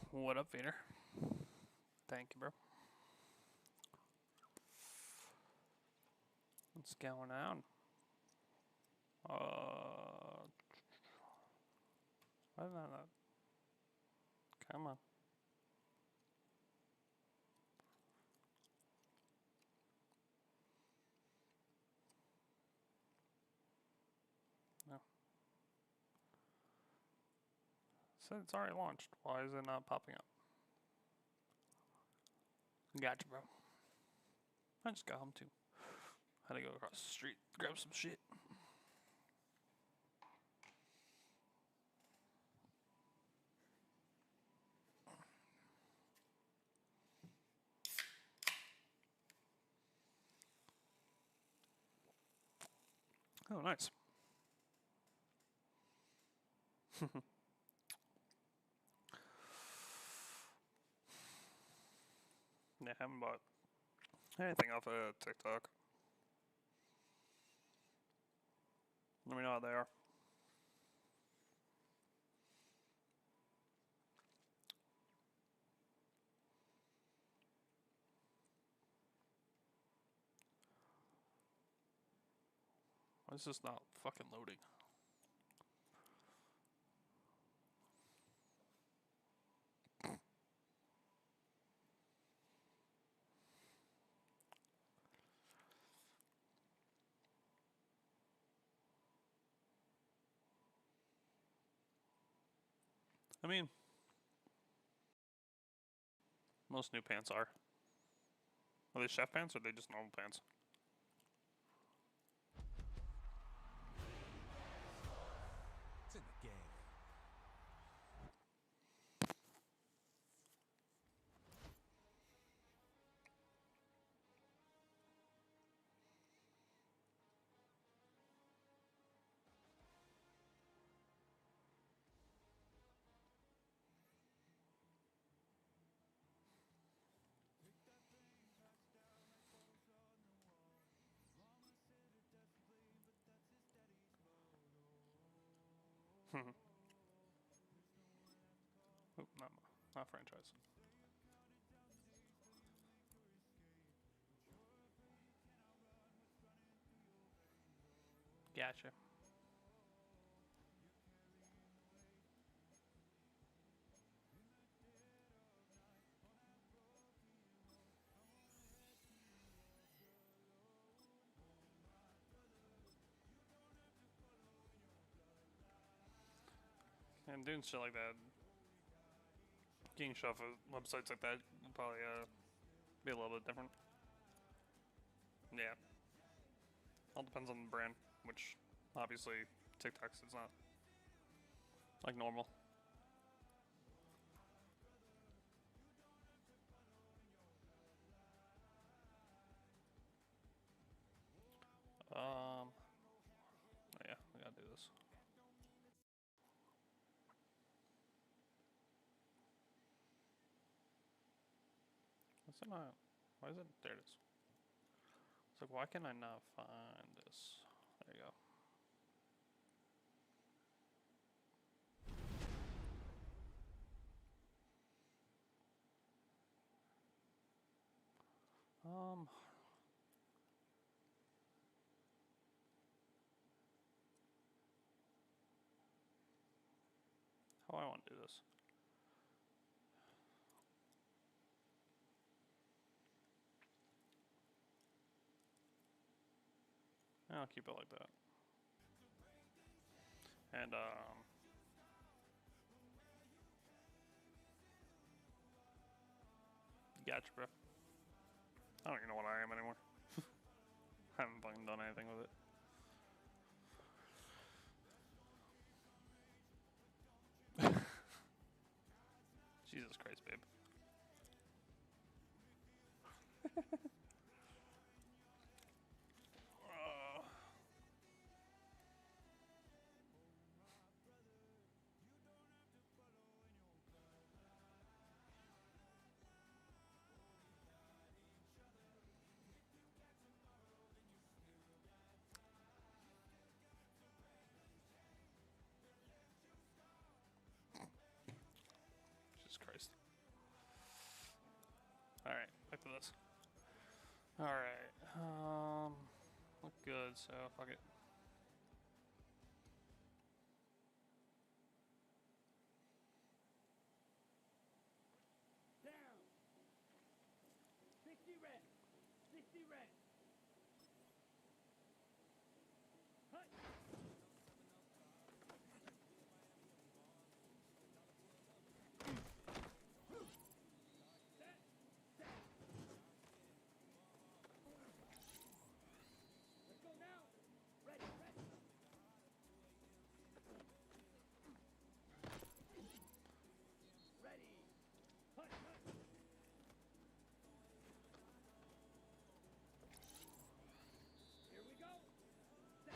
What up, Vader? Thank you, bro. What's going on? Why did I not? Come on. No. Said it's already launched. Why is it not popping up? Gotcha, bro. I just got home too. Had to go across the street, grab some shit. Oh, nice. Yeah, I haven't bought anything off of TikTok. Let me know how they are. Why is this not fucking loading? I mean, most new pants are. Are they chef pants or are they just normal pants? It's in the game. Oop, not franchise. Gotcha. And doing shit like that, getting shit off of websites like that would probably be a little bit different. Yeah. All depends on the brand, which obviously TikTok's is not like normal. Oh yeah, we gotta do this. What's it not? Why is it? There it is. It's like, why can I not find this? There you go. Um, how do I want to do this? I'll keep it like that. And gotcha, bro. I don't even know what I am anymore. I haven't fucking done anything with it. Jesus Christ, babe. Back to this. Alright. Look good, so fuck it. Down. 60 red. 60 red. Hut. Set. Set. Let's go now. Ready, ready. Ready. Hut, hut. Here we go. Set.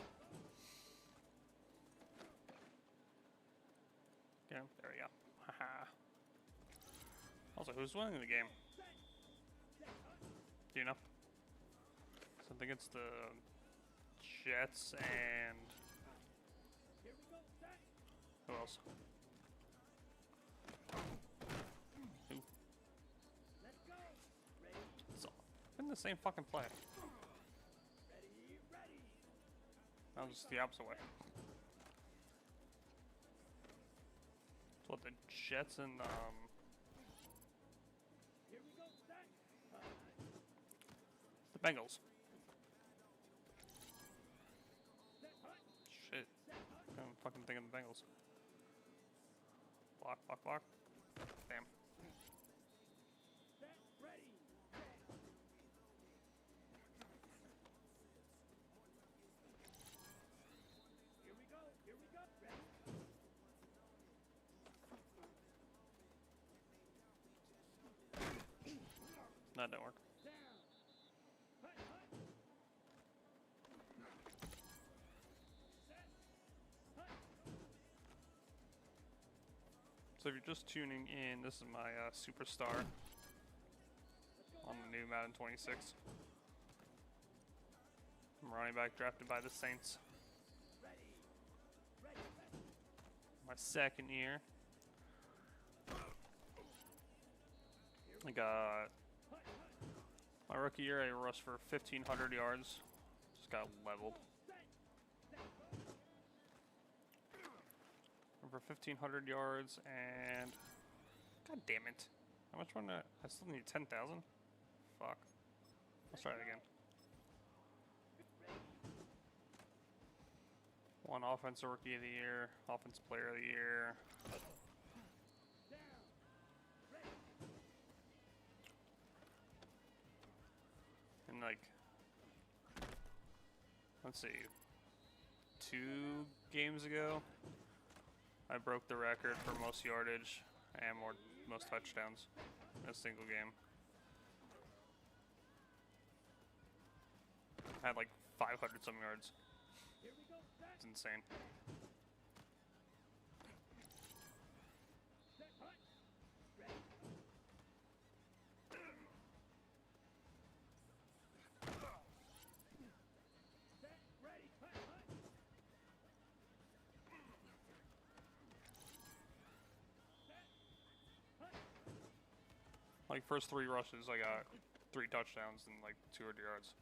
Yeah, there we go. Haha. Also, who's winning the game? Do you know? So I think it's the Jets and Here we go. Set. who else? Who? Let's go. Ready, It's all been the same fucking play. ready, ready. That was just the opposite way. It's what the Jets and Here we go. Set. the Bengals. Set. Hut. Shit. I'm fucking thinking the Bengals. Block, block, block. Damn. Set. Ready. Here we go. Here we go. Ready. That didn't work. Down. Hut, hut. Set. Hut. So if you're just tuning in, this is my superstar on the new Madden 26. I'm running back drafted by the Saints. Ready. Ready. Ready. My second year. I got Hut, hut. my rookie year. I rushed for 1,500 yards. Just got leveled. Set. Set. And for 1,500 yards and god damn it! How much one? I still need 10,000. Fuck. Let's try it again. One offensive rookie of the year, offensive player of the year. Down. Ready. And like, let's see, 2 games ago, I broke the record for most yardage and most touchdowns in a single game. I had like 500 some yards. Here we go. Set. It's insane. Set. Hut. Ready. Set. Ready. Hut, hut. Set. Hut. Like first 3 rushes, I got 3 touchdowns and like 200 yards.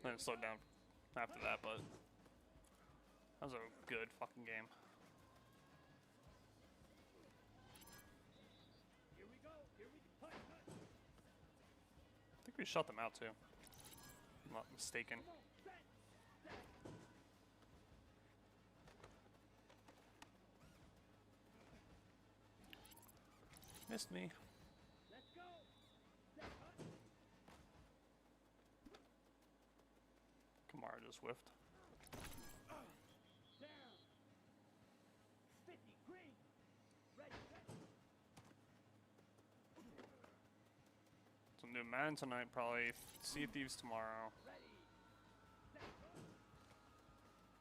Then it slowed down after that, but that was a good fucking game. Here we go. Here we go. Hut, hut. I think we shut them out too. I'm not mistaken. Come on. Set. Set. Missed me. Let's go. Set. Hut. Kamara just whiffed. Down. 50. Green. Ready. Set. Some new Madden tonight, probably. Sea of Thieves tomorrow. Ready. Set.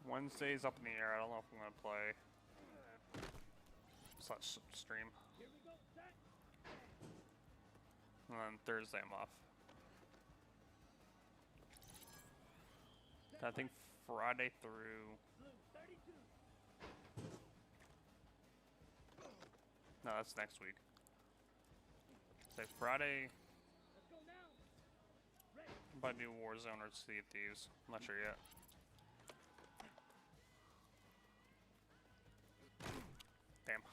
Wednesday's up in the air. I don't know if I'm gonna play. Slash stream. Here we go. Set. And then Thursday I'm off. I think Friday through. Blue. 32. No, that's next week. Say Friday, Let's go now. Ready. I'm about to do Warzone or Sea of Thieves. I'm not sure yet. Damn.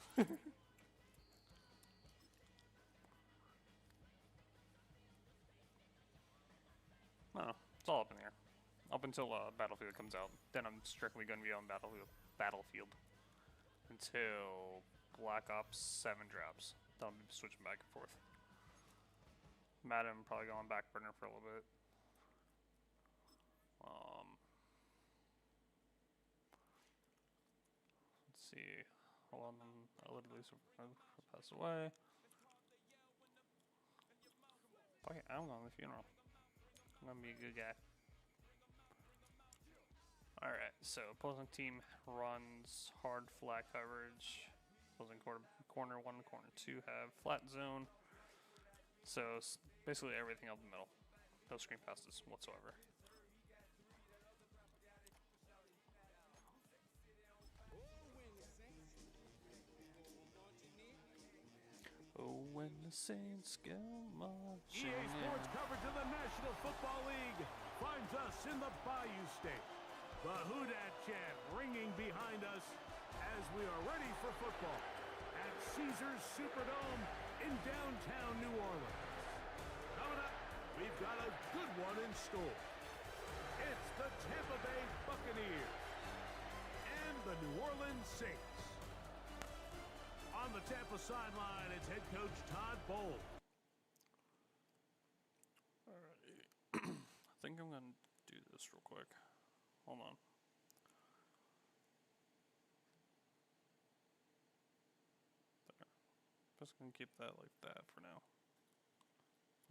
No, it's all up in the air. Up until Battlefield comes out. Then I'm strictly going to be on Battlefield. Until Black Ops 7 drops. Then I'll be switching back and forth. Madden probably going back burner for a little bit. Let's see. Hold on, I literally passed away. Fuck it, I'm going to the funeral. I'm gonna be a good guy. Alright, so opposing team runs hard flat coverage. Opposing corner 1 and corner 2 have flat zone. So basically everything up the middle. No screen passes whatsoever. Oh, when the Saints go marching EA Sports in. coverage of the National Football League finds us in the Bayou State. The Houdat chant ringing behind us as we are ready for football at Caesars Superdome in downtown New Orleans. Coming up, we've got a good one in store. It's the Tampa Bay Buccaneers and the New Orleans Saints. On the Tampa sideline, it's head coach Todd Bowles. Alright. I think I'm gonna do this real quick. Hold on. There. Just gonna keep that like that for now.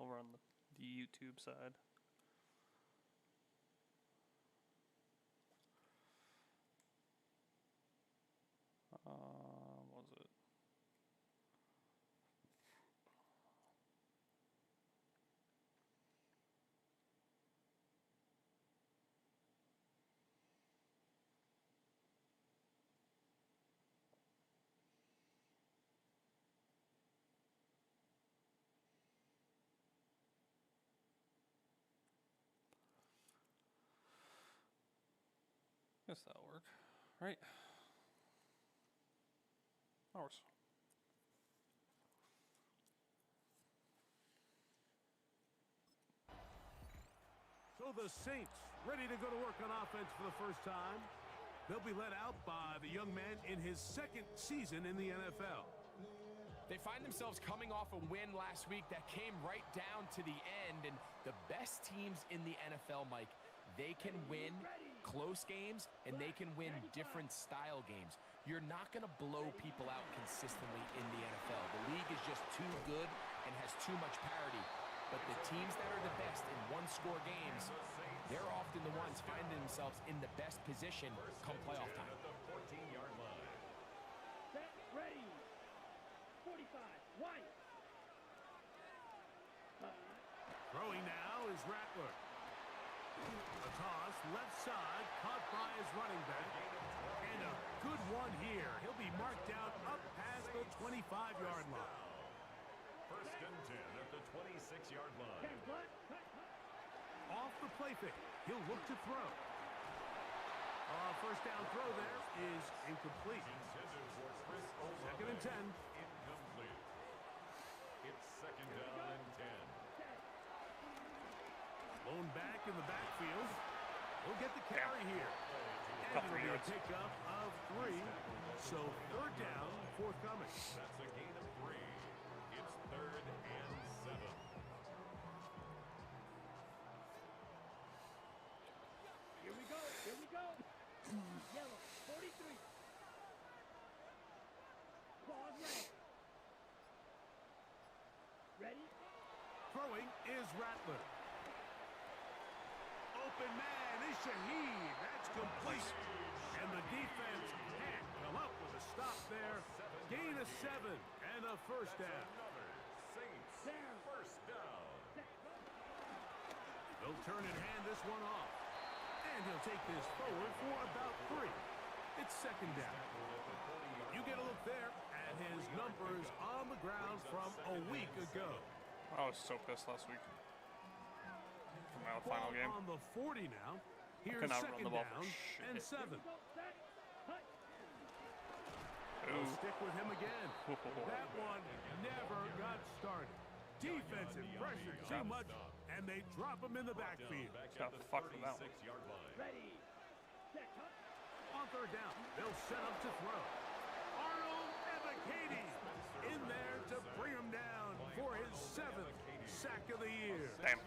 Over on the YouTube side. What was it? Guess that'll work, right? That works. So the Saints ready to go to work on offense for the first time. They'll be led out by the young man in his second season in the NFL. They find themselves coming off a win last week that came right down to the end, and the best teams in the NFL, Mike, they can win close games and they can win different style games. You're not going to blow people out consistently in the NFL. The league is just too good and has too much parity. But the teams that are the best in one-score games, they're often the ones finding themselves in the best position come playoff time. Set. Ready. 45. Wide. Throwing now is Rattler. A toss, left side, caught by his running back. And a good one here. He'll be marked down up past the 25-yard line. First and 10 at the 26-yard line. Ten. Blood. Cut. Off the play fake, he'll look to throw. First down throw there is incomplete. Intended for Chris Olave. Second and 10. Incomplete. It's second down and 10. Blown back in the backfield. He'll get the carry here. And About 3 it'll be a yards. pickup of 3. So third down, forthcoming. That's a gain of 3. It's third and 7. Here we go. Here we go. Yellow. 43. Claws red. Ready. Throwing is Rattler. Open man is Shaheed. That's complete. And the defense can't come up with a stop there. Gain of 7 and a first down. Another Saints There. first down. They'll turn and hand this one off. And he'll take this forward for about 3. It's second down. You get a look there at his numbers on the ground from a week ago. I was so pissed last week for my final Ball game. on the 40 now. Here's Could not run second the ball for down shit. and 7. They'll Ooh. stick with him again. That one never got started. Defensive pressure too much, and they drop him in the backfield. Got fucked with that one. 36-yard line. Ready. Set. On third down, they'll set up to throw. Arnold Ebiketie in there to bring him down for his 7th sack of the year. Damn.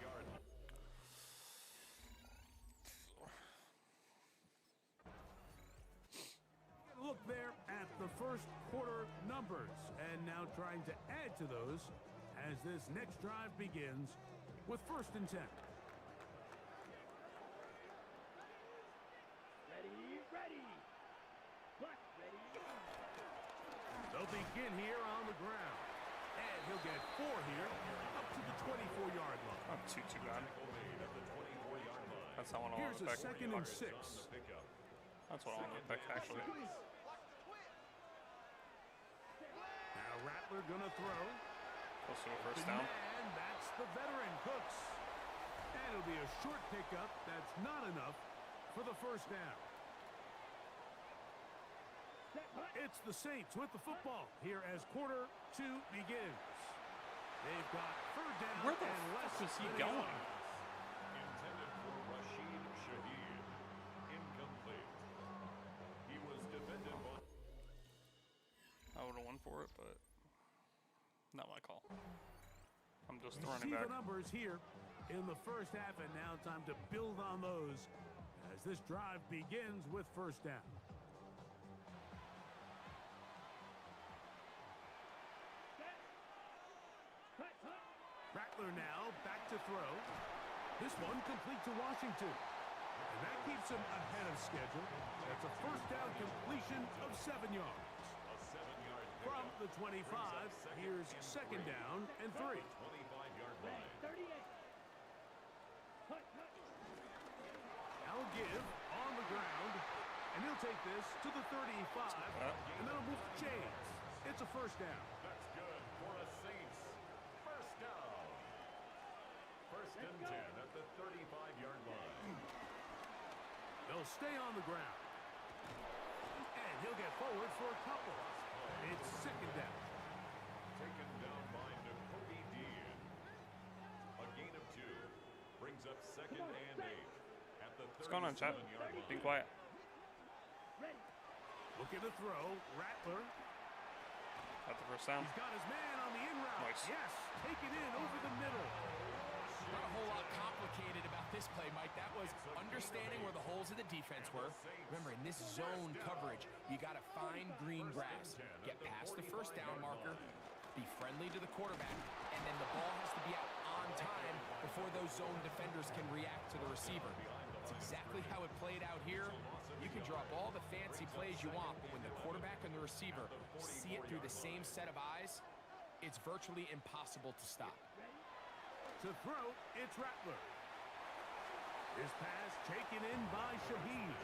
Look there at the first quarter numbers, and now trying to add to those as this next drive begins with 1st and 10. Ready. Ready. Black. Ready. They'll begin here on the ground, and he'll get 4 here up to the 24-yard line. Not too bad. Made at the 24-yard line. That's not what I Here's wanted a to pick. 2nd and 6. Pickup. That's what I wanted to pick, actually. Now Rattler gonna throw. Close to a first down. And that's the veteran Cooks. And it'll be a short pickup. That's not enough for the first down. It's the Saints with the football here as quarter 2 begins. They've got 3rd down. Where the and less fuck is he than a going? yard. Intended for Rashid Shaheed. Incomplete. He was defended by... I would have won for it, but not my call. I'm just You running see back. the numbers here in the first half, and now time to build on those as this drive begins with 1st down. Rattler now back to throw. This one complete to Washington. And that keeps him ahead of schedule. That's a first down completion of 7 yards. A 7-yard From pickup. the 25, here's 2nd down and 3. 25-yard line. 38. Now give on the ground, and he'll take this to the 35, and then he'll move to James. It's a first down. That's good for a Saints. First down. 1st and 10 at the 35-yard line. They'll stay on the ground. And he'll get forward for a couple. It's 2nd down. Taken down by Nakobe Dean. A gain of 2. Brings up 2nd and 8. At the What's going on, chat? 37-yard line. Be quiet. Looking to throw. Rattler. Got the first down. He's got his man on the in route. Nice. Yes, taken in over the middle. Not a whole lot complicated about this play, Mike. That was understanding where the holes of the defense were. Remember, in this zone coverage, you got to find green grass. Get past the first down marker, be friendly to the quarterback, and then the ball has to be out on time before those zone defenders can react to the receiver. It's exactly how it played out here. You can drop all the fancy plays you want, but when the quarterback and the receiver see it through the same set of eyes, it's virtually impossible to stop. To throw, it's Rattler. His pass taken in by Shaheed.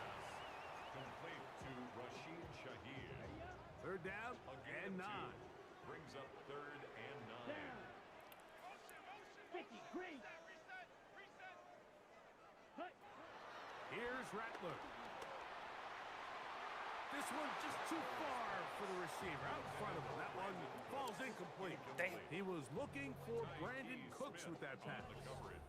Complete to Rashid Shaheed. 3rd down A gain and of 9. 2. Brings up 3rd and 9. 50. Green. Here's Rattler. This one just too far for the receiver. Out in front of him. That one falls incomplete. Dang. He was looking for Brandon Cooks with that pass. The coverage.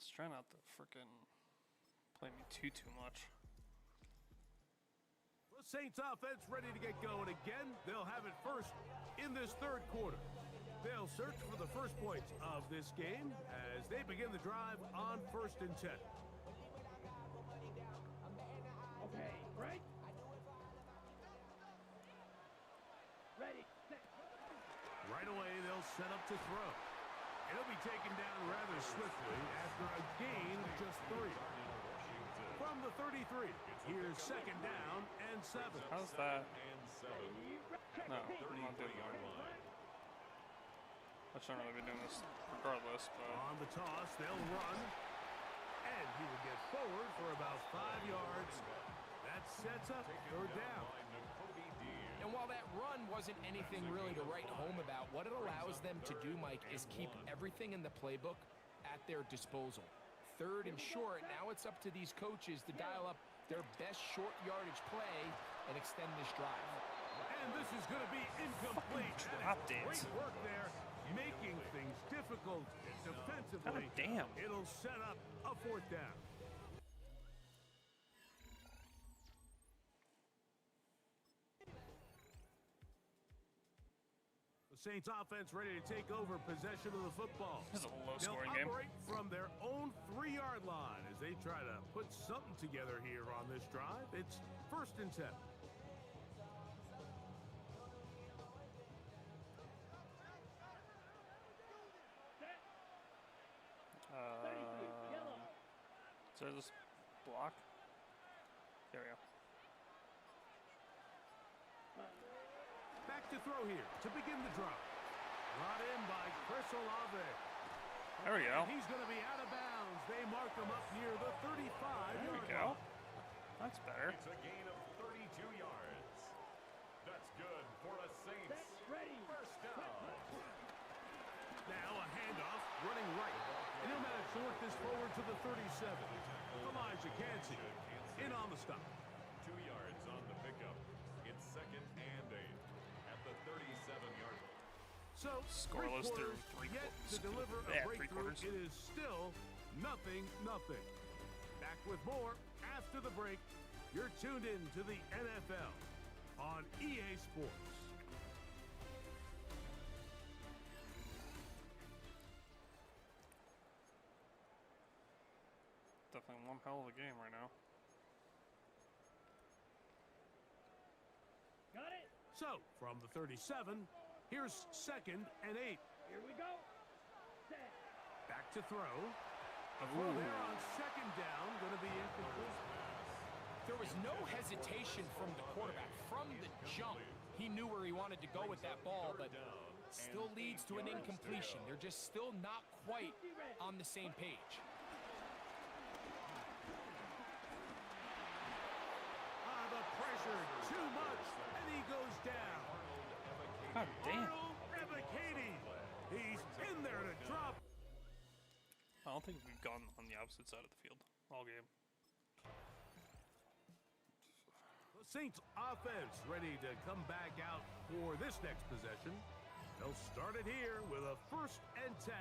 Let's try not to frickin' play me too much. The Saints offense ready to get going again. They'll have it first in this 3rd quarter. They'll search for the first points of this game as they begin the drive on 1st and 10. Okay. Right. Ready. Set. Right away, they'll set up to throw. It'll be taken down rather swiftly after a gain of just 3. From the 33, here's 2nd down and 7. How's that? And 7. No, I'm not doing that. I shouldn't really be doing this regardless, but On the toss, they'll run. And he will get forward for about 5 yards. That sets up 3rd down. By Nakobe Dean. And And while that run wasn't anything really to write home about, what it allows them to do, Mike, is keep everything in the playbook at their disposal. Third and short, now it's up to these coaches to dial up their best short yardage play and extend this drive. And this is going to be incomplete. Drop That is dance. great work there, making things difficult defensively. God damn. It'll set up a fourth down. The Saints offense ready to take over possession of the football. This is a They'll low-scoring game. operate from their own 3-yard line as they try to put something together here on this drive. It's 1st and 10. So this block. There we go. Back to throw here to begin the drive. Brought in by Chris Olave. There we go. And he's going to be out of bounds. They mark him up near the 35-yard There we line. go. That's better. It's a gain of 32 yards. That's good for a Saints. First down. Now a handoff, running right. And he'll manage to work this forward to the 37. Elijah Cansey in on the stop. 2 yards on the pickup. It's 2nd and 8 at the 37-yard line. So, Scoreless through three yet quarters. to deliver a Yeah, breakthrough. three-quarters. It is still 0-0. Back with more after the break. You're tuned in to the NFL on EA Sports. Definitely one hell of a game right now. Got it. So, from the 37, here's 2nd and 8. Here we go. Set. Back to throw. A throw there on 2nd down, going to be incomplete. There was no hesitation from the quarterback. From the jump, he knew where he wanted to go with that ball, but still leads to an incompletion. They're just still not quite on the same page. The pressure, too much, and he goes down. God damn. Arnold Ebiketie. He's in there to drop. I don't think we've gone on the opposite side of the field all game. The Saints offense ready to come back out for this next possession. They'll start it here with a 1st and 10.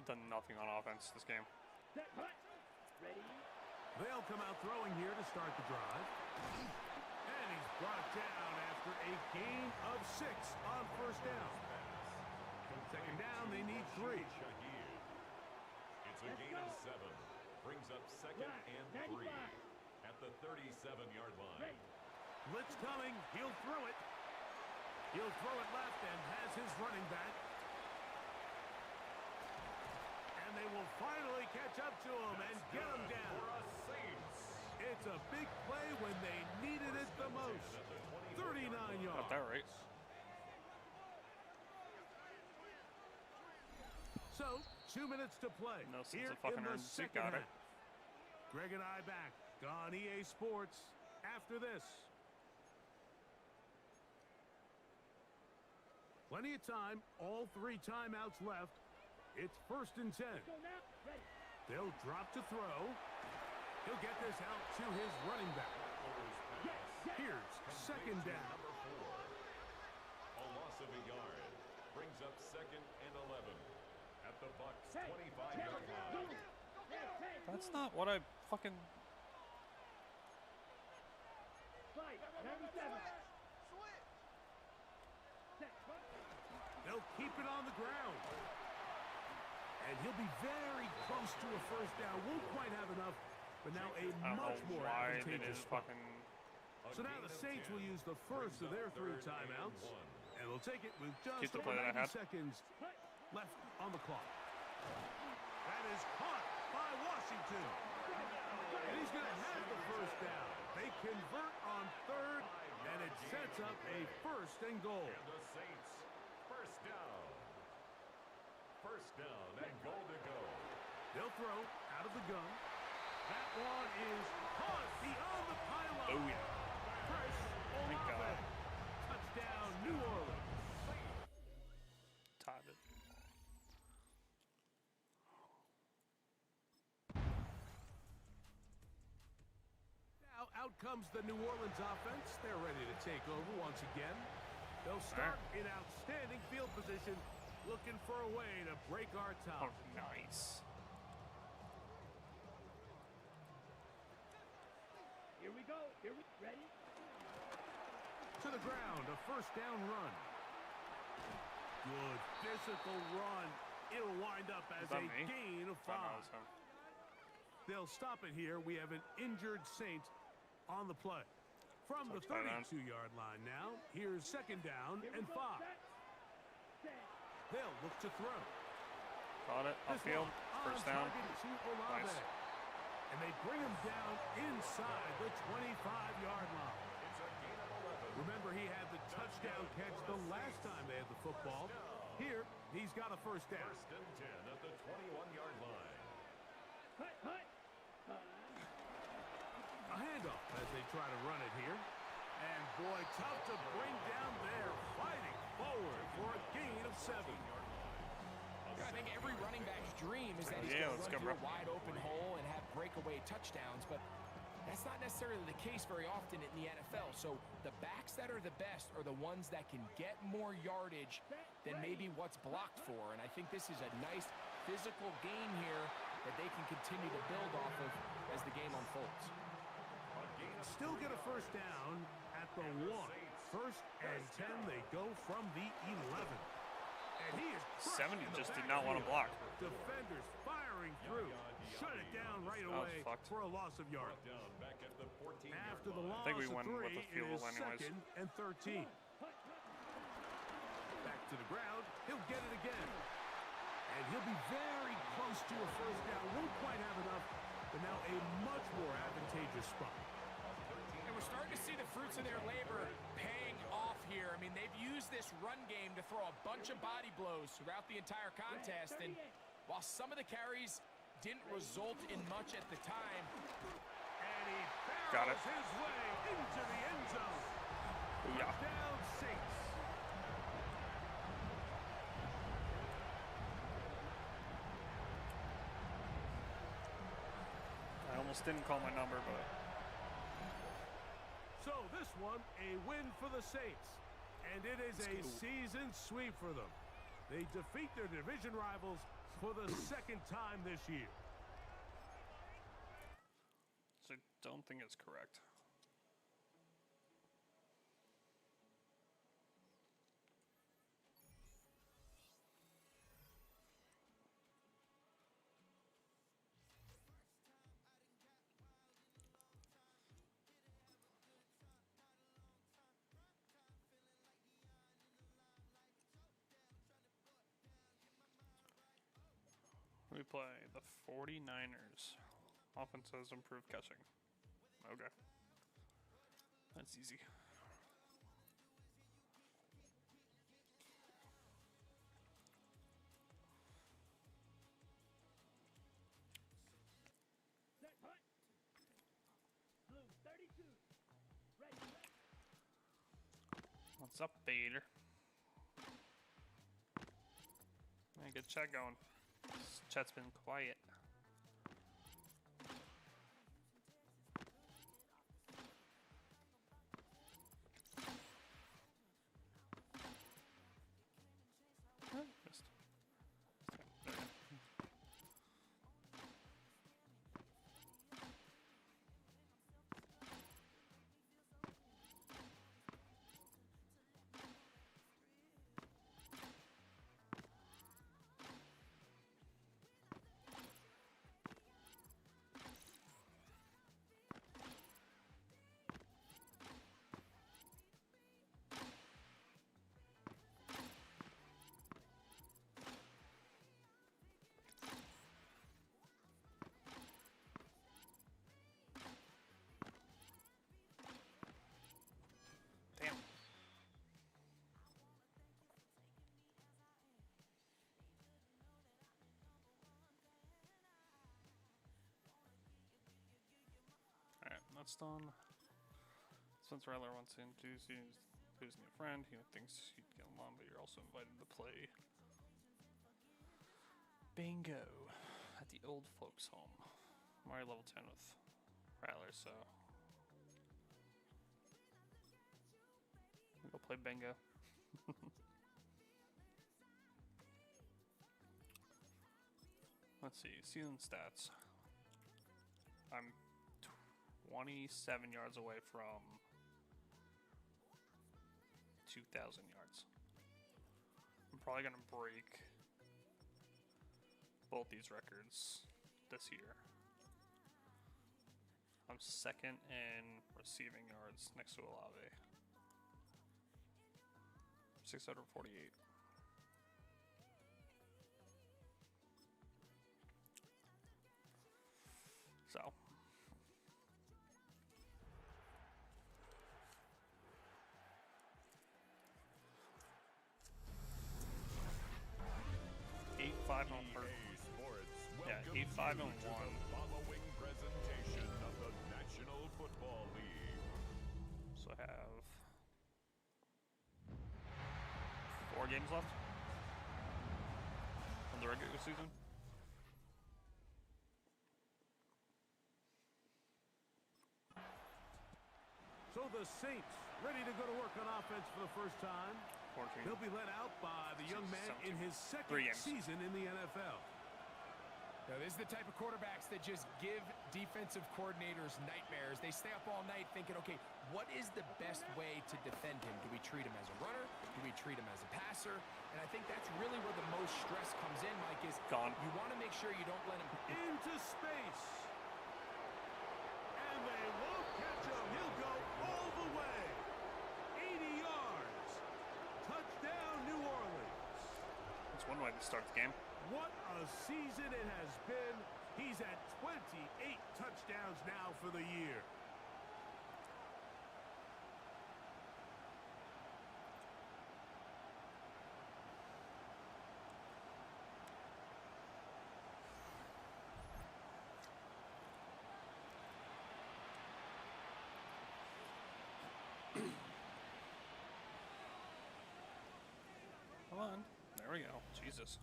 Done nothing on offense this game. Set. Hut. Ready. They'll come out throwing here to start the drive. And he's brought down after a gain of 6 on 1st down. 2nd down, they need 3. It's a gain of 7. Brings up 2nd and 3 at the 37-yard line. Blitz coming. He'll throw it. He'll throw it left and has his running back. And they will finally catch up to him and get him down. For a Saints. It's a big play when they needed it the most. 39 yards. Got that right. So, 2 minutes to play. No sense here of fucking in the urgency. second Got it. half. Greg and I back on EA Sports after this. Plenty of time. All 3 timeouts left. It's 1st and 10. Go now. Ready. They'll drop to throw. He'll get this out to his running back. Here's 2nd down. Number 4. A loss of a yard. Brings up 2nd and 11 at the Bucs' 25-yard line. That's not what I fucking... Fight. 97. Set. They'll keep it on the ground. And he'll be very close to a 1st down. Won't quite have enough, but now a I don't much know more why they advantageous didn't spot. fucking... So now the Saints will use the first of their 3 timeouts. And they'll take it with just Keep the over play that I 90 had. seconds left on the clock. That is caught by Washington. And he's going to have the 1st down. They convert on 3rd, and it sets up a 1st and goal. And the Saints, 1st down. 1st down and goal to go. They'll throw out of the gun. That one is caught beyond the pylon. Oh, yeah. Chris Thank Olave. God. Touchdown, New Orleans. Tied it. Now out comes the New Orleans offense. They're ready to take over once again. They'll start in outstanding field position, looking for a way to break our Oh, top. nice. Here we go. Ready? To the ground, a first down run. Good physical run. It'll wind up as Is that a me? gain of Oh, no, 5. it's him. They'll stop it here. We have an injured Saint on the play. From the Touchdown. 32-yard line now, here's second down and 5. They'll look to throw. Caught it. This Upfield. one First on down. target to Olave. Nice. And they bring him down inside the 25-yard line. It's a gain of 11. Remember, he had the touchdown catch the last time they had the football. Here, he's got a first down. First and 10 at the 21-yard line. Hut. A handoff as they try to run it here. And boy, tough to bring down there. Fighting forward for a gain of 7. I think every running back's dream is that he's Yeah, going let's to go, run through bro. a wide open hole and have breakaway touchdowns, but that's not necessarily the case very often in the NFL. So the backs that are the best are the ones that can get more yardage than maybe what's blocked for. And I think this is a nice physical gain here that they can continue to build off of as the game unfolds. Still get a first down at the 1. First and 10, they go from the 11. And he is 70 just did not want to block. Defenders firing through. Shut it down right That was away fucked. for a loss of yard. Down back at the 14-yard After the line. loss think we of won with 3, the field it is goal anyways. second and 13. Back to the ground. He'll get it again. And he'll be very close to a first down. Won't quite have enough, but now a much more advantageous spot. And we're starting to see the fruits of their labor paying off here. I mean, they've used this run game to throw a bunch of body blows throughout the entire contest. And while some of the carries didn't result in much at the time, And he Got it. barrels his way into the end zone. Yeah. Down Saints. I almost didn't call my number, but So this one, a win for the Saints. And it is a season sweep for them. They defeat their division rivals for the second time this year. I don't think it's correct. We play the 49ers. Offense has improved catching. Okay. That's easy. Set. Hut. Blue 32. Ready. What's up, Bader? Yeah, get Chet going. Chet's been quiet. Missed. There we go. that's done. Spencer Rattler wants to introduce you to his new friend. He thinks you'd get along, but you're also invited to play bingo at the old folks' home. I'm already level 10 with Rattler, so we'll go play bingo. Let's see, season stats. I'm 27 yards away from 2,000 yards. I'm probably going to break both these records this year. I'm second in receiving yards next to Olave. 648. So. Eight, 5, and 1. Yeah, 8, 5, and 1. Following presentation of the National Football League. So I have 4 games left of the regular season. So the Saints ready to go to work on offense for the first time. 14. They'll be led out by the young man in his 3 second games. season in the NFL. Now, this is the type of quarterbacks that just give defensive coordinators nightmares. They stay up all night thinking, okay, what is the best way to defend him? Do we treat him as a runner? Do we treat him as a passer? And I think that's really where the most stress comes in, Mike, is Gone. you want to make sure you don't let him... Into space. And they won't catch him. He'll go all the way. 80 yards. Touchdown, New Orleans. That's one way to start the game. What a season it has been. He's at 28 touchdowns now for the year. Come on. There we go. Jesus.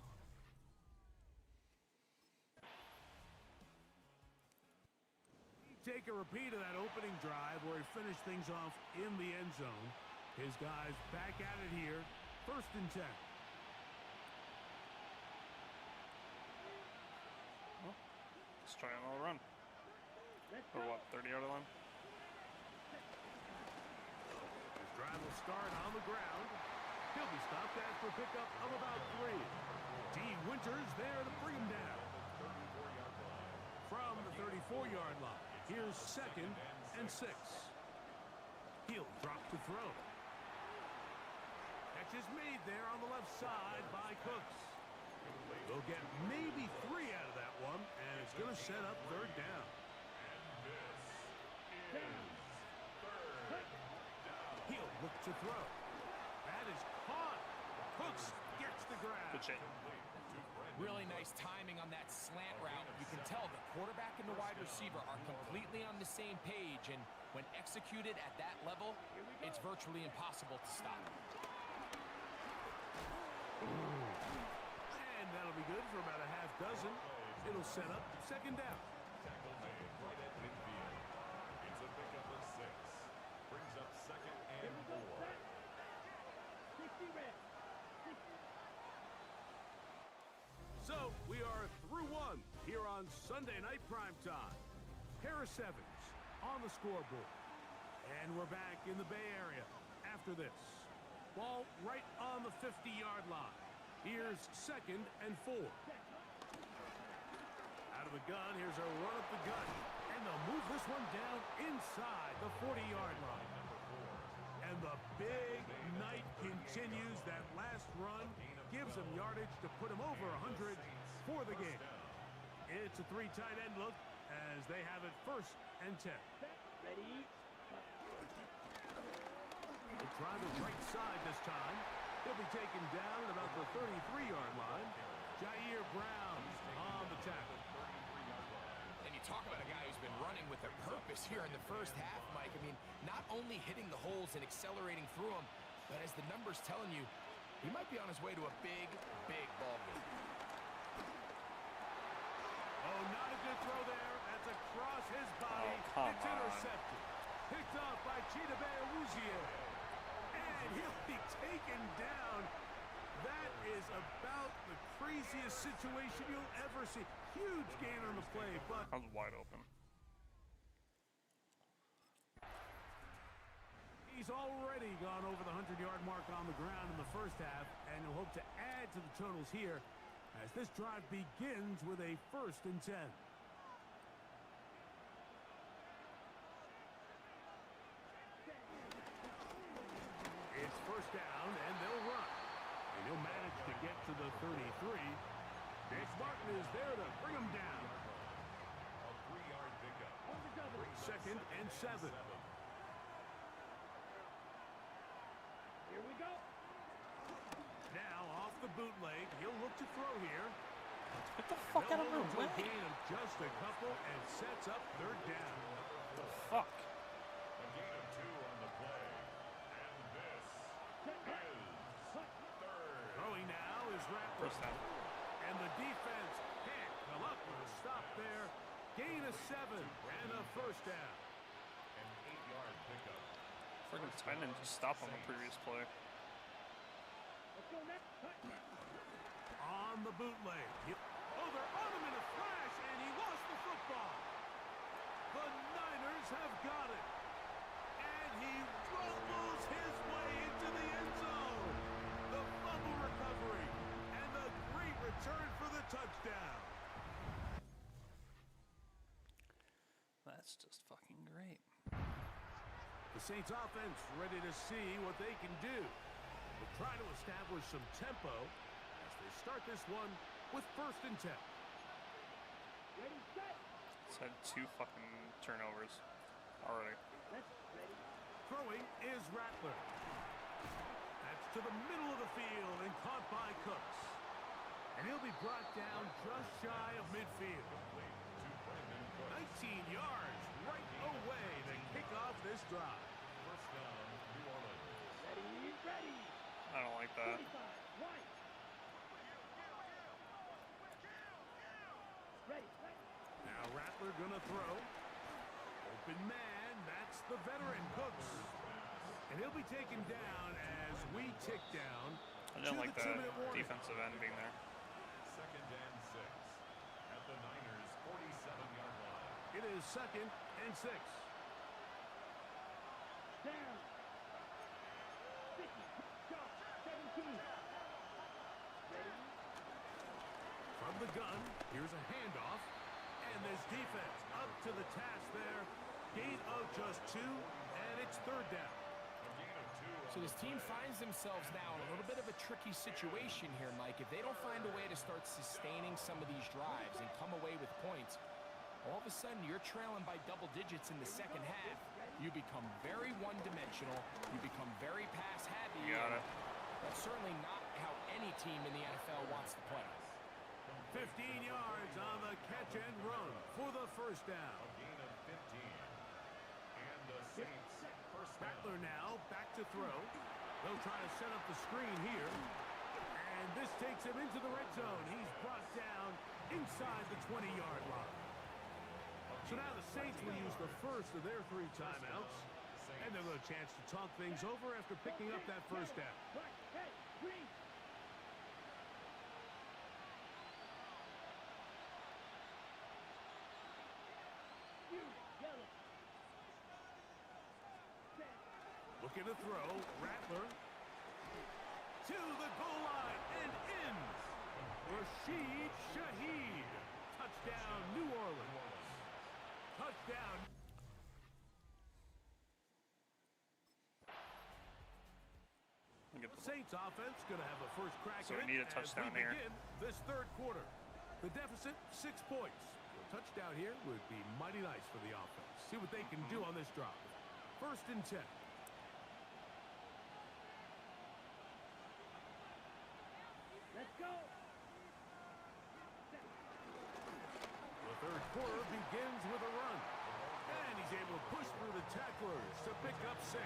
Take a repeat of that opening drive where he finished things off in the end zone. His guys back at it here. 1st and 10. Well, let's try another run. Or what, 30-yard line? His drive will start on the ground. He'll be stopped after a pickup of about 3. D. Winters there to bring him down. From the 34-yard line. Here's 2nd and 6. He'll drop to throw. Catch is made there on the left side by Cooks. They'll get maybe 3 out of that one, and it's going to set up 3rd down. He'll look to throw. That is caught. Cooks gets the grab. Good shape. Really nice timing on that slant route. You can tell the quarterback and the wide receiver are completely on the same page, and when executed at that level, it's virtually impossible to stop. And that'll be good for about a half dozen. It'll set up 2nd down. Tackle made right at midfield. It's a pickup of 6. Brings up 2nd and 4. 60 red. So we are through 1 here on Sunday Night Primetime. Harris Evans on the scoreboard. And we're back in the Bay Area after this. Ball right on the 50-yard line. Here's 2nd and 4. Out of the gun, here's a run up the gut. And they'll move this one down inside the 40-yard line. And the big night continues. That last run gives them yardage to put them over 100 for the game. It's a 3 tight end look as they have it 1st and 10. Ready? They'll try the right side this time. He'll be taken down at about the 33-yard line. Jair Brown on the tackle. And you talk about a guy who's been running with their purpose here in the first half, Mike. I mean, not only hitting the holes and accelerating through them, but as the numbers telling you, he might be on his way to a big, big ball game. Oh, not a good throw there. That's across his body. Oh, It's intercepted. Picked up by Chidobe Awuzie. And he'll be taken down. That is about the craziest situation you'll ever see. Huge gain on the play, but I was wide open. he's already gone over the 100-yard mark on the ground in the first half, and he'll hope to add to the totals here as this drive begins with a 1st and 10. It's 1st down, and they'll run. And he'll manage to get to the 33. Nick Martin is there to bring him down. A 3-yard pickup. 2nd and 7. Here we go. Now off the bootleg, he'll look to throw here. Get the fuck out of They'll my hold to a way. gain of just a couple and sets up 3rd down. The fuck? A gain of 2 on the play. And this is 3rd. Throwing now is Rattler. First down. And the defense can't come up with a stop there. Gain of 7 and a 1st down. An 8-yard pickup. Freaking tight end just stopped on the previous play. Let's go next. On the bootleg. Oh, they're on him in a flash, and he lost the football. The Niners have got it. And he rumbles his way into the end zone. The fumble recovery and the great return for the touchdown. That's just fucking great. The Saints offense ready to see what they can do. They'll try to establish some tempo as they start this one with 1st and 10. Ready, set. It's had 2 fucking turnovers already. Let's ready. Throwing is Rattler. That's to the middle of the field and caught by Cooks. And he'll be brought down just shy of midfield. 19 yards right away to kick off this drive. 1st down, New Orleans. Ready, ready. I don't like that. 45, right. Ready, ready. Now Rattler gonna throw. Open man, that's the veteran Cooks. And he'll be taken down as we tick down. I didn't to like the the 2-minute warning. defensive end being there. 2nd and 6. At the Niners' 47-yard line. It is 2nd and 6. Down. 50, shot, 17. Ready. From the gun, here's a handoff. And this defense up to the task there. Gain of just 2, and it's 3rd down. A gain of 2. So this team finds themselves now in a little bit of a tricky situation here, Mike. If they don't find a way to start sustaining some of these drives and come away with points, all of a sudden you're trailing by double digits in the 2nd half. You become very one-dimensional. You become very pass-heavy. Got it. That's certainly not how any team in the NFL wants to play. 15 yards on the catch and run for the 1st down. A gain of 15. And the Saints' 1st down. Rattler now back to throw. They'll try to set up the screen here. And this takes him into the red zone. He's brought down inside the 20-yard line. So now the Saints will use the first of their 3 timeouts. And they'll have a chance to talk things over after picking up that 1st down. Right, hey, green. You, yellow. Set. Looking to throw. Rattler. To the goal line and in. Rashid Shaheed. Touchdown, New Orleans. Touchdown. Get the Saints offense going to have a first crack So at we need a it touchdown as we here. begin this 3rd quarter. The deficit, 6 points. A touchdown here would be mighty nice for the offense. See what they can do on this drive. 1st and 10. Let's go. The 3rd quarter begins with a run. pick up 6.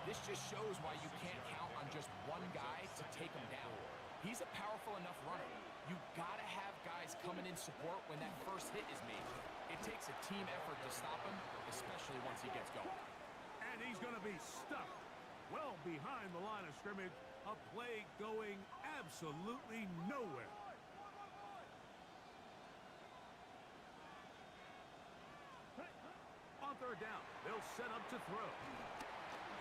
This just shows why you can't count on just one guy to take him down. He's a powerful enough runner. You gotta have guys coming in support when that first hit is made. It takes a team effort to stop him, especially once he gets going. And he's going to be stuck well behind the line of scrimmage. A play going absolutely nowhere. On third down, they'll set up to throw.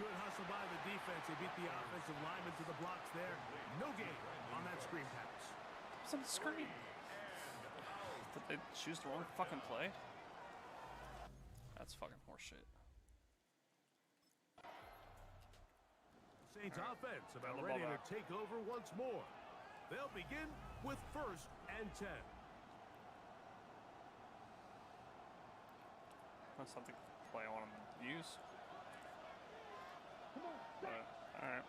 Good hustle by the defense. They beat the offensive lineman to the blocks there. No gain on that screen pass. It's on the screen. Did they choose the wrong fucking play? That's fucking horseshit. Saints offense about ready to take over once more. They'll begin with 1st and 10. That's something play I want to use. Alright.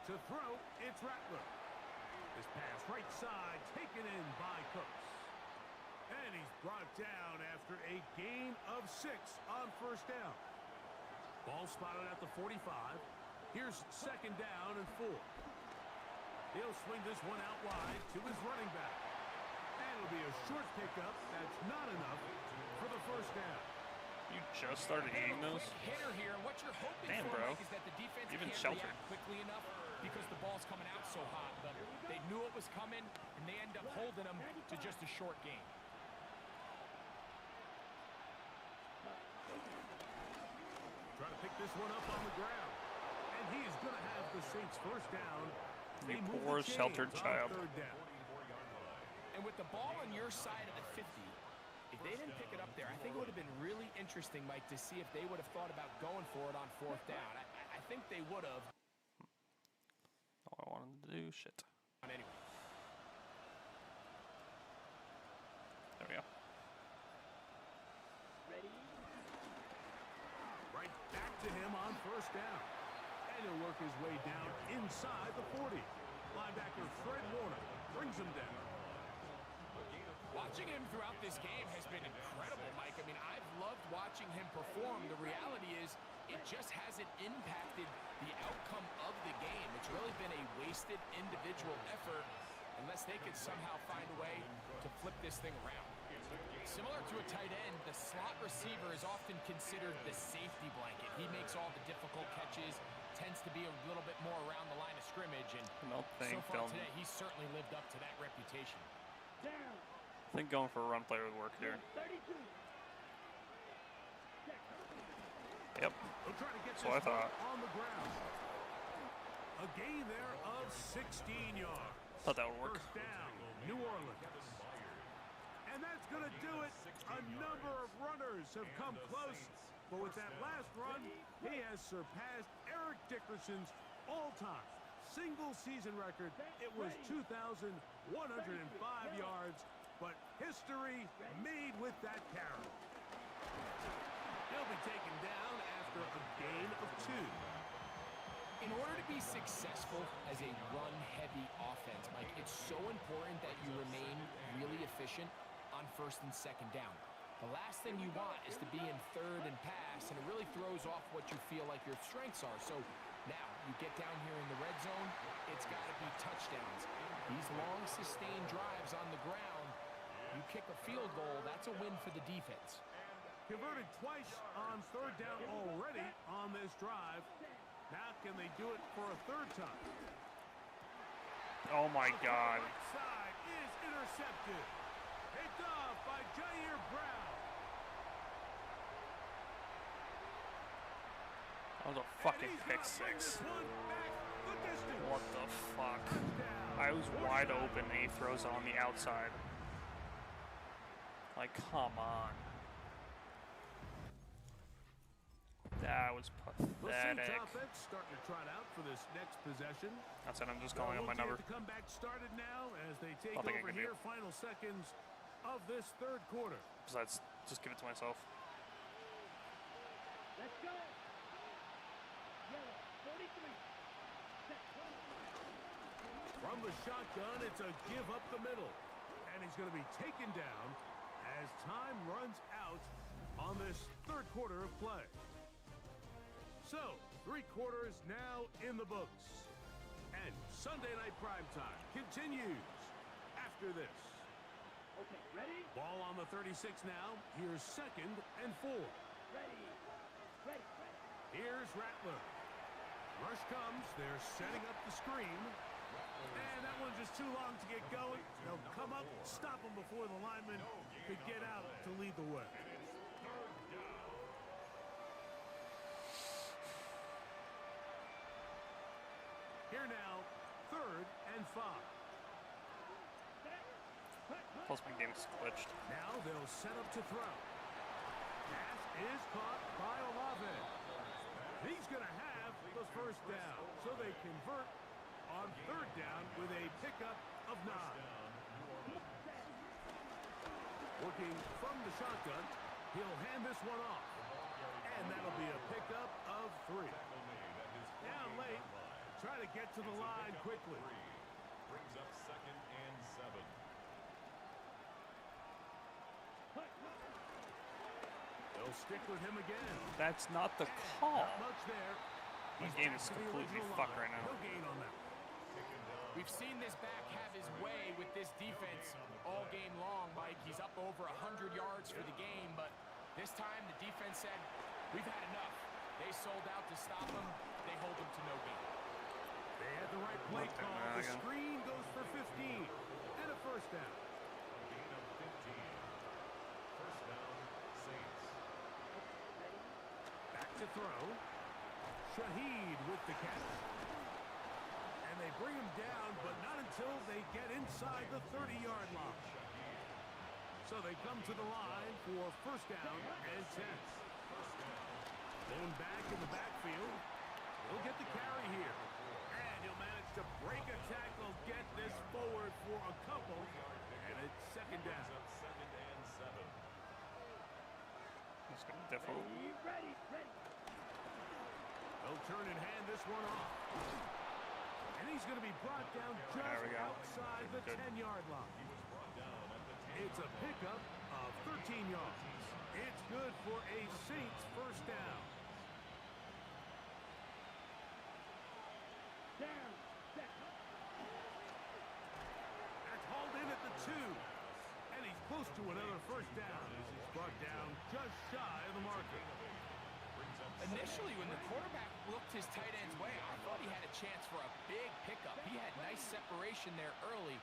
To throw, it's Rattler. This pass right side taken in by Cooks. And he's brought down after a gain of 6 on 1st down. Ball spotted at the 45. Here's 2nd down and 4. He'll swing this one out wide to his running back. And it'll be a short pickup. That's not enough for the 1st down. You just started eating those? Hitter here, and what you're hoping Damn, for, bro. Mike, is that the defense Even can't sheltered. react quickly enough because the ball's coming out so hot. But they knew it was coming, and they end up holding them to just a short game. Trying to pick this one up on the ground. And he is going to have the Saints 1st down. They You move poor the chains sheltered on child. 3rd down. And with the ball on your side of the 50, if they didn't pick it up there, I think it would have been really interesting, Mike, to see if they would have thought about going for it on 4th down. I think they would have. All I wanted to do, shit. Anyway. There we go. Ready? Right back to him on 1st down. And he'll work his way down inside the 40. Linebacker Fred Warner brings him down. Watching him throughout this game has been incredible, Mike. I mean, I've loved watching him perform. The reality is it just hasn't impacted the outcome of the game. It's really been a wasted individual effort unless they could somehow find a way to flip this thing around. Similar to a tight end, the slot receiver is often considered the safety blanket. He makes all the difficult catches, tends to be a little bit more around the line of scrimmage, and so far today, he's certainly lived up to that reputation. Down. I think going for a run play would work here. 32. Yep. They'll try to get So this I thought. on the ground. A gain there of 16 yards. Thought that would work. 1st down, New Orleans. And that's going to do it. A number of runners have come close. But with that last run, he has surpassed Eric Dickerson's all-time single-season record. It was 2,105 yards, but history made with that carry. He'll be taken down after a gain of 2. In order to be successful as a run-heavy offense, Mike, it's so important that you remain really efficient on 1st and 2nd down. The last thing you want is to be in 3rd and pass, and it really throws off what you feel like your strengths are. So now you get down here in the red zone, it's got to be touchdowns. These long, sustained drives on the ground, you kick a field goal, that's a win for the defense. Converted twice on 3rd down already on this drive. Now can they do it for a 3rd time? Oh my god. Right side is intercepted. Picked off by Jair Brown. That was a fucking pick 6. What the fuck? I was wide open and he throws it on the outside. Like, come on. That was pathetic. Offense starting to trot out for this next possession. That's it, I'm just calling up my number. The comeback started now as they take Nothing I over can here. do. Final seconds of this 3rd quarter. Besides, just give it to myself. Let's go. Yellow, 43. Set. From the shotgun, it's a give up the middle. And he's going to be taken down as time runs out on this this third quarter of play. So, 3 quarters now in the books. And Sunday Night Primetime continues after this. Okay, ready? Ball on the 36 now. Here's 2nd and 4. Ready. Ready. Here's Rattler. Rush comes. They're setting up the screen. And that one's just too long to get going. They'll come up, stop him before the lineman could get out to lead the way. Here now, 3rd and 5. Plus my game's glitched. Now they'll set up to throw. Pass is caught by Olave. He's going to have the first down, so they convert on 3rd down with a pickup of 9. Working from the shotgun, he'll hand this one off. And that'll be a pickup of 3. Down late, try to get to the line quickly. Brings up 2nd and 7. They'll stick with him again. That's not the call. Not much there. My He's game back is to the completely original fucked line. right now. No gain on that. We've seen this back have his way with this defense all game long, Mike. He's up over 100 yards for the game, but this time the defense said, we've had enough. They sold out to stop him. They hold him to no gain. They had the right play Look at call. that The again. screen goes for 15 and a first down. Gain of 15. First down, Saints. Back to throw. Shaheed with the catch. And they bring him down, but not until they get inside the 30-yard line. So they come to the line for first down and 10. Going back in the backfield. He'll get the carry here. And he'll manage to break a tackle, get this forward for a couple. And it's 2nd down. Up 2nd and 7. It's gonna be difficult. Ready. Ready. They'll turn and hand this one off. And he's going to be brought down just There we go. outside the Good. 10-yard line. It's a pickup of 13 yards. It's good for a Saints first down. Down. Set. That's hauled in at the 2. And he's close to another first down as he's brought down just shy of the marker. Initially, when the quarterback looked his tight end's way, I thought he had a chance for a big pickup. He had nice separation there early.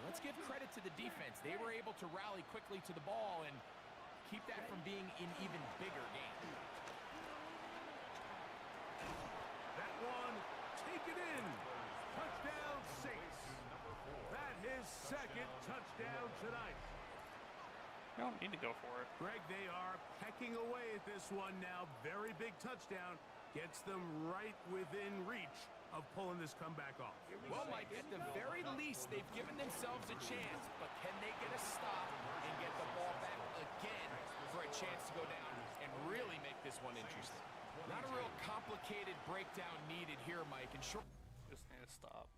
Let's give credit to the defense. They were able to rally quickly to the ball and keep that from being an even bigger game. That one, take it in. Touchdown, Saints. That his 2nd touchdown tonight. You don't need to go for it. Greg, they are pecking away at this one now. Very big touchdown. Gets them right within reach of pulling this comeback off. Well, Mike, at the very least, they've given themselves a chance, but can they get a stop and get the ball back again for a chance to go down and really make this one interesting? Not a real complicated breakdown needed here, Mike. And short. Just need to stop.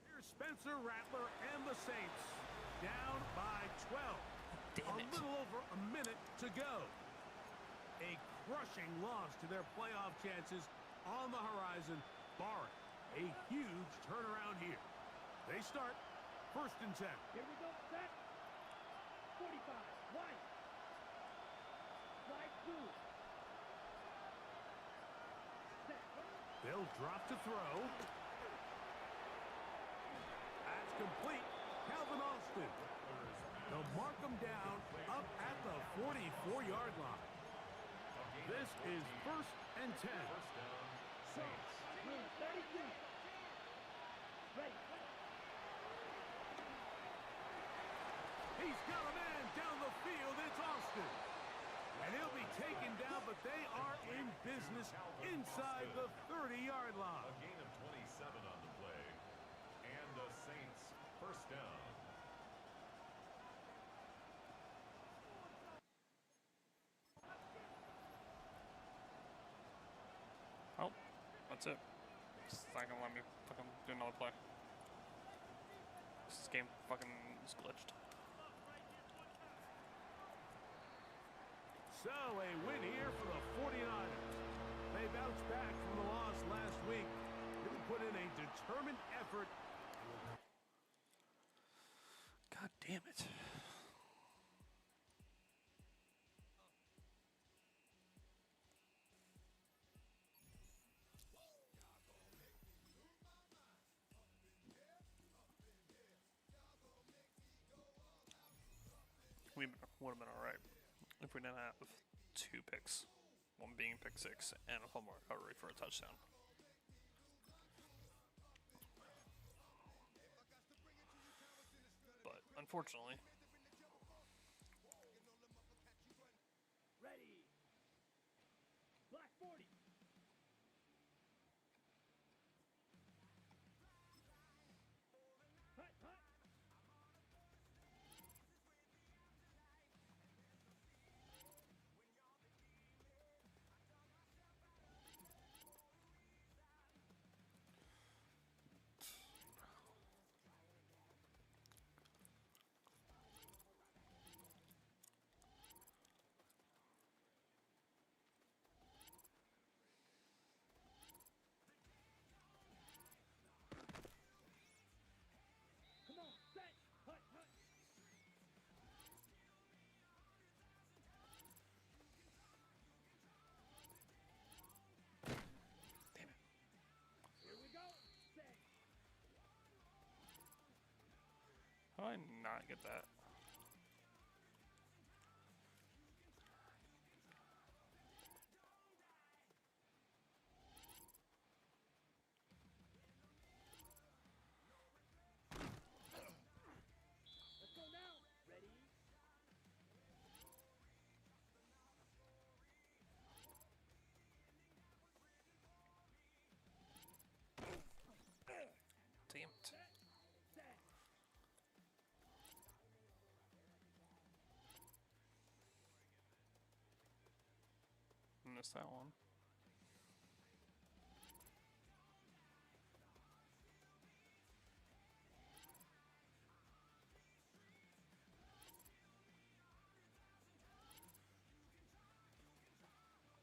Here's Spencer Rattler and the Saints down by 12. Damn A it. little over a minute to go. A crushing loss to their playoff chances on the horizon, barring a huge turnaround here. They start 1st and 10. Here we go. Set. 45. Wide. Wide two. Set. They'll drop to throw. That's complete. Calvin Austin. They'll mark him down up at the 44-yard line. This is 1st and 10. So, 32. Ready. He's got a man down the field. It's Austin. And he'll be taken down, but they are in business inside the 30-yard line. A gain of 27 on the play. And the Saints first down. Oh, that's it. It's not gonna let me fucking do another play. This game fucking is glitched. So, a win here for the 49ers. They bounced back from the loss last week. They put in a determined effort. God damn it. We would have been alright if we didn't have 2 picks. One being pick 6 and a fumble recovery for a touchdown. But unfortunately, Ready. Black 40. Hut, hut. Come on, set. Hut, hut. damn it. Here we go. Set. How did I not get that? Let's go now. Ready. Damn it. Set. Missed that one.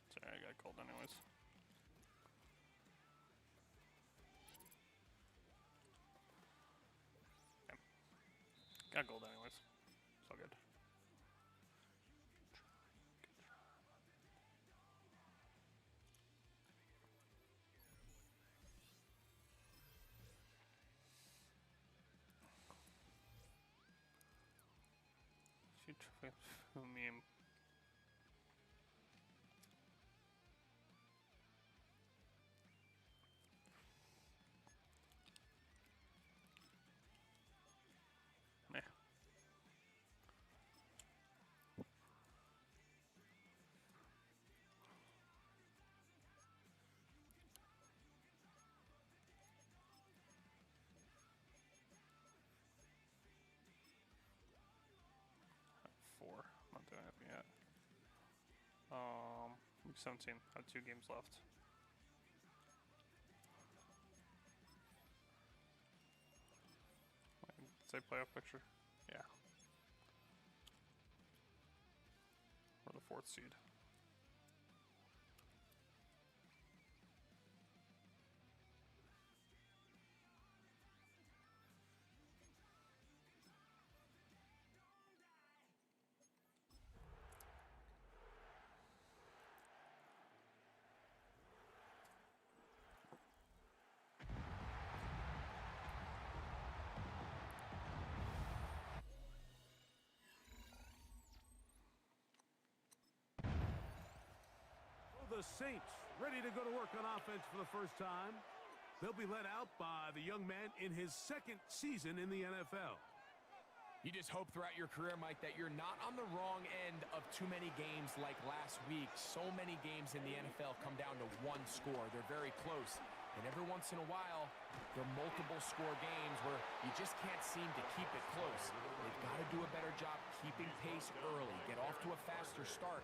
Sorry, I got called anyways. Yeah. Got gold anyways. It's all good. She tried to meme. Meh. Four. Not doing anything yet. Week 17. I have 2 games left. Wait, say playoff picture? Yeah. We're the 4th seed. The Saints ready to go to work on offense for the first time. They'll be led out by the young man in his 2nd season in the NFL. You just hope throughout your career, Mike, that you're not on the wrong end of too many games like last week. So many games in the NFL come down to 1 score. They're very close. And every once in a while, there are multiple score games where you just can't seem to keep it close. They've got to do a better job keeping pace early, get off to a faster start.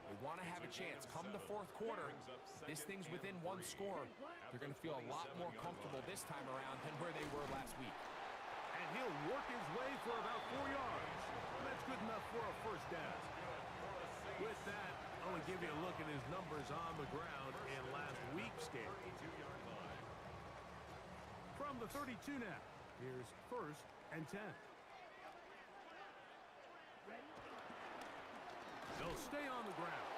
They want to have a chance. Come the 4th quarter, this thing's within 1 score. They're going to feel a lot more comfortable this time around than where they were last week. And he'll work his way for about 4 yards. That's good enough for a first down. With that, I want to give you a look at his numbers on the ground in last week's game. From the 32 now, here's 1st and 10. They'll stay on the ground.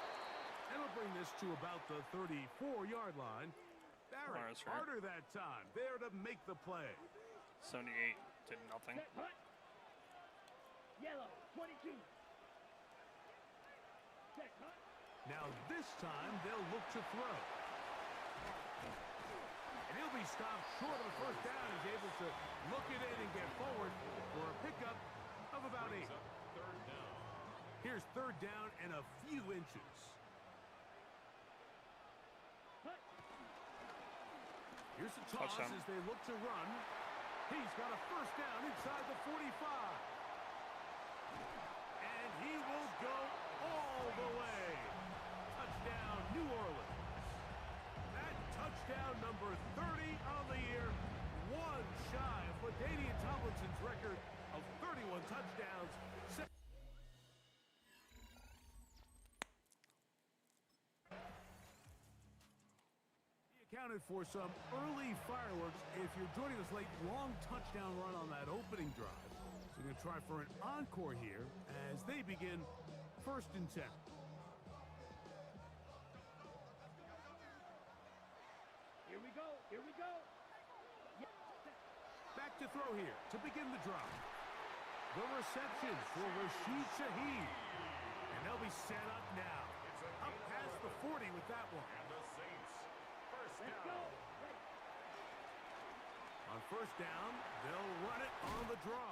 And they'll bring this to about the 34-yard line. Barrett, harder that time, there to make the play. 78 did nothing. Yellow, 22. Now this time they'll look to throw. And he'll be stopped short of the first down. He's able to look it in and get forward for a pickup of about 8. Here's 3rd down and a few inches. Here's the toss as they look to run. He's got a first down inside the 45. And he will go all the way. Touchdown, New Orleans. That touchdown number 30 on the year. One shy of LaDainian Tomlinson's record of 31 touchdowns. Accounted for some early fireworks. If you're joining us late, long touchdown run on that opening drive. So they're going to try for an encore here as they begin 1st and 10. Here we go. Here we go. Back to throw here to begin the drive. The reception for Rashid Shaheed. And they'll be set up now. Up past the 40 with that one. Let's go. On 1st down, they'll run it on the draw.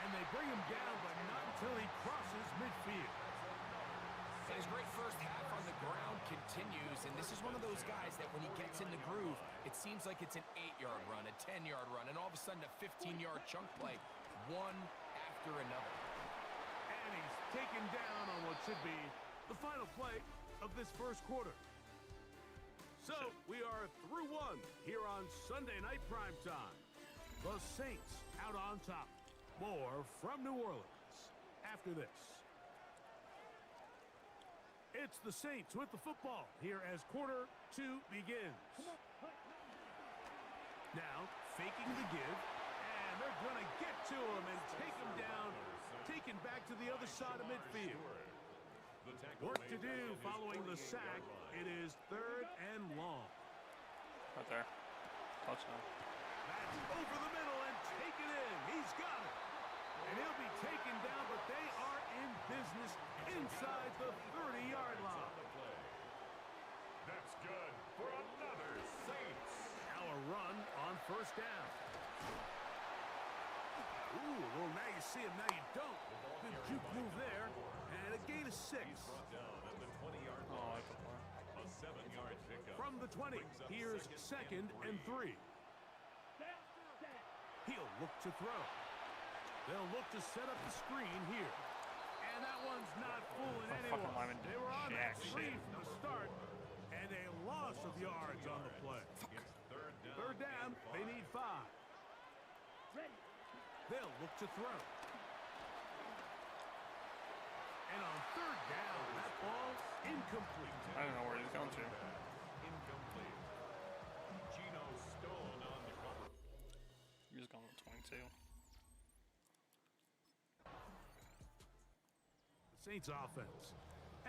And they bring him down, but not until he crosses midfield. And his great first half on the ground continues, and this is one of those guys that when he gets in the groove, it seems like it's an 8-yard run, a 10-yard run, and all of a sudden a 15-yard chunk play, one after another. And he's taken down on what should be the final play of this first quarter. So, we are through 1 here on Sunday Night Primetime. The Saints out on top. More from New Orleans after this. It's the Saints with the football here as quarter 2 begins. Now, faking the give, and they're going to get to him and take him down, taken back to the other side of midfield. Work to do following the sack. It is 3rd and long. Right there. Touchdown. That's over the middle and taken in. He's got it. And he'll be taken down, but they are in business inside the 30-yard line. That's good for another Saints. Now a run on 1st down. Ooh, well, now you see him, now you don't. Good juke move there. And a gain of 6. Oh, I put more. A 7-yard pickup. From the 20, here's 2nd and 3. He'll look to throw. They'll look to set up the screen here. And that one's not fooling anyone. They were on that screen from the start. And a loss of yards on the play. 3rd down, they need 5. They'll look to throw. And on 3rd down, that ball incomplete. I don't know where he's going to. Incomplete. Geno Stone on the cover. He was going with 22. The Saints offense.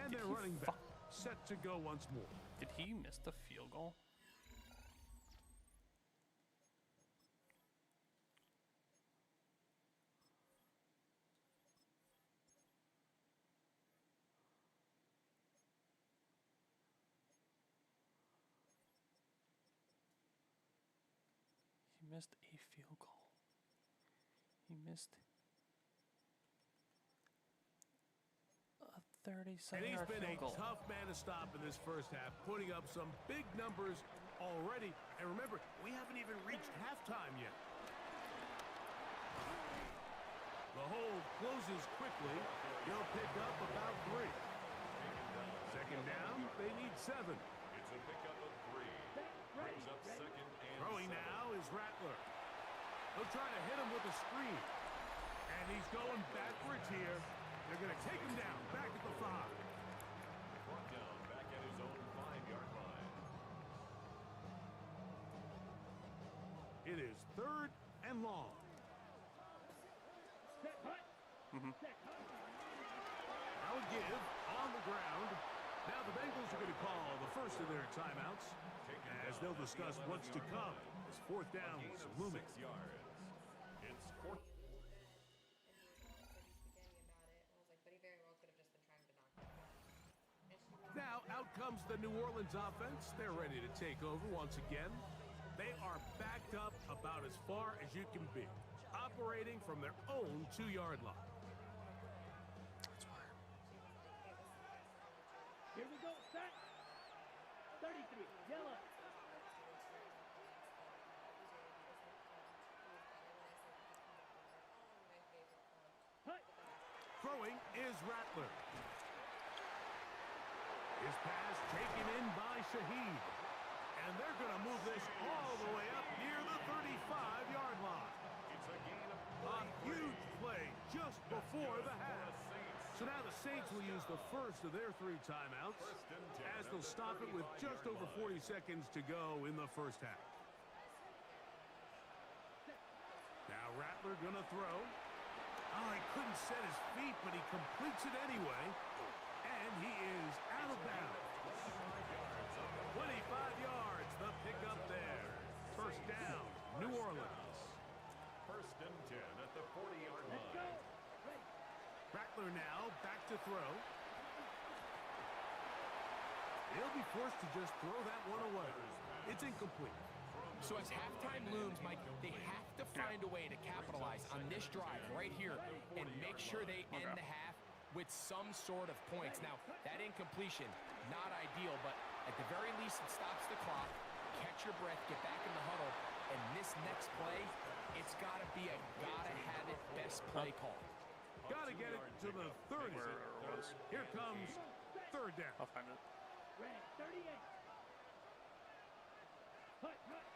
And their running back set to go once more. Did he miss the field goal? He missed a field goal. He missed a 37-yard And he's been a field goal. tough man to stop in this first half, putting up some big numbers already. And remember, we haven't even reached halftime yet. The hold closes quickly. He'll pick up about 3. 2nd down, they need 7. It's a pickup of 3. Brings up 2nd and Throwing 7. now is Rattler. They'll try to hit him with a screen. And he's going backwards here. They're going to take him down, back at the 5. Brought down back at his own 5-yard line. It is 3rd and long. Set hut. Set hut. Now a give on the ground. Now the Bengals are going to call the first of their timeouts as they'll discuss what's to come as 4th down Gain is of looming. 6 yards. It's 4th. Now out comes the New Orleans offense. They're ready to take over once again. They are backed up about as far as you can be, operating from their own 2-yard line. Here we go. Set. 33. Yellow. Hut. Throwing is Rattler. His pass taken in by Shaheed. And they're going to move this all the way up near the 35-yard line. It's a gain of A huge play just before the half. So now the Saints will use the first of their 3 timeouts as they'll stop it with just over 40 seconds to go in the first half. Now Rattler going to throw. Oh, he couldn't set his feet, but he completes it anyway. And he is out of bounds. 25 yards, the pickup there. First down, New Orleans. 1st and 10 at the 40-yard Let's go. line. Ready. Rattler now back to throw. He'll be forced to just throw that one away. It's incomplete. So as halftime looms, Mike, they have to find a way to capitalize on this drive right here and make sure they end the half with some sort of points. Now, that incompletion, not ideal, but at the very least, it stops the clock. Catch your breath, get back in the huddle, and this next play, it's got to be a gotta-have-it best play call. Got to get it to the 30. Where it was. Here comes 3rd down. I'll find it. Ready. 38. Hut. Hut.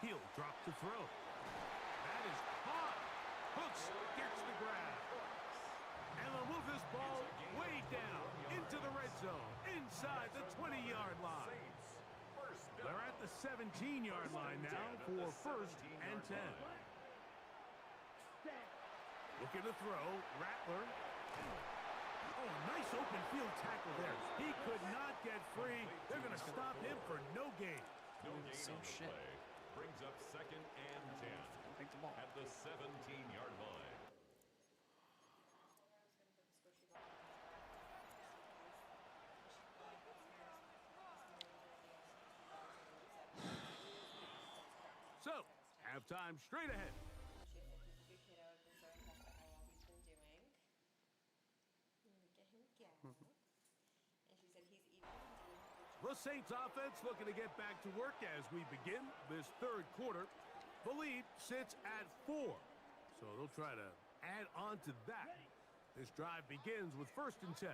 He'll drop to throw. That is caught. Hooks gets the grab. And they'll move this ball way down into the red zone, inside the 20-yard line. They're at the 17-yard line now for 1st and 10. Set. Looking to throw, Rattler. Oh, nice open field tackle there. He could not get free. They're going to stop him for no gain. No gain Same on the shit. play. Brings up 2nd and 10 Take the ball. at the 17-yard line. So, halftime straight ahead. The Saints offense looking to get back to work as we begin this 3rd quarter. The lead sits at 4, so they'll try to add on to that. This drive begins with 1st and 10.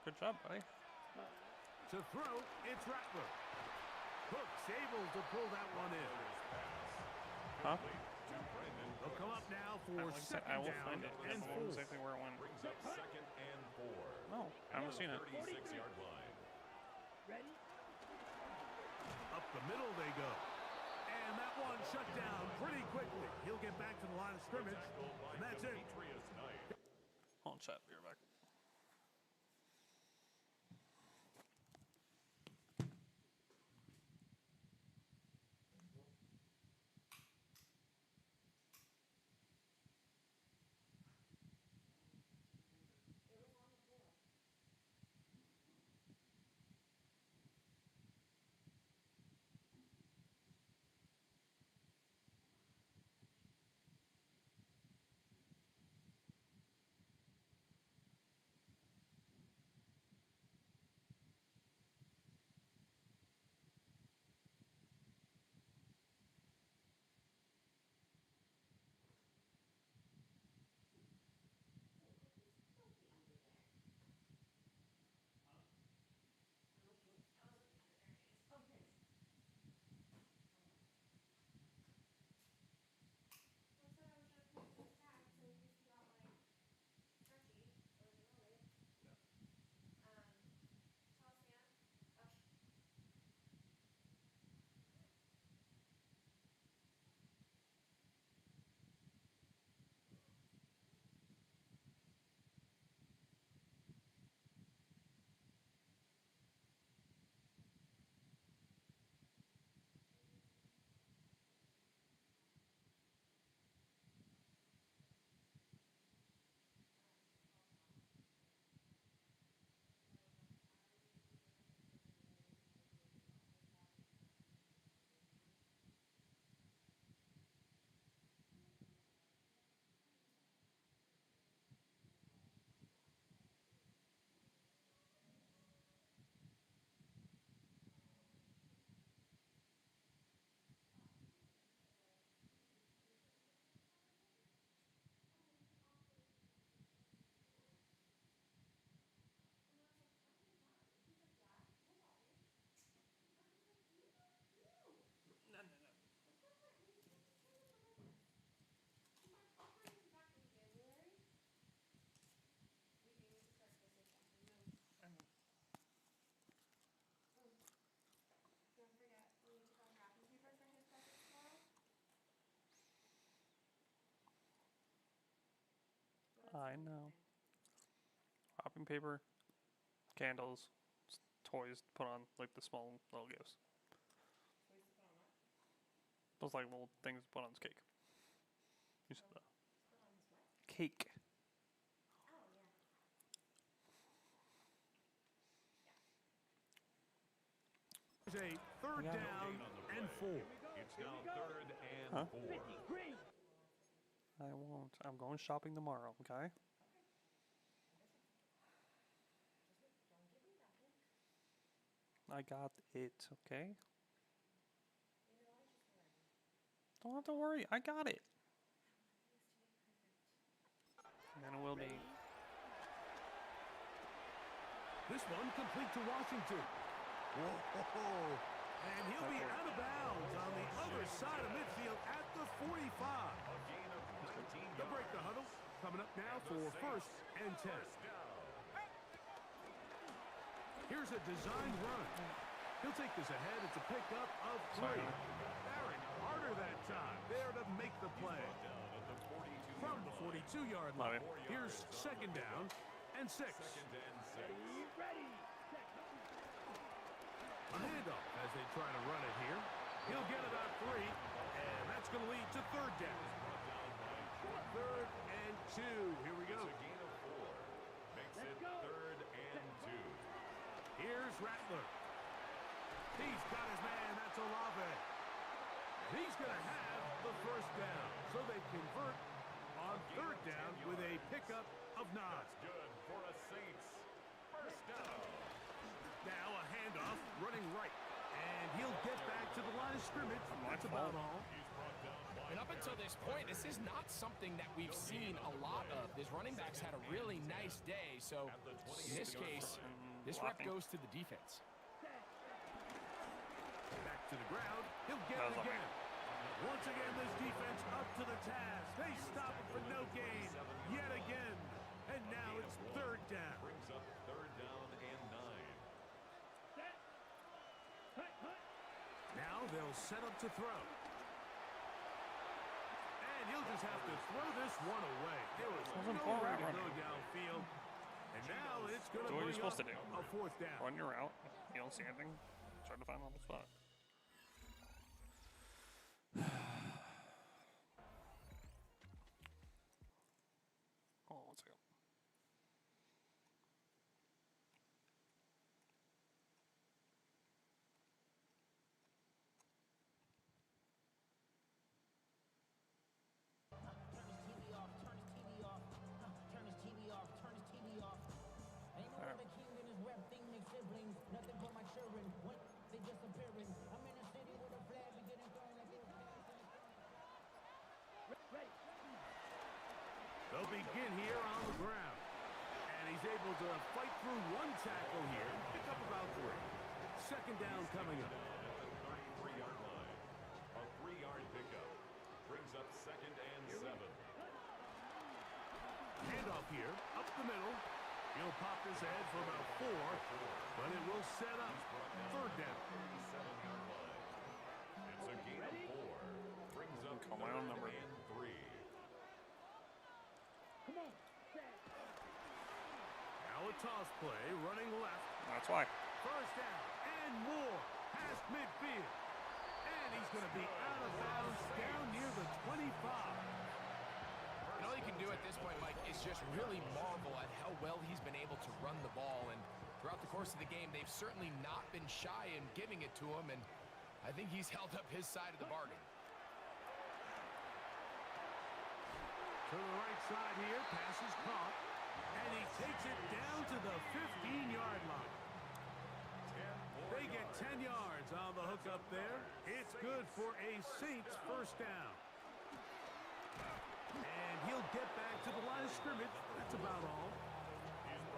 Good job, buddy. To throw, it's Rattler. Hooks able to pull that one in. Huh? They'll come up now for Like I said, 2nd I will down find it. I and don't know 4. exactly where it went. Brings up 2nd and 4. No, I haven't seen it. 36-yard line. Ready. Up the middle they go. And that one shut down pretty quickly. He'll get back to the line of scrimmage, and that's it. Demetrius Knight. Hold on, chat. Be right back. I know. Wrapping paper, candles, toys to put on, like the small little gifts. Those like little things to put on this cake. You said that. Cake. It's a third Yeah. down and 4. It's now third and Huh? 4. I won't. I'm going shopping tomorrow, okay? I got it, okay? Don't have to worry, I got it. And then it will be. This one complete to Washington. Whoa. And he'll be out of bounds on the other side of midfield at the 45. A gain of 19 They'll break the huddle. Coming up now for first and 10. Here's a designed run. He'll take this ahead. It's a pickup of 3. Aaron Carter that time. There to make the play. From the 42-yard line. Here's second down and 6. Second and 6. A handoff as they try to run it here. He'll get about 3, and that's going to lead to third down. Third and 2. Here we go. It's a gain of 4. Makes it third and 2. Here's Rattler. He's got his man. That's Olave. He's going to have the first down. So they convert on third down with a pickup of 9. Good for a Saints. First down. Now a handoff running right. And he'll get back to the line of scrimmage. That's about all. And up until this point, this is not something that we've seen a lot of. His running backs had a really nice day, so in this case, this rep goes to the defense. Back to the ground. He'll get it again. Once again, this defense up to the task. They stop it for no gain yet again. And now it's third down. Brings up third down and 9. Now they'll set up to throw. And he'll just have to throw this one away. There was nowhere to go downfield. And now it's going to Do what bring you're supposed up to do. a fourth down. Run your route. You don't see anything. Try to find a little spot. Hold on one second. They'll begin here on the ground. And he's able to fight through one tackle here. Pick up about 3. Second down coming up. At the 33-yard line. A 3-yard pickup. Brings up second and 7. Handoff here, up the middle. He'll pop his head for about 4, but it will set up third down. 37-yard line. It's a gain of 4. Brings up Call my own number. third and 3. Come on, set. Now a toss play, running left. That's why. First down and more past midfield. And he's going to be out of bounds down near the 25. And all you can do at this point, Mike, is just really marvel at how well he's been able to run the ball. And throughout the course of the game, they've certainly not been shy in giving it to him. And I think he's held up his side of the bargain. To the right side here, pass is caught. And he takes it down to the 15-yard line. They get 10 yards on the hook up there. It's good for a Saints first down. And he'll get back to the line of scrimmage. That's about all.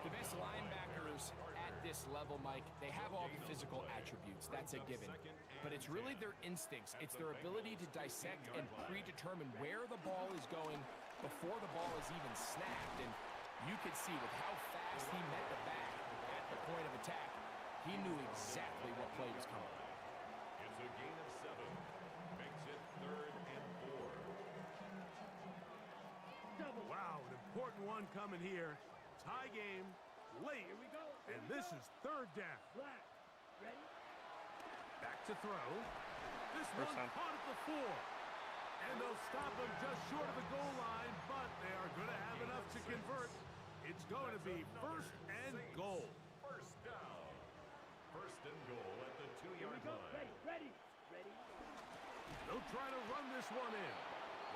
The best linebackers at this level, Mike, they have all the physical attributes. That's a given. But it's really their instincts. It's their ability to dissect and predetermine where the ball is going before the ball is even snapped. And you could see with how fast he met the back at the point of attack, he knew exactly what play was coming. It's a gain of 7. Makes it third and 4. Wow, an important one coming here. Tie game, late, Here we go. and this is third down. Black. Ready? Back to throw. This First one down. caught at the 4. And they'll stop him just short of the goal line, but they are going to have enough to convert. It's going to be first and goal. First down. First and goal at the Here we 2-yard go. line. Ready. Ready. They'll try to run this one in.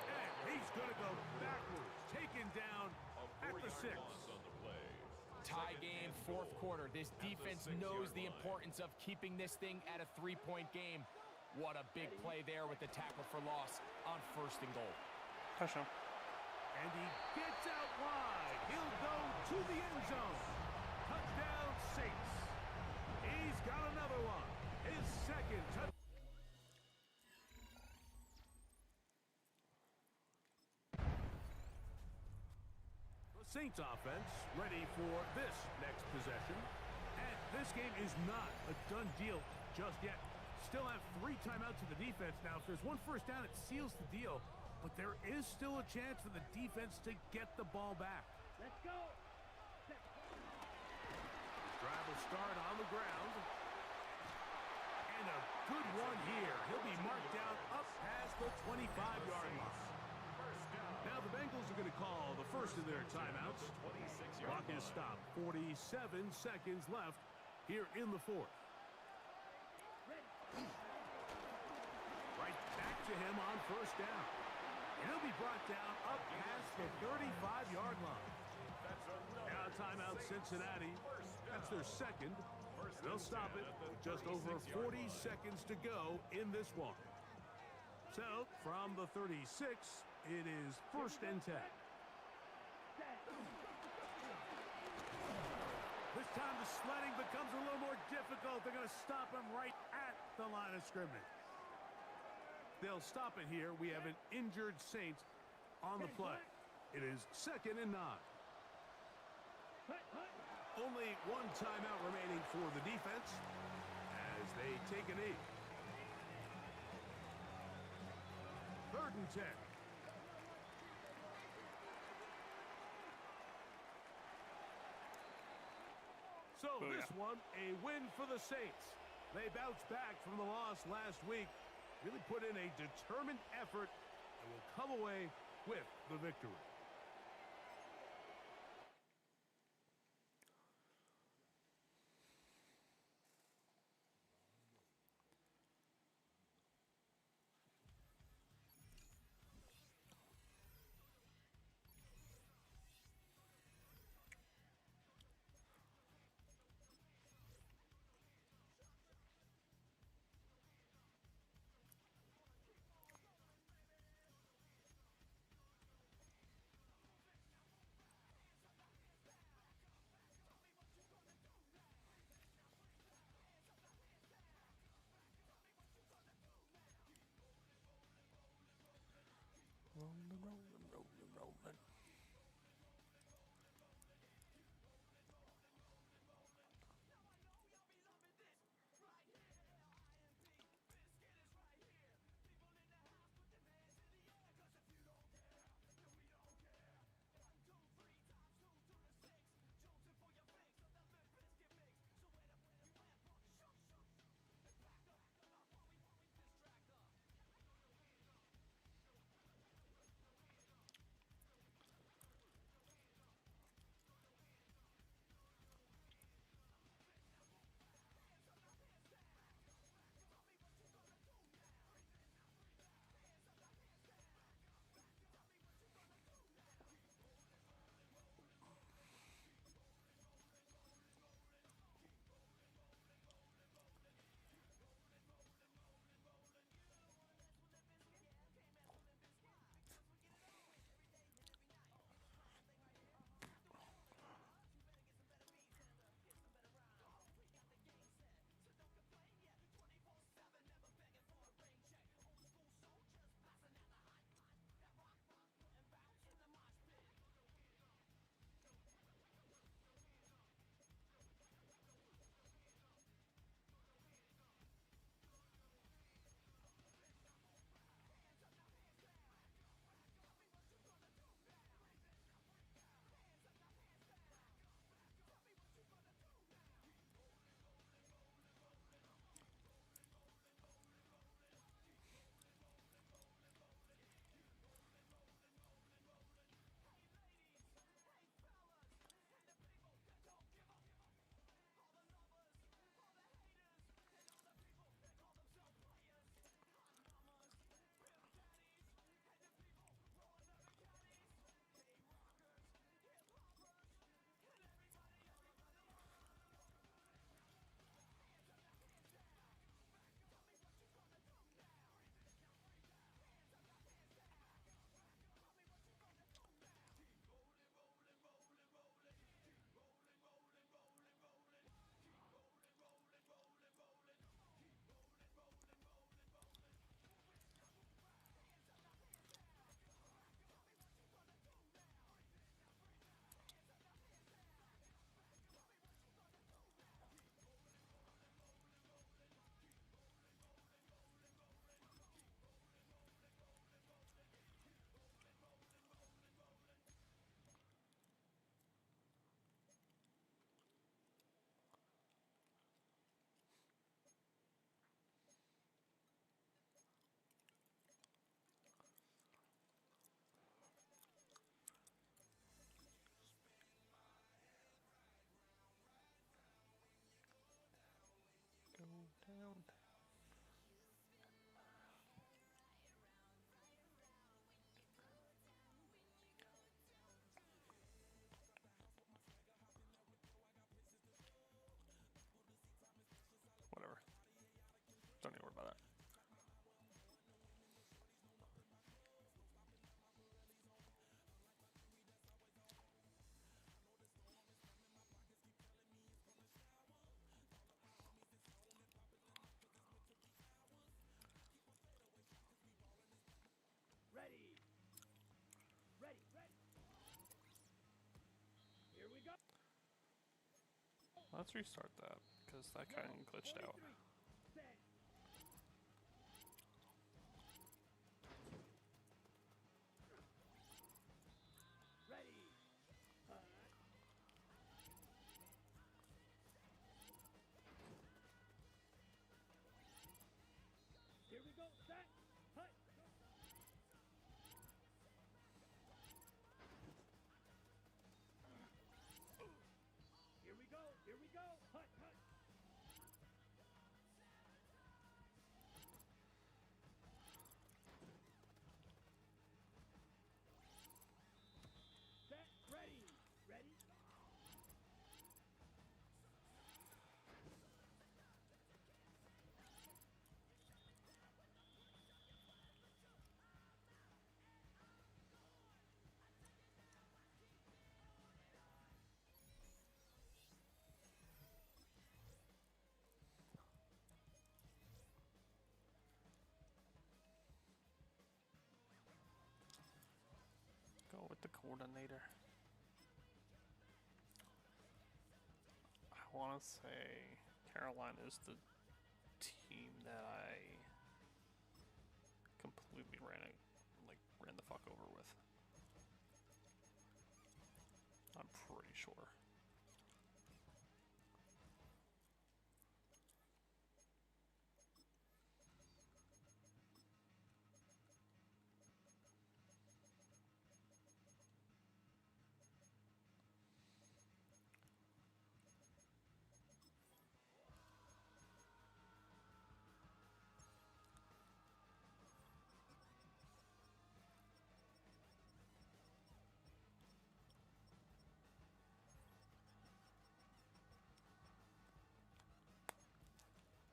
And he's going to go backwards, taken down A at the 6. 4-yard loss on the play. Tie game, fourth quarter. This defense knows the importance of keeping this thing at a 3-point game. What a big play there with the tackle for loss on first and goal. Touchdown. And he gets out wide. He'll go to the end zone. Touchdown, Saints. He's got another one. His second touchdown. The Saints offense ready for this next possession. And this game is not a done deal just yet. Still have 3 timeouts to the defense. Now, if there's one first down, it seals the deal. But there is still a chance for the defense to get the ball back. Let's go. Drive will start on the ground. And a good one here. He'll be marked down up past the 25-yard line. Now the Bengals are going to call the first of their timeouts. Clock is stopped. 47 seconds left here in the fourth. Right back to him on first down. And he'll be brought down up past the 35-yard line. Now timeout Cincinnati. That's their second. They'll stop it with just over 40 seconds to go in this one. So from the 36, it is first and 10. This time the sledding becomes a little more difficult. They're going to stop him right at the line of scrimmage. They'll stop it here. We have an injured Saints on the play. It is second and 9. Only one timeout remaining for the defense as they take a knee. Third and 10. So this one, a win for the Saints. They bounced back from the loss last week, really put in a determined effort, and will come away with the victory. Let's restart that, because that kind of glitched out. Set. Ready. Here we go. Set. Hut. Here we go. Here we go. Hut. Hut. Set. Ready. Ready. Go with the coordinator. I want to say Carolina is the team that I completely ran the fuck over with. I'm pretty sure.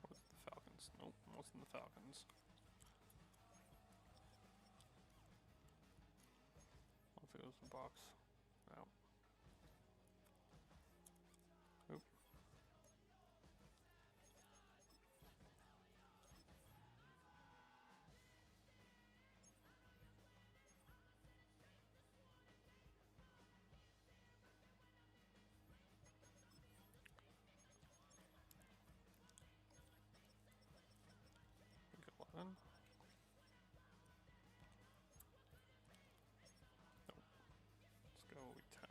Was it the Falcons? Nope, it wasn't the Falcons. I don't think it was the Bucks. No. Oop. Week 11. Nope. Let's go week 10.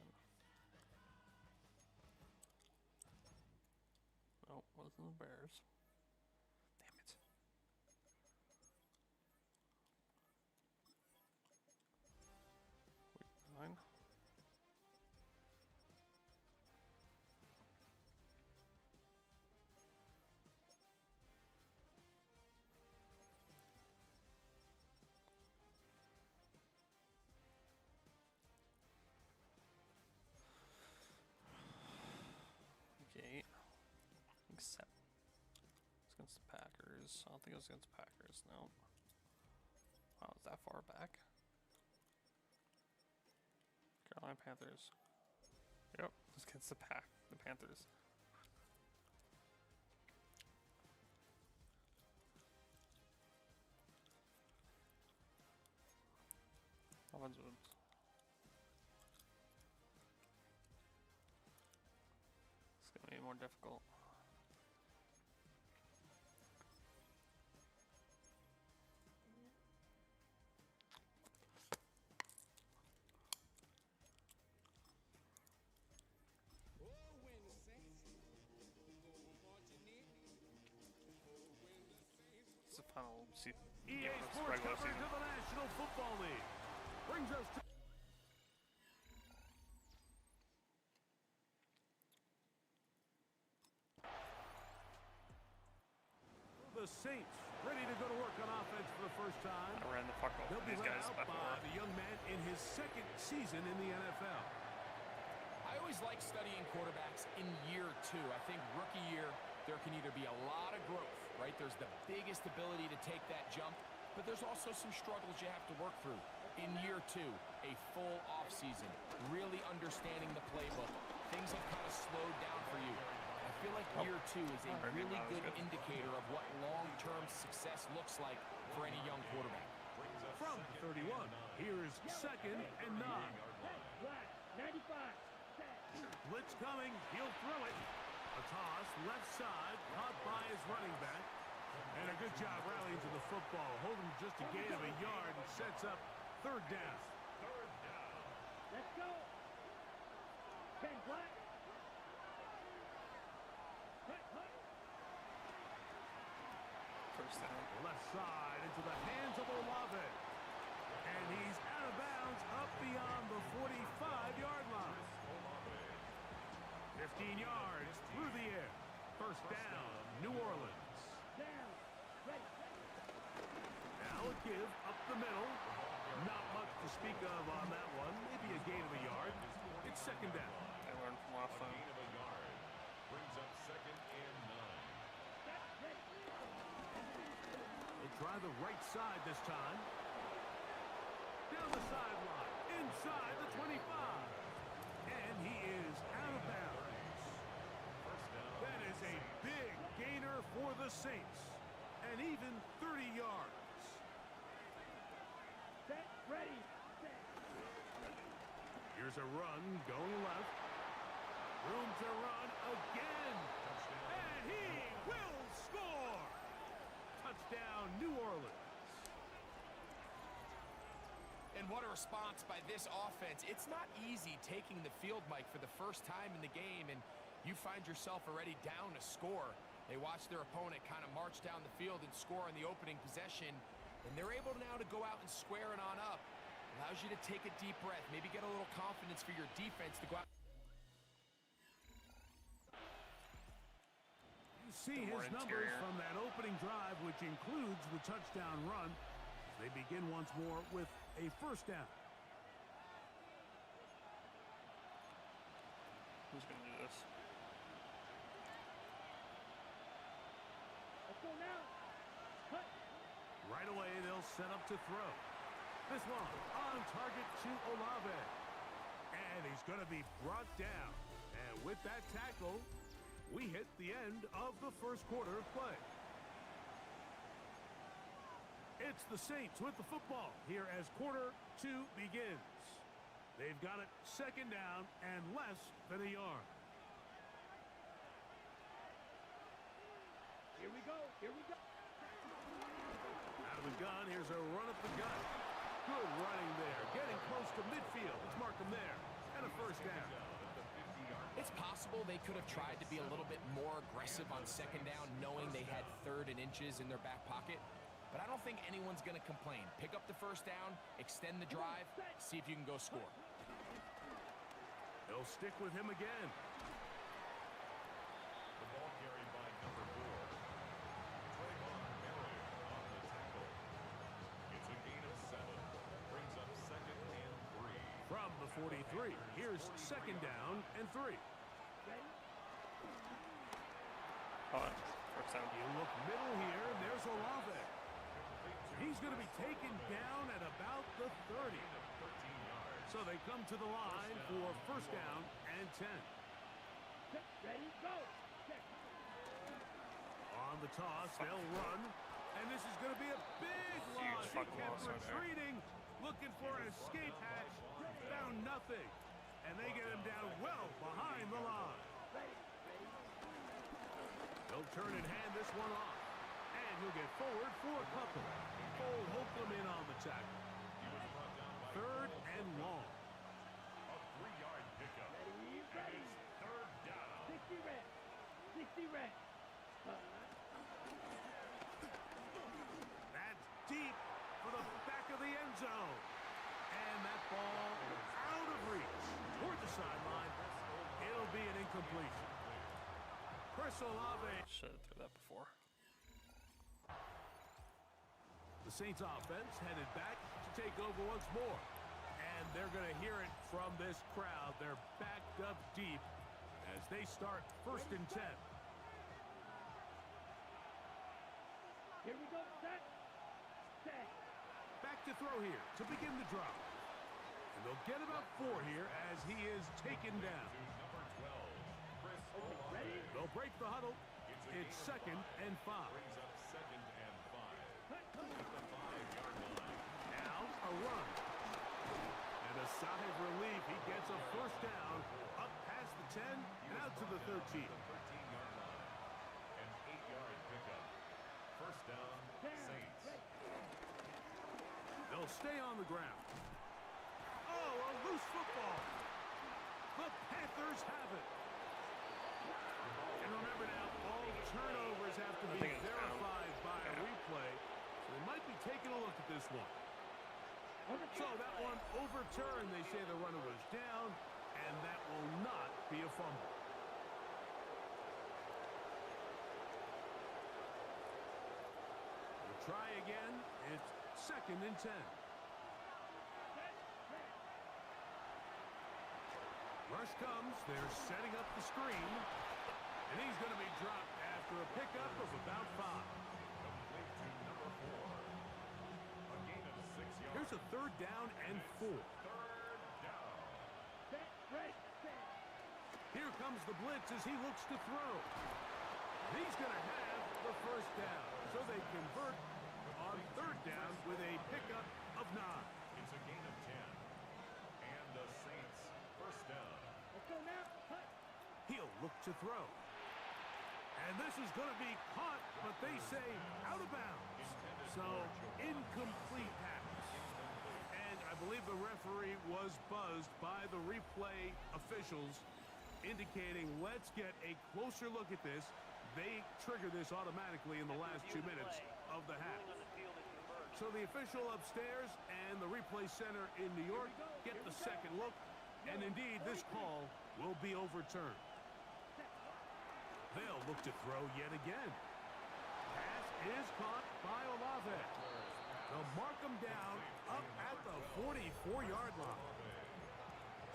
Nope, wasn't the Bears. Damn it. Week 9. Week 8. Except it's against the Packers. I don't think it was against the Packers, no. Wow, is that far back? Carolina Panthers. Yep, it's against the Panthers. Offensive. It's gonna be more difficult. It's the final EA game of this Sports regular coverage season. of the National Football League brings us to the Saints, ready to go to work on offense for the first time. I ran the fuck over They'll be these led guys out before. by the young man in his second season in the NFL. I always like studying quarterbacks in year 2. I think rookie year, there can either be a lot of growth, right? There's the biggest ability to take that jump, but there's also some struggles you have to work through. In year 2, a full offseason, really understanding the playbook. Things have kind of slowed down for you. I feel like year 2 is a really good indicator of what long-term success looks like for any young quarterback. From 31, here's second and 9. Black. 95. Set. Blitz coming. He'll throw it. A toss, left side, caught by his running back. And a good job rallying to the football. Holding just a gain of a yard and sets up third down. Let's go. 10 black. Hut. First down. Left side into the hands of Olave. And he's out of bounds up beyond the 45-yard line. 15 yards through the air. First down, New Orleans. Down. Ready. Now a give up the middle. Not much to speak of on that one. Maybe a gain of a yard. It's second down. I learned from last time. Gain of a yard. Brings up 2nd and 9. They try the right side this time. Down the sideline. Inside the 25. And he is out of bounds. That is a big gainer for the Saints. And even 30 yards. Set. Ready. Set. Here's a run going left. Room to run again. And he will score. Touchdown, New Orleans. And what a response by this offense. It's not easy taking the field, Mike, for the first time in the game, and you find yourself already down a score. They watch their opponent kind of march down the field and score on the opening possession, and they're able now to go out and square it on up. Allows you to take a deep breath, maybe get a little confidence for your defense to go out. You see More his numbers interior. from that opening drive, which includes the touchdown run. They begin once more with a first down. Who's going to do this? Let's go now. Hut. Right away, they'll set up to throw. This one on target to Olave. And he's going to be brought down. And with that tackle, we hit the end of the first quarter of play. It's the Saints with the football here as quarter 2 begins. They've got it second down and less than a yard. Here we go. Here we go. Out of the gun, here's a run up the gut. Good running there. Getting close to midfield. Let's mark him there. And a first down. It's possible they could have tried to be a little bit more aggressive on second down, knowing they had 3rd and inches in their back pocket. But I don't think anyone's going to complain. Pick up the first down, extend the drive, see if you can go score. They'll stick with him again. The ball carried by number 4. Trayvon Merritt on the tackle. It's a gain of 7. Brings up 2nd and 3. From the 43, here's second down and 3. Oh, first down. You look middle here, and there's Olave. He's going to be taken down at about the 30. So they come to the line for first down and 10. Set. Ready. Go. Set. On the toss, they'll run. And this is going to be a big loss. He fucking kept loss right there. retreating, looking for an escape hatch. Found nothing. And they get him down well behind the line. They'll turn and hand this one off. And he'll get forward for a couple. Cole Holcomb in on the tackle. Third and long. A 3-yard pickup. Ready. And Ready. it's 3rd down. 60 red. 60 red. That's deep for the back of the end zone. And that ball out of reach toward the sideline. It'll be an incompletion. Chris Olave. Should have threw that before. The Saints offense headed back to take over once more. And they're going to hear it from this crowd. They're backed up deep as they start first and 10. Here we go. Set. Set. Back to throw here to begin the drive. And they'll get about 4 here as he is taken down. Number 12. Chris Olave. Ready. They'll break the huddle. It's second and 5. Brings up 2nd and 5. Hut. At the 5-yard line. Now a run. And a sigh of relief. He gets a first down up past the 10 and out to the 13. They'll stay on the ground. Oh, a loose football. The Panthers have it. And remember now, all turnovers have to be think it's verified by a replay. So they might be taking a look at this one. So that one overturned. They say the runner was down, and that will not be a fumble. We'll try again. It's 2nd and 10. Rush comes. They're setting up the screen. And he's going to be dropped after a pickup of about 5. Complete to number 4. A gain of 6 yards. Here's a 3rd down and 4. 3rd down. Set, ready, set. Here comes the blitz as he looks to throw. He's going to have the 1st down. So they convert on 3rd down with a pickup of 9. It's a gain of 10. And the Saints 1st down. Let's go now. Cut. He'll look to throw. And this is going to be caught, but they say out of bounds. So, incomplete pass. And I believe the referee was buzzed by the replay officials, indicating let's get a closer look at this. They trigger this automatically in the last 2 minutes of the half. So the official upstairs and the replay center in New York get the second look. And indeed, this call will be overturned. They'll look to throw yet again. Pass is caught by Olave. They'll mark him down up at the 44-yard line.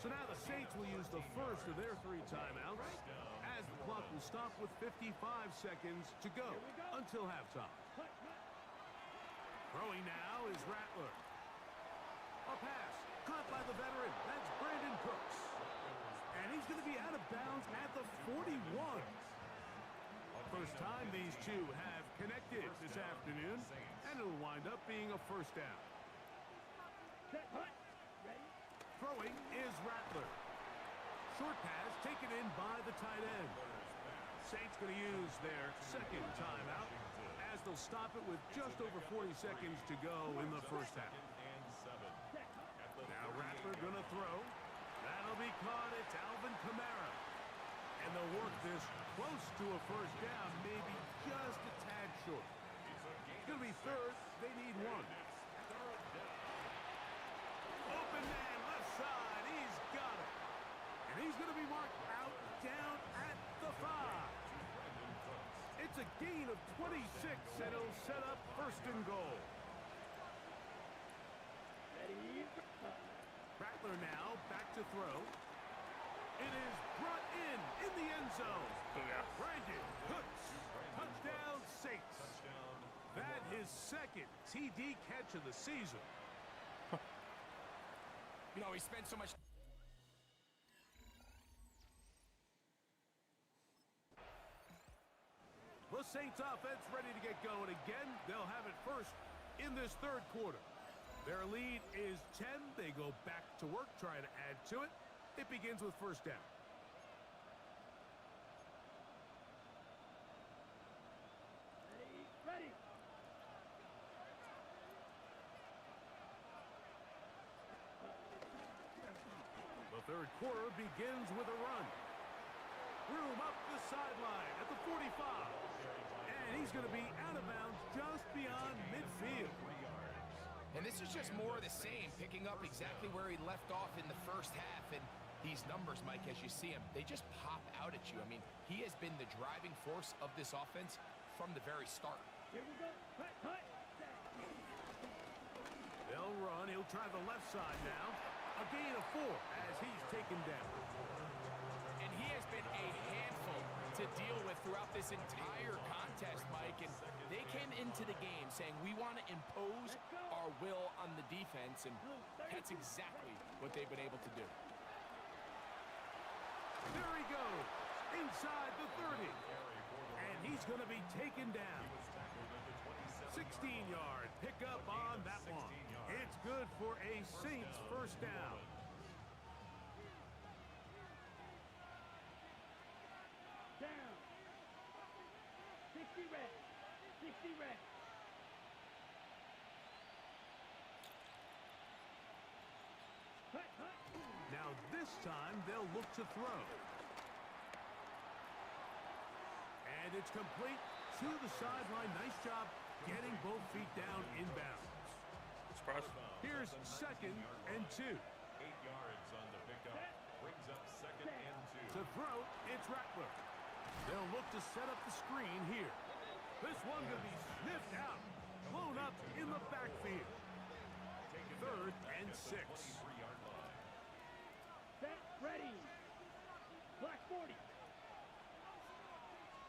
So now the Saints will use the first of their 3 timeouts as the clock will stop with 55 seconds to go until halftime. Throwing now is Rattler. A pass caught by the veteran. That's Brandon Cooks. And he's going to be out of bounds at the 41. First time these two have connected this afternoon, and it'll wind up being a 1st down. Set, hut. Ready. Throwing is Rattler. Short pass taken in by the tight end. Saints going to use their 2nd timeout as they'll stop it with just over 40 seconds to go in the 1st half. Now Rattler going to throw. That'll be caught. It's Alvin Kamara. And they'll work this close to a 1st down, maybe just a tad short. It's going to be 3rd. They need 1. Open man, left side. He's got it. And he's going to be marked out down at the 5. It's a gain of 26, and it'll set up 1st and goal. Ready. Rattler now back to throw. It is brought in the end zone. Booyah. Brandon Cooks. Touchdown, Saints. That is 2nd TD catch of the season. You know, he spent so much. The Saints offense ready to get going again. They'll have it first in this 3rd quarter. Their lead is 10. They go back to work, try to add to it. It begins with 1st down. Ready. Ready. The 3rd quarter begins with a run. Room up the sideline at the 45. And he's going to be out of bounds just beyond midfield. And this is just more of the same, picking up exactly where he left off in the 1st half. And these numbers, Mike, as you see him, they just pop out at you. I mean, he has been the driving force of this offense from the very start. Here we go. Cut, cut. They'll run. He'll try the left side now. A gain of 4 as he's taken down. And he has been a handful to deal with throughout this entire contest, Mike. And they came into the game saying, we want to impose our will on the defense. And that's exactly what they've been able to do. There he goes. Inside the 30. And he's going to be taken down. 16-yard pickup on that one. It's good for a Saints 1st down. Down. 60 red. 60 red. This time, they'll look to throw. And it's complete to the sideline. Nice job getting both feet down inbounds. Surprise. Here's 2nd and 2. 8 yards on the pickup. Brings up 2nd and 2. To throw, it's Rattler. They'll look to set up the screen here. This one going to be sniffed out. Blown up in the backfield. 3rd and 6. 23-yard line. Set, ready. Black 40.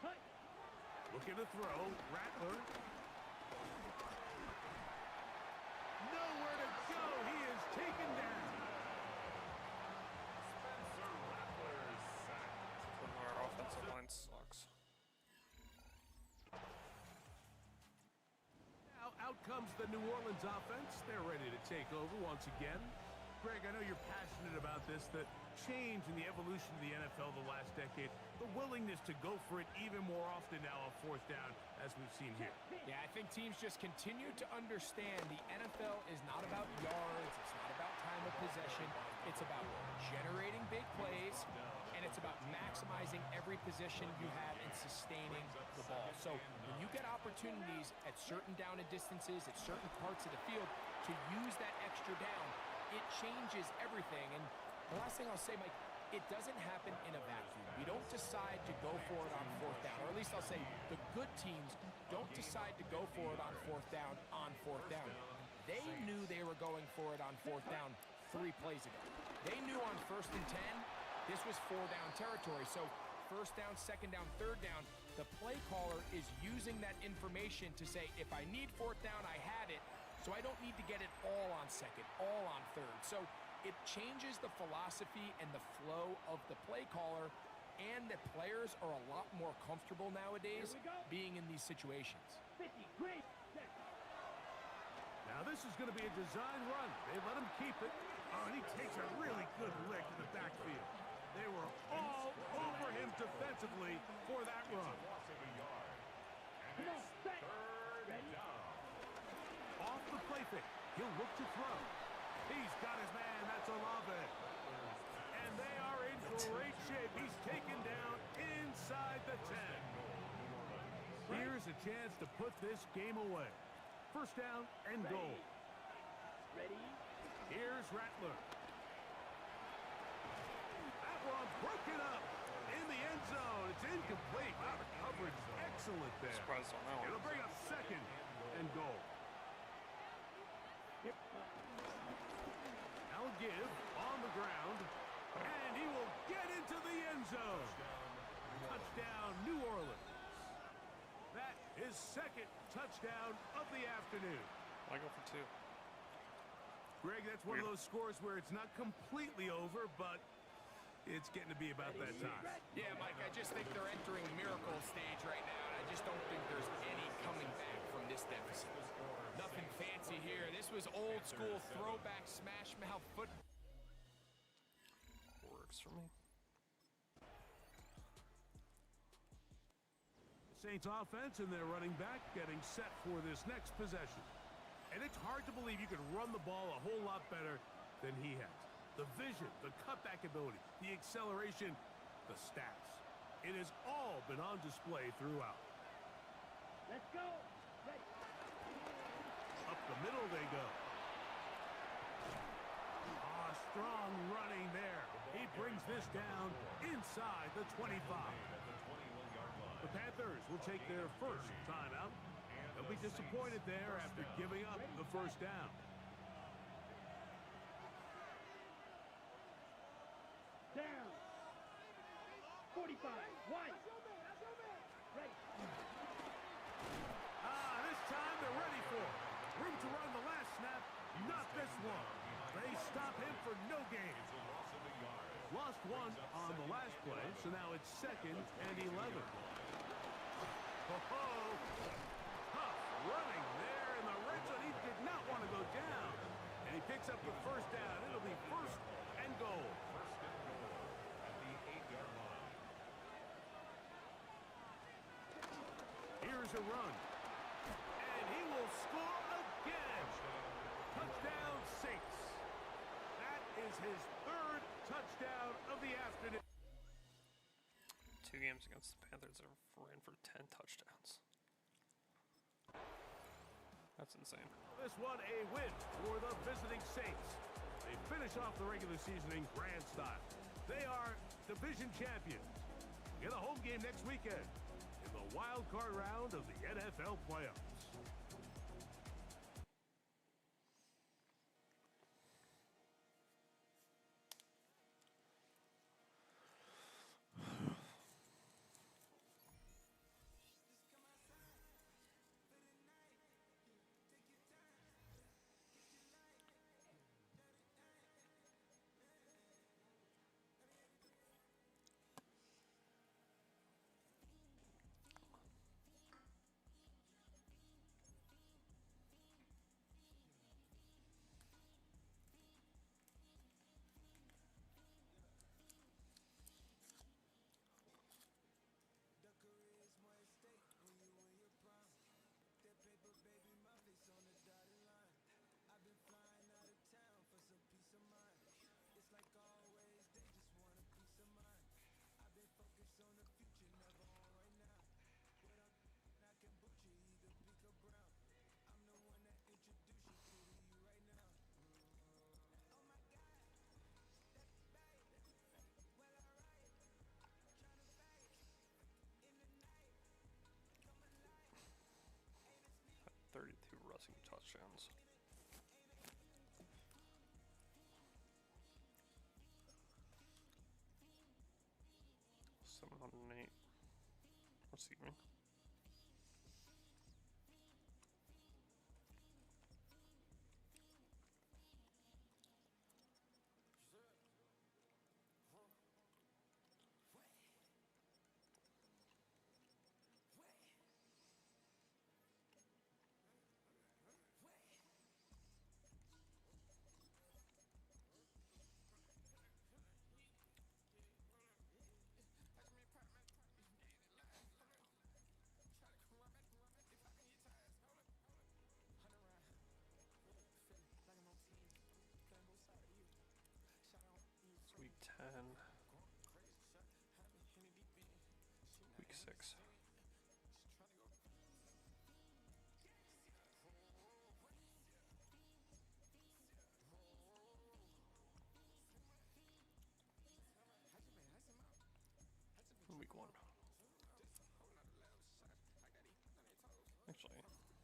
Cut. Looking to throw, Rattler. Nowhere to go. He is taken down. Spencer Rattler is sacked. From our offensive line sucks. Now out comes the New Orleans offense. They're ready to take over once again. Greg, I know you're passionate about this, the change in the evolution of the NFL the last decade, the willingness to go for it even more often now on 4th down, as we've seen here. Yeah, I think teams just continue to understand the NFL is not about yards, it's not about time of possession, it's about generating big plays, and it's about maximizing every position you have and sustaining the ball. So when you get opportunities at certain down and distances, at certain parts of the field, to use that extra down, it changes everything. And the last thing I'll say, Mike, it doesn't happen in a vacuum. We don't decide to go for it on 4th down, or at least I'll say the good teams don't decide to go for it on 4th down on 4th down. They knew they were going for it on 4th down 3 plays ago. They knew on 1st and 10, this was 4-down territory. So 1st down, 2nd down, 3rd down, the play caller is using that information to say, if I need 4th down, I had it, so I don't need to get it all on 2nd, all on 3rd. So it changes the philosophy and the flow of the play caller, and the players are a lot more comfortable nowadays being in these situations. 50, great. Set. Now this is going to be a design run. They let him keep it. Oh, and he takes a really good lick in the backfield. They were all over him defensively for that run. Loss of a yard. And Come on, it's set. 3rd Ready. down. Off the play fake. He'll look to throw. He's got his man. That's Olave. And they are in great shape. He's taken down inside the 10. Here's a chance to put this game away. 1st down and goal. Ready. Here's Rattler. That one broken up in the end zone. It's incomplete. Wow, the coverage excellent there. Surprised on that one. It'll bring up 2nd and goal. Yep. Now give on the ground, and he will get into the end zone. Touchdown, New Orleans. That is 2nd touchdown of the afternoon. I go for 2. Greg, that's one of those scores where it's not completely over, but it's getting to be about that time. Yeah, Mike, I just think they're entering miracle stage right now, and I just don't think there's any coming back from this deficit. Nothing fancy here. This was old school throwback smash mouth football. Works for me. Saints offense and their running back getting set for this next possession. And it's hard to believe you can run the ball a whole lot better than he has. The vision, the cutback ability, the acceleration, the stats. It has all been on display throughout. Let's go. Ready. Up the middle they go. Ah, strong running there. He brings this down inside the 25. At the 21-yard line. The Panthers will take their first timeout. They'll be disappointed there after giving up the 1st down. Down. 45. Wide. Ready. This time they're ready for it. Room to run the last snap. Not this one. They stop him for no gain. It's a loss of a yard. Lost 1 on the last play, so now it's 2nd and 11. Oh, tough running there in the red zone. He did not want to go down. And he picks up the 1st down. It'll be 1st and goal. 1st and goal at the 8-yard line. Here's a run. And he will score again. Touchdown, Saints. That is his 3rd touchdown of the afternoon. 2 games against the Panthers have ran for 10 touchdowns. That's insane. This one a win for the visiting Saints. They finish off the regular season in grand style. They are division champions. Get a home game next weekend in the wild card round of the NFL playoffs. Had 32 rushing touchdowns. $708 receiving. Week 10, week 6. Week 1. Actually, that's not.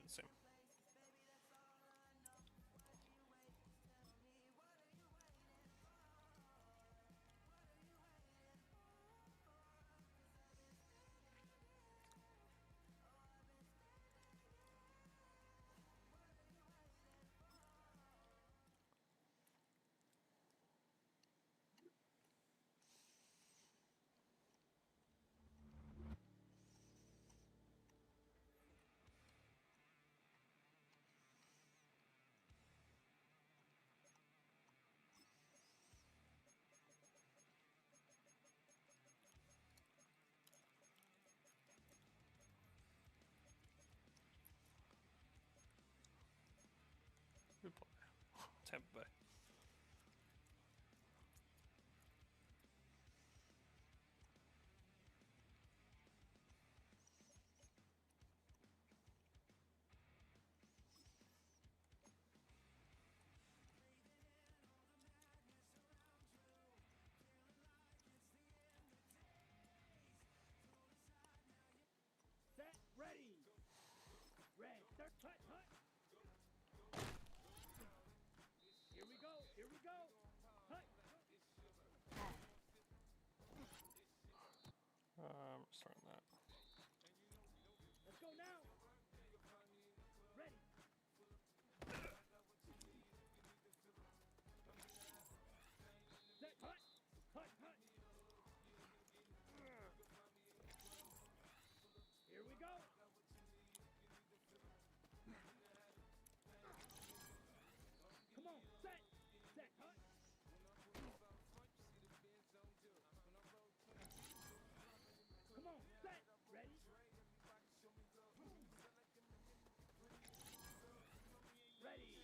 the same. Good play. Tampa Bay. Set, ready. Red, start, cut. Here we go, cut. Starting that. Let's go now. Ready. Set, cut. Here we go. Come on, set, cut. Come on, set, ready. Ready.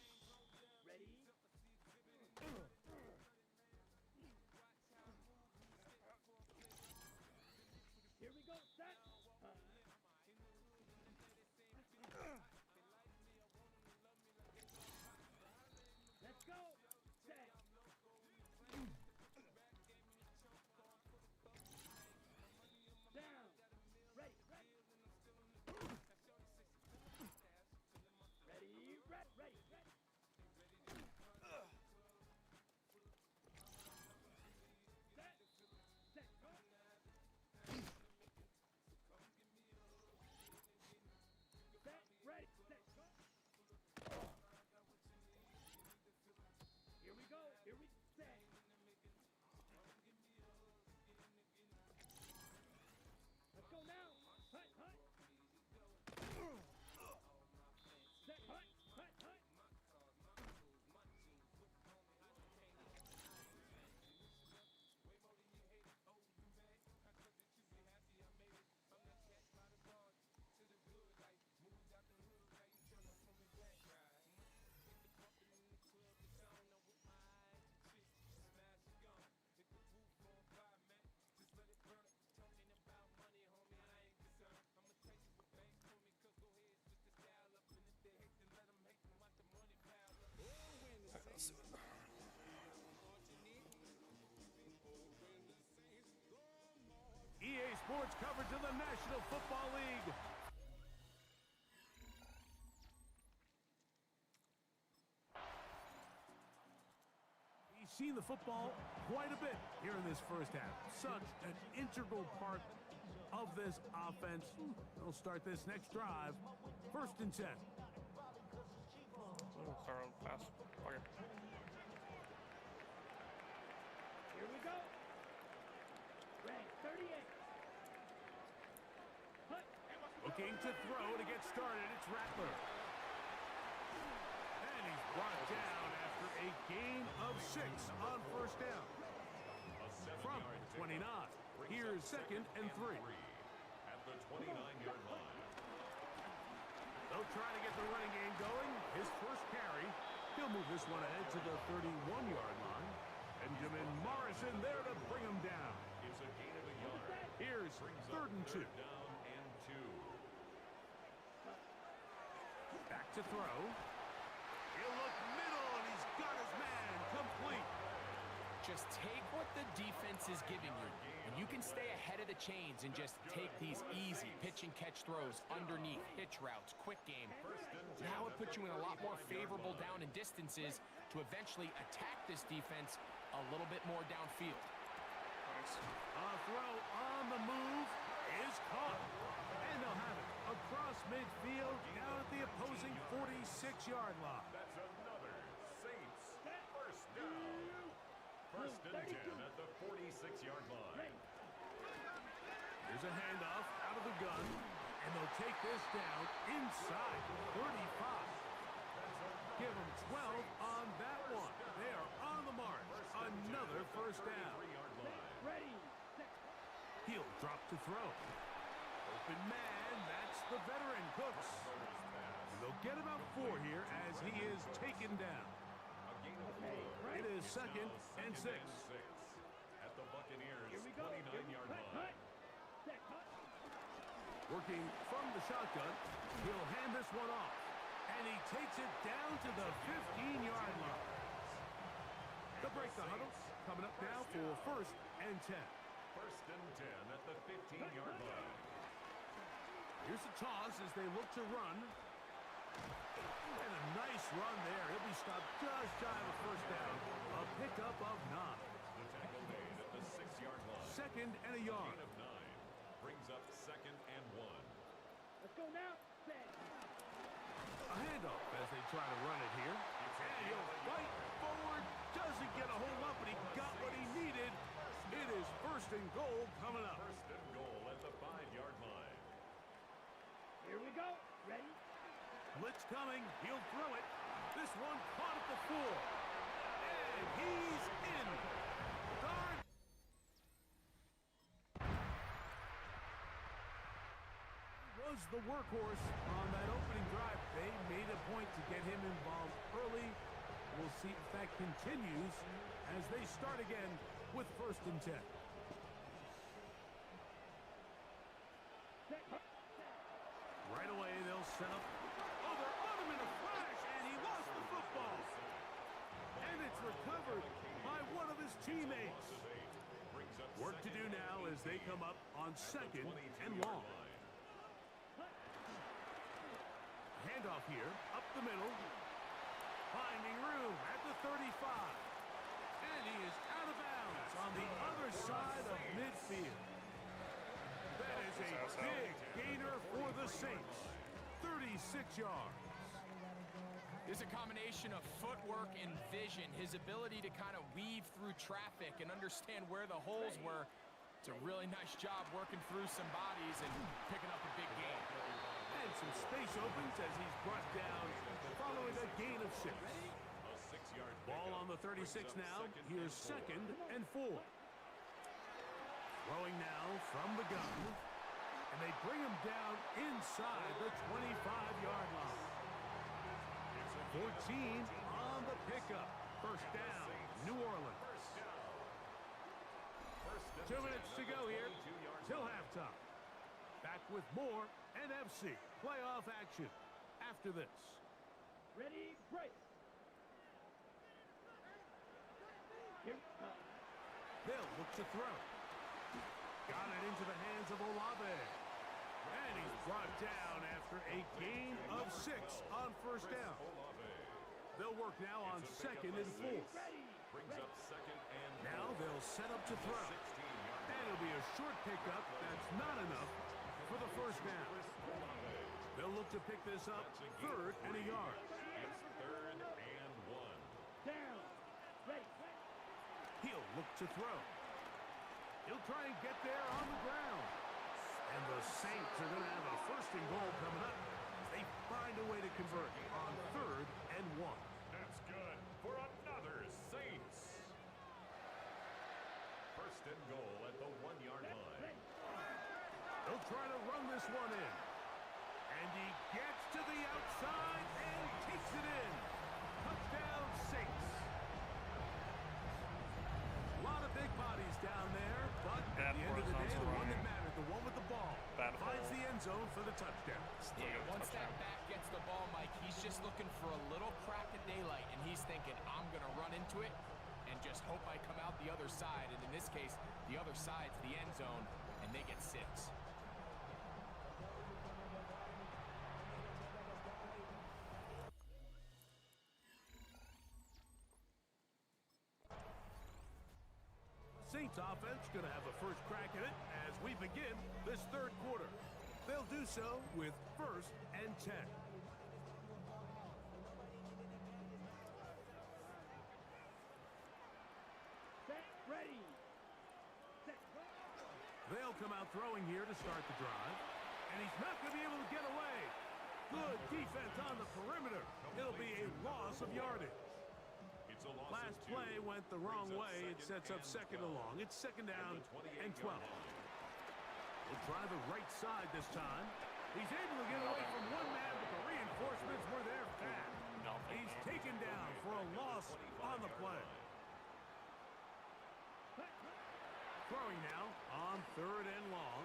Here we go, set. Let's go, set. Down, ready. Ready. Set, go. Set, ready, set, go. Here we go, set. Let's go now. Cut. Set, cut. Let's do it. EA Sports coverage of the National Football League. He's seen the football quite a bit here in this first half. Such an integral part of this offense. They'll start this next drive. 1st and 10. Throw pass. Okay. Here we go. Red, 38. Cut. Looking to throw to get started. It's Rattler. And he's brought down after a gain of 6 on 1st down. From 29. Here's 2nd and 3. At the 29-yard line. They'll try to get the running game going. His first carry. He'll move this one ahead to the 31-yard line. Benjamin Morrison there to bring him down. Is a gain of a yard. Here's 3rd and 2. Down and 2. Back to throw. He'll look middle, and he's got his man complete. Just take what the defense is giving you. And you can stay ahead of the chains and just take these easy pitch and catch throws underneath, hitch routes, quick game. 1st and Now it puts you in a lot more favorable down and distances to eventually attack this defense a little bit more downfield. Nice. A throw on the move is caught. And they'll have it across midfield down at the opposing 46-yard line. That's another Saints first down. First and 10 at the 46-yard line. Here's a handoff out of the gun, and they'll take this down inside 35. Give them 12 on that one. They are on the march. Another first down. Ready. He'll drop to throw. Open man, that's the veteran Cooks. And they'll get about 4 here as he is taken down. It is second and 6. At the Buccaneers' Here we go. 29-yard line. Working from the shotgun, he'll hand this one off. And he takes it down to the 15-yard line. They'll break the huddle. Coming up now for first and 10. First and 10 at the 15-yard line. Here's the toss as they look to run. And a nice run there. He'll be stopped just shy of a first down. A pickup of 9. The tackle made at the 6-yard line. Second and a yard. Gain of 9 brings up second and 1. Let's go now. A handoff as they try to run it here. And he'll fight forward. Doesn't get a hold up, but he got what he needed. It is first and goal coming up. First and goal at the 5-yard line. Here we go. Ready? Blitz coming. He'll throw it. This one caught at the 4. And he's in. Darn. Was the workhorse on that opening drive. They made a point to get him involved early. We'll see if that continues as they start again with first and 10. Right away, they'll set up. Oh, they're on him in a flash, and he lost the football. And it's recovered by one of his teammates. Work to do now as they come up on second and long. Handoff here, up the middle. Finding room at the 35. And he is out of bounds on the other side of midfield. That is a big gainer for the Saints. 36 yards. It's a combination of footwork and vision, his ability to kind of weave through traffic and understand where the holes were. It's a really nice job working through some bodies and picking up a big gain. And some space opens as he's brought down following a gain of 6. A 6-yard Ball on the 36 now. Here's second and 4. Throwing now from the gun. And they bring him down inside the 25-yard line. 14 on the pickup. First down, New Orleans. 2 minutes to go here till halftime. Back with more NFC playoff action after this. Ready? Break. Here. They'll look to throw. Got it into the hands of Olave. And he's brought down after a gain of 6 on first down. They'll work now on second and 4. brings up second and Now they'll set up to throw. 16-yard And it'll be a short pickup. That's not enough for the first down. They'll look to pick this up third and a yard. It's third and 1. Down. Ready. He'll look to throw. He'll try and get there on the ground. And the Saints are going to have a first and goal coming up. They find a way to convert on third and 1. That's good for another Saints. First and goal at the 1-yard line. They'll try to run this one in. And he gets to the outside and takes it in. Touchdown, Saints. A lot of big bodies down there, but at the end of the day, the one that mattered, the one with the ball, finds the end zone for the touchdown. Yeah, once that back gets the ball, Mike, he's just looking for a little crack of daylight, and he's thinking, I'm going to run into it and just hope I come out the other side. And in this case, the other side's the end zone, and they get 6. Saints offense going to have a first crack at it as we begin this third quarter. They'll do so with 1st and 10. Set, ready. Set, go. They'll come out throwing here to start the drive. And he's not going to be able to get away. Good defense on the perimeter. It'll be a loss of yardage. It's a loss Last of 2. play went the wrong Brings up way. It sets up 2nd and 12. long. It's 2nd down and 12. 28-yard line. We'll try the right side this time. He's able to get away from one man, but the reinforcements were there fast. He's taken down for a loss on the play. Throwing now on 3rd and long.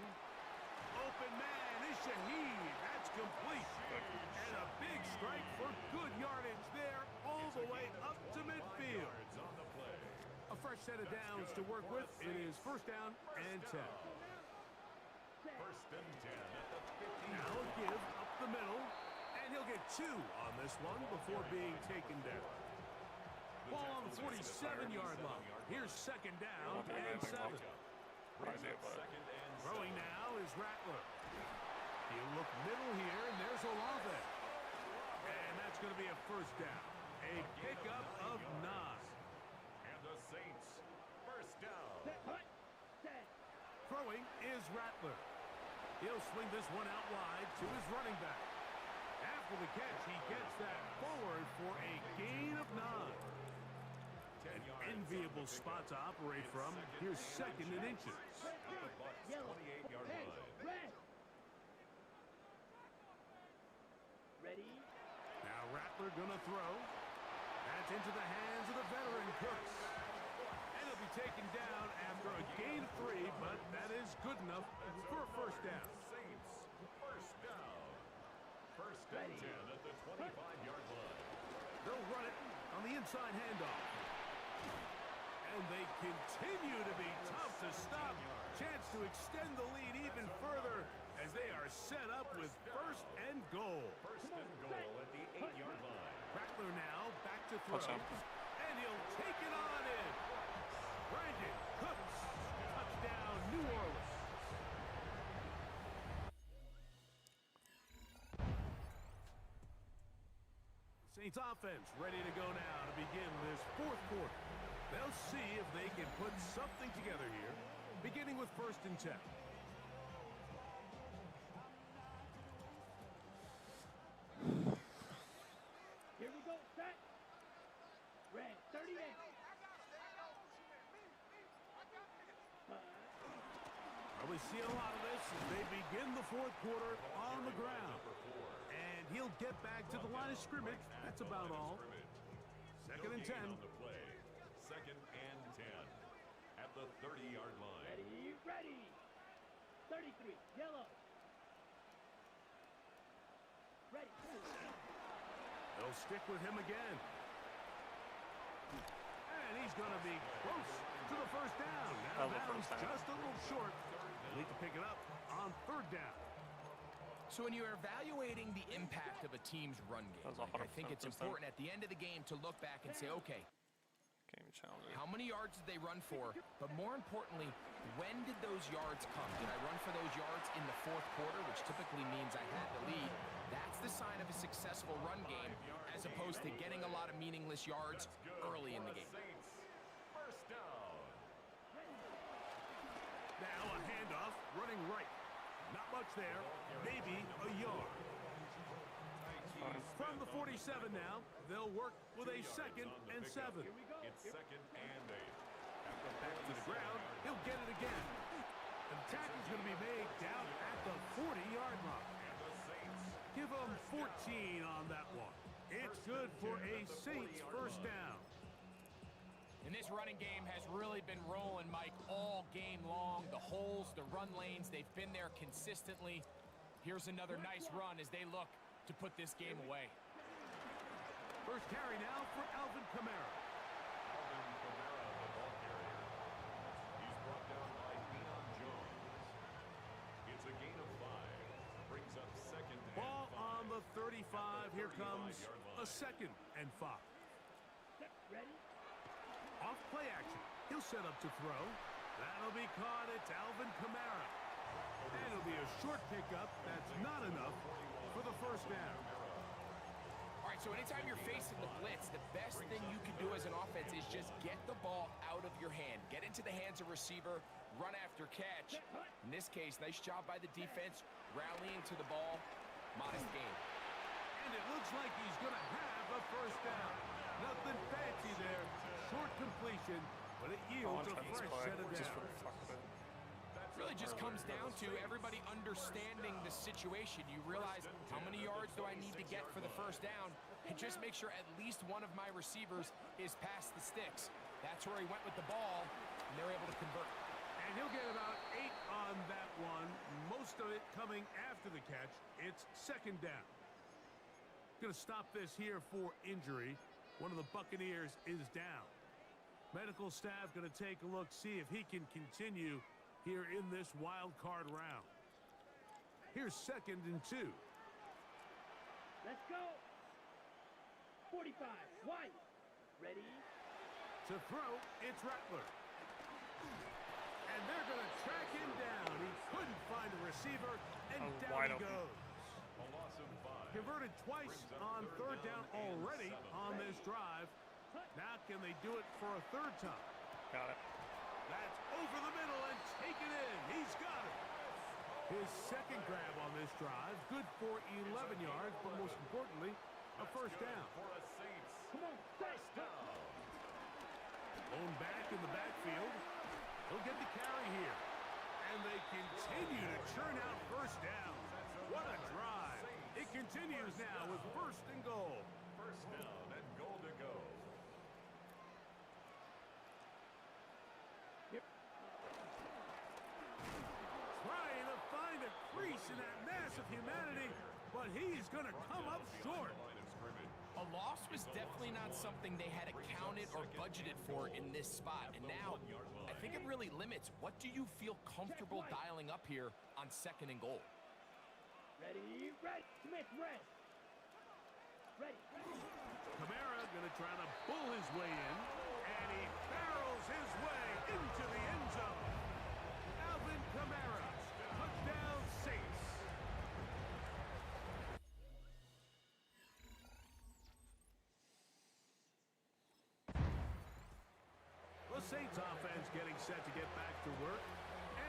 Open man is Shaheed. That's complete. And a big strike for good yardage there all the way up to midfield. Yards on the play. A fresh set of downs to work with. It is 1st down and 10. 1st and 10 at the 50. Now a give up the middle. And he'll get 2 on this one before being taken down. Ball on the 47-yard line. Here's 2nd down and 7. Brings up 2nd and 7. Throwing now is Rattler. He'll look middle here, and there's Olave. And that's going to be a 1st down. A pickup of 9. And the Saints, 1st down. Set, hut. Set. Throwing is Rattler. He'll swing this one out wide to his running back. After the catch, he gets that forward for a gain of 9. 10 yards. Enviable spot to operate from. Here's 2nd and inches. At the Bucks' Yellow. 28-yard Hey, line. red. Ready. Now Rattler gonna throw. That's into the hands of the veteran Cooks. And he'll be taken down after a gain of 3, but that is good enough for a 1st down. Saints, 1st down. 1st and 10 at the 25-yard line. They'll run it on the inside handoff. And they continue to be tough to stop. Chance to extend the lead even further as they are set up with 1st and goal. 1st and goal at the 8-yard line. Rattler now back to throw. Touchdown. And he'll take it on in. Brandon Cooks. Touchdown, New Orleans. Saints offense ready to go now to begin this 4th quarter. They'll see if they can put something together here, beginning with 1st and 10. Here we go. Set. Red. 38. Well, we see a lot of this as they begin the 4th quarter on the ground. And he'll get back to the line of scrimmage. That's about all. 2nd and 10. On the play. 2nd and 10 at the 30-yard line. Ready. Ready. 33. Yellow. Ready. They'll stick with him again. And he's going to be close to the 1st down. Now That was the bounds first down. just a little short. Need to pick it up on 3rd down. So when you're evaluating the impact of a team's run game, That was a Mike, I think 100% it's first down. important at the end of the game to look back and say, okay, Can't even challenge it. how many yards did they run for? But more importantly, when did those yards come? Did I run for those yards in the 4th quarter, which typically means I had the lead? That's the sign of a successful run game, as opposed to getting a lot of meaningless yards early in the game. Saints, 1st down. Now a handoff, running right. Not much there, maybe a yard. From the 47 now, they'll work with a 2nd and 7. It's 2nd and 8. Back to the ground, he'll get it again. The tackle's going to be made down at the 40-yard line. And the Saints, Give them 14 on that one. It's good for a Saints 1st down. And this running game has really been rolling, Mike, all game long. The holes, the run lanes, they've been there consistently. Here's another nice run as they look to put this game away. First carry now for Alvin Kamara. Alvin Kamara, the ball carrier. He's brought down by Dion Jones. It's a gain of 5. Brings up 2nd and 5. Ball on the 35. Here comes 35-yard line. a 2nd and 5. Set. Ready. Off play action. He'll set up to throw. That'll be caught. It's Alvin Kamara. And it'll be a short pickup. That's not enough for the first down. All right, so anytime you're facing the blitz, the best thing you can do as an offense is just get the ball out of your hand. Get into the hands of receiver, run after catch. In this case, nice job by the defense, rallying to the ball. Modest gain. And it looks like he's going to have a first down. Nothing fancy there. Short completion, but it yields a fresh set of Just for downs. the fuck of it. Really just comes down to everybody understanding the situation. You realize how many yards do I need to get for the first down, and just make sure at least one of my receivers is past the sticks. That's where he went with the ball, and they're able to convert. And he'll get about 8 on that one, most of it coming after the catch. It's second down. Going to stop this here for injury. One of the Buccaneers is down. Medical staff going to take a look, see if he can continue here in this wild card round. Here's 2nd and 2. Let's go. 45. Wide. Ready. To throw, it's Rattler. And they're going to track him down. He couldn't find a receiver, and down wide he open. goes. A loss of 5. Converted twice on third down already on this drive. Now can they do it for a third time? Got it. That's over the middle and taken in. He's got it. His second grab on this drive, good for 11 yards, but most importantly, a first down. For a Saints. Come on. First down. Lone back in the backfield. He'll get the carry here. And they continue to churn out first down. What a drive. It continues now with first and goal. First down and goal to go. Trying to find a crease in that mass of humanity, but he's going to come up short. Line of scrimmage. A loss was definitely not something they had accounted or budgeted for in this spot. And now, I think it really limits what do you feel comfortable dialing up here on 2nd and goal. Ready. Ready. Smith, rest. Ready. Kamara going to try to pull his way in, and he barrels his way into the end zone. Alvin Kamara, touchdown Saints. The Saints offense getting set to get back to work.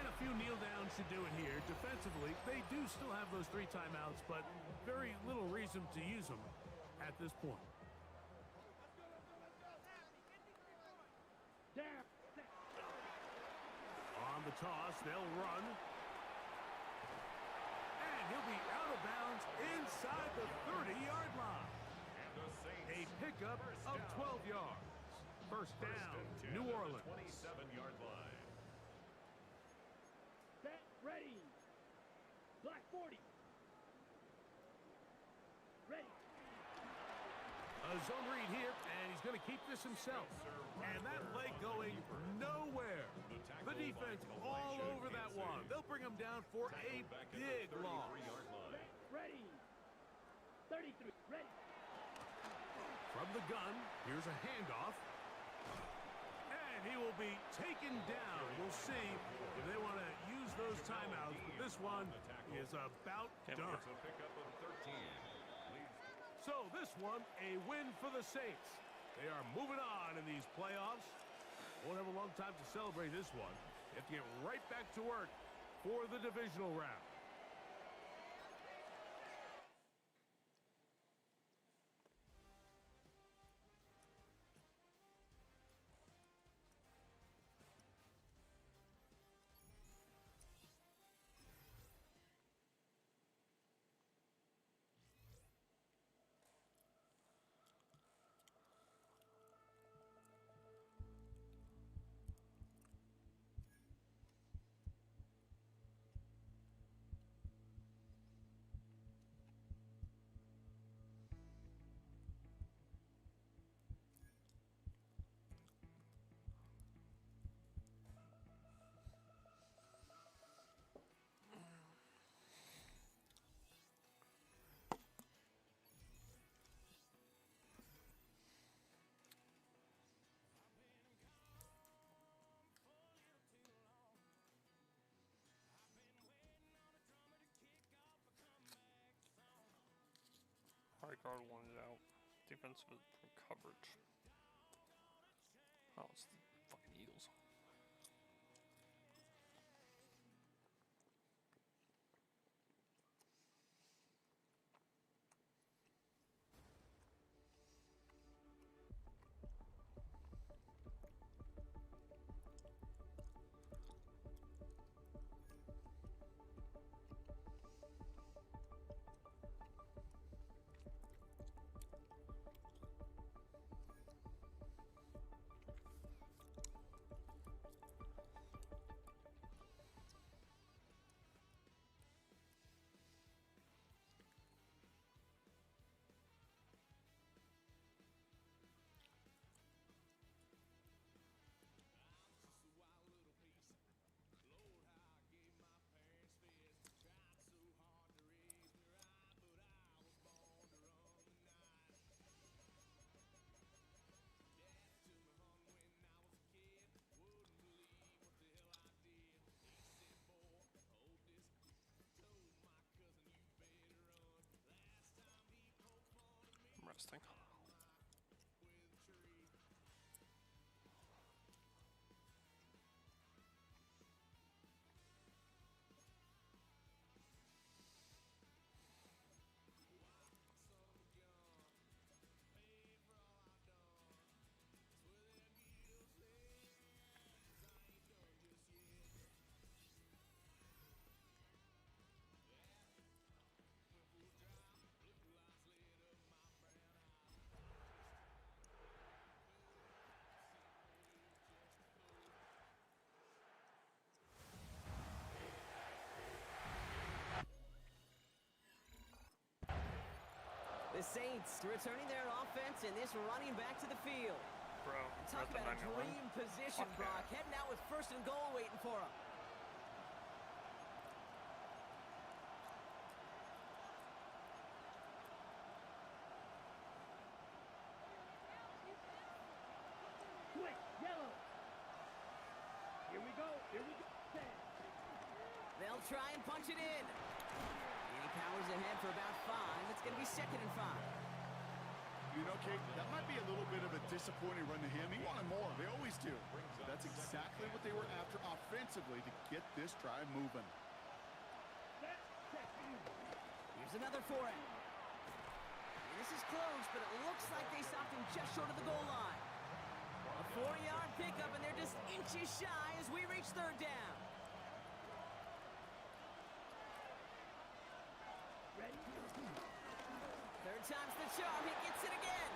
And a few kneel downs should do it here. Defensively, they do still have those 3 timeouts, but very little reason to use them at this point. Down. On the toss, they'll run. And he'll be out of bounds inside the 30-yard line. And the Saints. A pickup of 12 yards. First down, New Orleans. 27-yard line. Set. Ready. Black 40. Ready. A zone read here, and he's going to keep this himself. And that leg going nowhere. The defense all over that one. They'll bring him down for a big loss. 33-yard line. Ready. 33. Ready. From the gun, here's a handoff. And he will be taken down. We'll see if they want to use those timeouts. But this one is about done. It's a pickup of 13. Leads So this one, a win for the Saints. They are moving on in these playoffs. Won't have a long time to celebrate this one. They have to get right back to work for the divisional round. guard wanted out. Defensive coverage. Oh, it's the fucking Eagles. I'm resting. The Saints returning their offense and this running back to the field. Bro, Talk got the about a 9-1. dream position, Fuck Brock. yeah. Heading out with 1st and goal waiting for him. Quick, yellow. Here we go. Here we go. They'll try and punch it in. And he powers ahead for about 5. It's going to be 2nd and 5. You know, Kate, that might be a little bit of a disappointing run to him. He wanted more. They always do. But that's exactly what they were after offensively to get this drive moving. Here's another for it. This is close, but it looks like they stopped him just short of the goal line. A 4-yard pickup, and they're just inches shy as we reach 3rd down. Third time's the charm. He gets it again.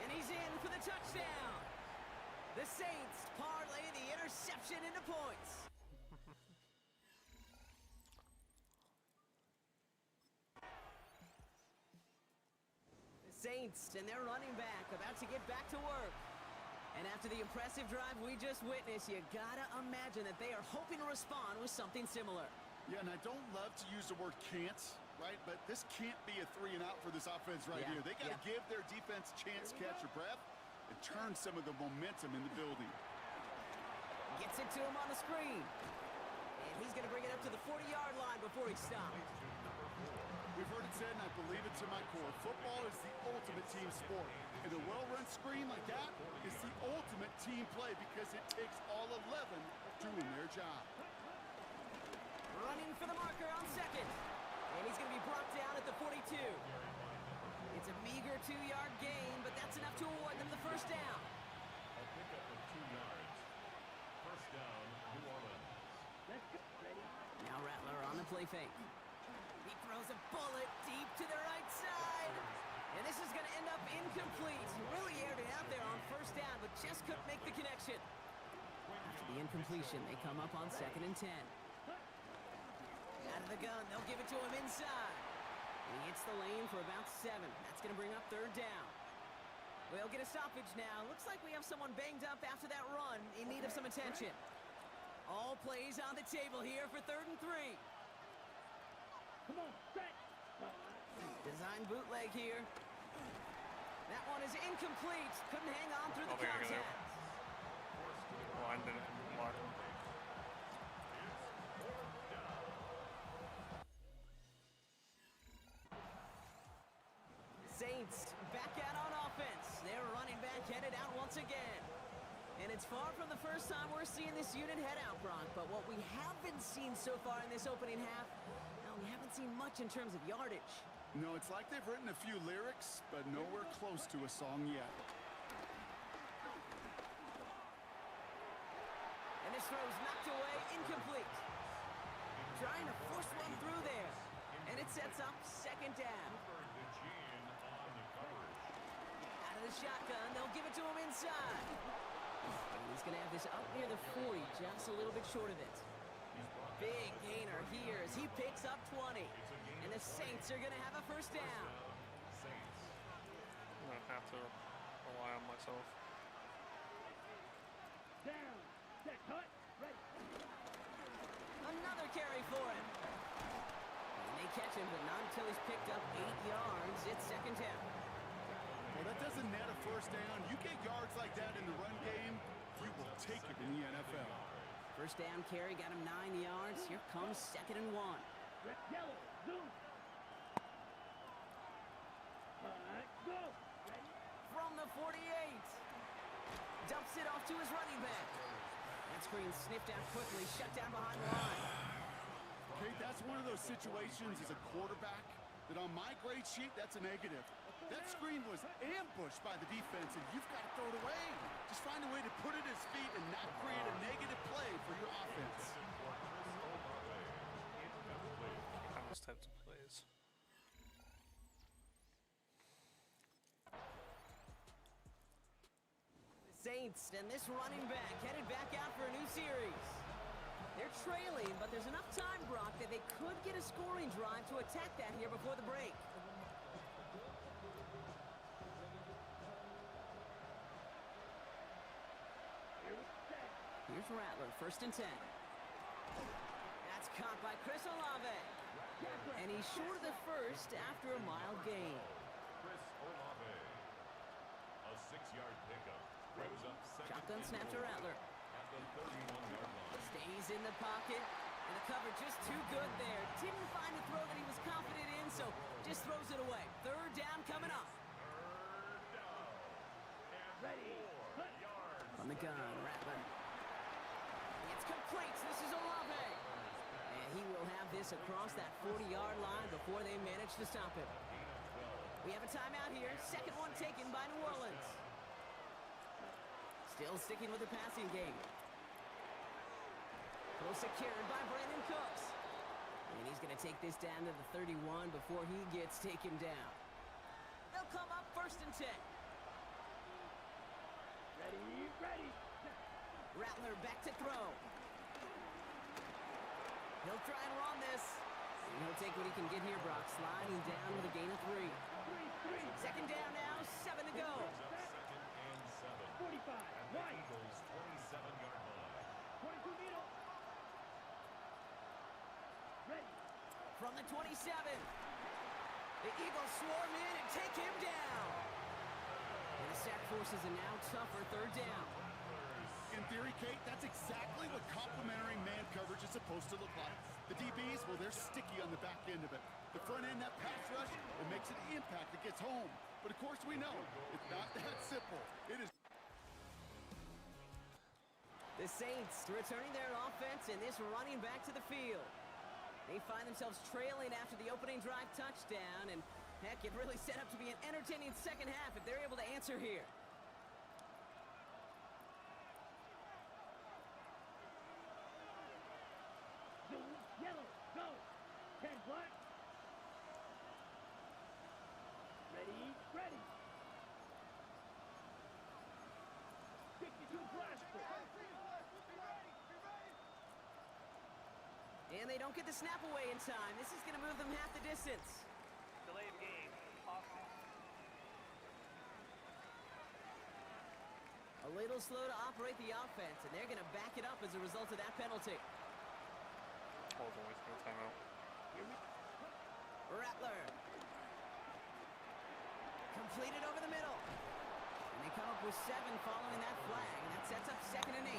And he's in for the touchdown. The Saints parlay the interception into points. The Saints and their running back about to get back to work. And after the impressive drive we just witnessed, you gotta imagine that they are hoping to respond with something similar. Yeah, and I don't love to use the word can't, right? But this can't be a 3 and out for this offense right here. They got to give their defense a chance to catch their breath and turn some of the momentum in the building. Gets it to him on the screen. And he's going to bring it up to the 40-yard line before he stops. We've heard it said, and I believe it to my core, football is the ultimate team sport. And a well-run screen like that is the ultimate team play because it takes all 11 doing their job. Running for the marker on 2nd. And he's going to be brought down at the 42. It's a meager 2-yard gain, but that's enough to award them the 1st down. A pickup of 2 yards. First down, New Orleans. Let's go. Ready? Now Rattler on the play fake. He throws a bullet deep to the right side. And this is going to end up incomplete. He really aired it out there on 1st down, but just couldn't make the connection. After the incompletion, they come up on 2nd and 10. Out of the gun, they'll give it to him inside. He hits the lane for about 7. That's going to bring up 3rd down. We'll get a stoppage now. Looks like we have someone banged up after that run in need of some attention. All plays on the table here for 3rd and 3. Come on, set. Design bootleg here. That one is incomplete. Couldn't hang on through the They're gonna go contact. there. Line didn't block. Saints it's far from the first time we're seeing this unit head out, Brock, but what we haven't seen so far in this opening half, well, we haven't seen much in terms of yardage. No, it's like they've written a few lyrics, but nowhere close to a song yet. And this throw's knocked away, incomplete. Trying to force one through there. And it sets up second down. Out of the shotgun, they'll give it to him inside. And he's going to have this up near the 40, just a little bit short of it. Big gainer here as he picks up 20. And the Saints are going to have a first down. I'm going to have to rely on myself. Down. Set. Cut. Ready. Another carry for him. And they catch him, but not until he's picked up 8 yards. It's second down. Well, that doesn't net a first down. You get yards like that in the run game, you will take it in the NFL. First down carry got him 9 yards. Here comes 2nd and 1. Red, yellow. Zoom. Go. Ready. From the 48. Dumps it off to his running back. That screen sniffed out quickly, shut down behind the line. Okay, that's one of those situations as a quarterback that on my grade sheet, that's a negative. That screen was ambushed by the defense, and you've got to throw it away. Just find a way to put it at his feet and not create a negative play for your offense. Those types of plays. Saints and this running back headed back out for a new series. They're trailing, but there's enough time, Brock, that they could get a scoring drive to attack that here before the break. Here's Rattler, 1st and 10. That's caught by Chris Olave. And he's short of the first after a mild gain. Chris Olave. A 6-yard pickup. Brings up Shotgun snap to Rattler. at the 31-yard line. Stays in the pocket. And the cover just too good there. Didn't find a throw that he was confident in, so just throws it away. 3rd down coming up. Ready. Cut. On the gun, Rattler. It's complete. This is Olave. And he will have this across that 40-yard line before they manage to stop him. We have a timeout here. 2nd one taken by New Orleans. Still sticking with the passing game. Close secured by Brandon Cooks. And he's going to take this down to the 31 before he gets taken down. They'll come up 1st and 10. Ready. Ready. Rattler back to throw. He'll try and run this. And he'll take what he can get here, Brock. Sliding down with a gain of 3. 2nd down now, 7 to go. 45. Right. Eagles 27-yard line. 22 middle. Ready. From the 27. The Eagles swarm in and take him down. And the sack forces a now tougher 3rd down. In theory, Kate, that's exactly what complementary man coverage is supposed to look like. The DBs, well, they're sticky on the back end of it. The front end, that pass rush, it makes an impact that gets home. But of course we know, it's not that simple. It is. The Saints returning their offense and this running back to the field. They find themselves trailing after the opening drive touchdown, and heck, it really set up to be an entertaining second half if they're able to answer here. Zoom. Yellow. Go. 10 black. Ready. Ready. 62 flash. And they don't get the snap away in time. This is going to move them half the distance. Delay of game. A little slow to operate the offense, and they're going to back it up as a result of that penalty. Hold on, wait for the timeout. Rattler. Completed over the middle. And they come up with 7 following that flag, and that sets up 2nd and 8.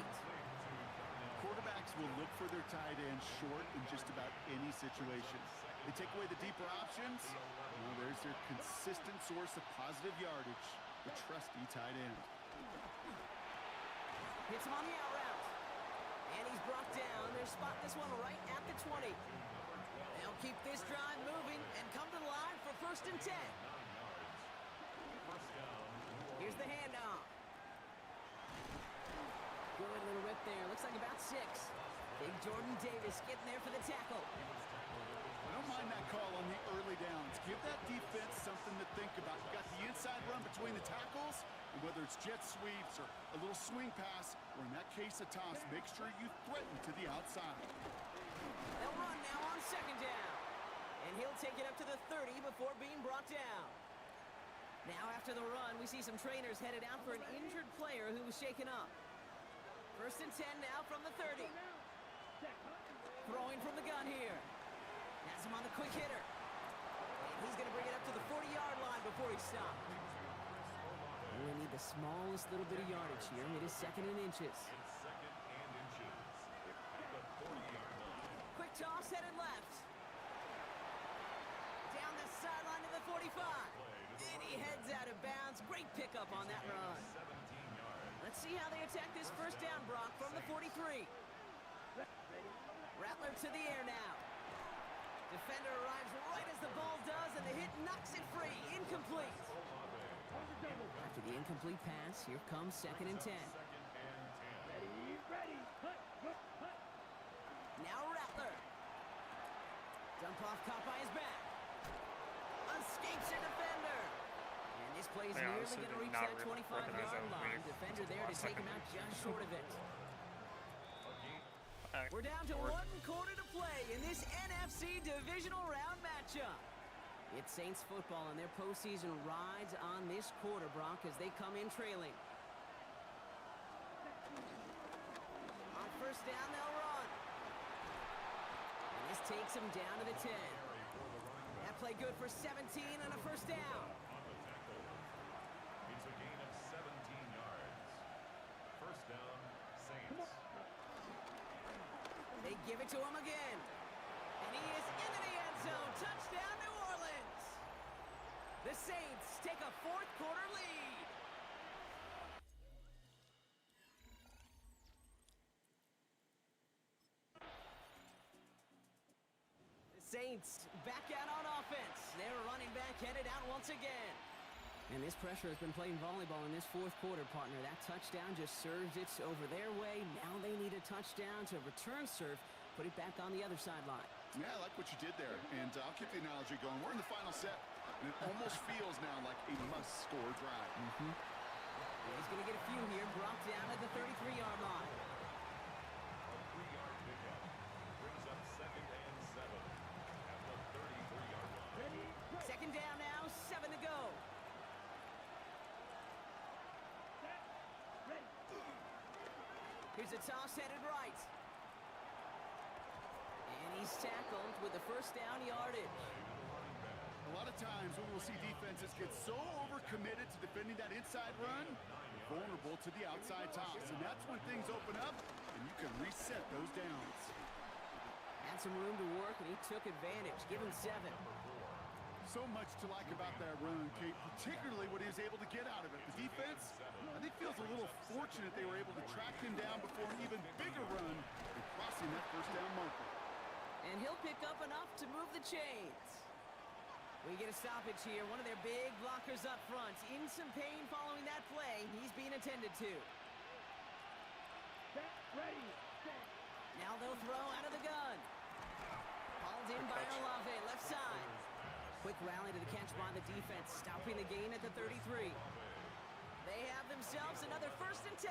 Quarterbacks will look for their tight end short in just about any situation. They take away the deeper options. Well, there's their consistent source of positive yardage, the trusty tight end. Hits him on the out route. And he's brought down. They're spotting this one right at the 20. They'll keep this drive moving and come to the line for 1st and 10. Here's the handoff. Good little rip there. Looks like about 6. Big Jordan Davis getting there for the tackle. I don't mind that call on the early downs. Give that defense something to think about. You got the inside run between the tackles, and whether it's jet sweeps or a little swing pass, or in that case a toss, make sure you threaten to the outside. They'll run now on 2nd down. And he'll take it up to the 30 before being brought down. Now after the run, we see some trainers headed out for an injured player who was shaken up. 1st and 10 now from the 30. Throwing from the gun here. Has him on the quick hitter. And he's going to bring it up to the 40-yard line before he stopped. We need the smallest little bit of yardage here. It is 2nd and inches. Quick toss headed left. Down the sideline to the 45. And he heads out of bounds. Great pickup on that run. Let's see how they attack this 1st down, Brock, from the 43. Rattler to the air now. Defender arrives right as the ball does, and the hit knocks it free. Incomplete. After the incomplete pass, here comes 2nd and 10. Ready. Hut. Now Rattler. Dump off caught by his back. Escapes a defender. And this play is nearly going to reach that 25-yard line. Defender there to take him out just short of it. We're down to 1 quarter to play in this NFC divisional round matchup. It's Saints football, and their postseason rides on this quarter, Brock, as they come in trailing. On 1st down, they'll run. And this takes them down to the 10. That play good for 17 and a 1st down. It's a gain of 17 yards. 1st down, Saints. They give it to him again. And he is into the end zone. Touchdown, New Orleans. The Saints take a 4th quarter lead. The Saints back out on offense. Their running back headed out once again. And this pressure has been playing volleyball in this 4th quarter, partner. That touchdown just served it over their way. Now they need a touchdown to return serve, put it back on the other sideline. Yeah, I like what you did there. And I'll keep the analogy going. We're in the final set, and it almost feels now like a must-score drive. Yeah, he's going to get a few here, brought down at the 33-yard line. A 3-yard pickup brings up 2nd and 7 at the 33-yard line. 2nd down now, 7 to go. Here's a toss headed right. And he's tackled with the 1st down yardage. A lot of times we will see defenses get so overcommitted to defending that inside run, vulnerable to the outside toss. And that's when things open up, and you can reset those downs. Had some room to work, and he took advantage. Give him 7. So much to like about that run, Kate, particularly what he was able to get out of it. The defense, I think, feels a little fortunate they were able to track him down before an even bigger run and crossing that 1st down marker. And he'll pick up enough to move the chains. We get a stoppage here. One of their big blockers up front. In some pain following that play. He's being attended to. Ready. Set. Now they'll throw out of the gun. Hauled in by Olave, left side. Quick rally to the catch by the defense, stopping the gain at the 33. They have themselves another 1st and 10.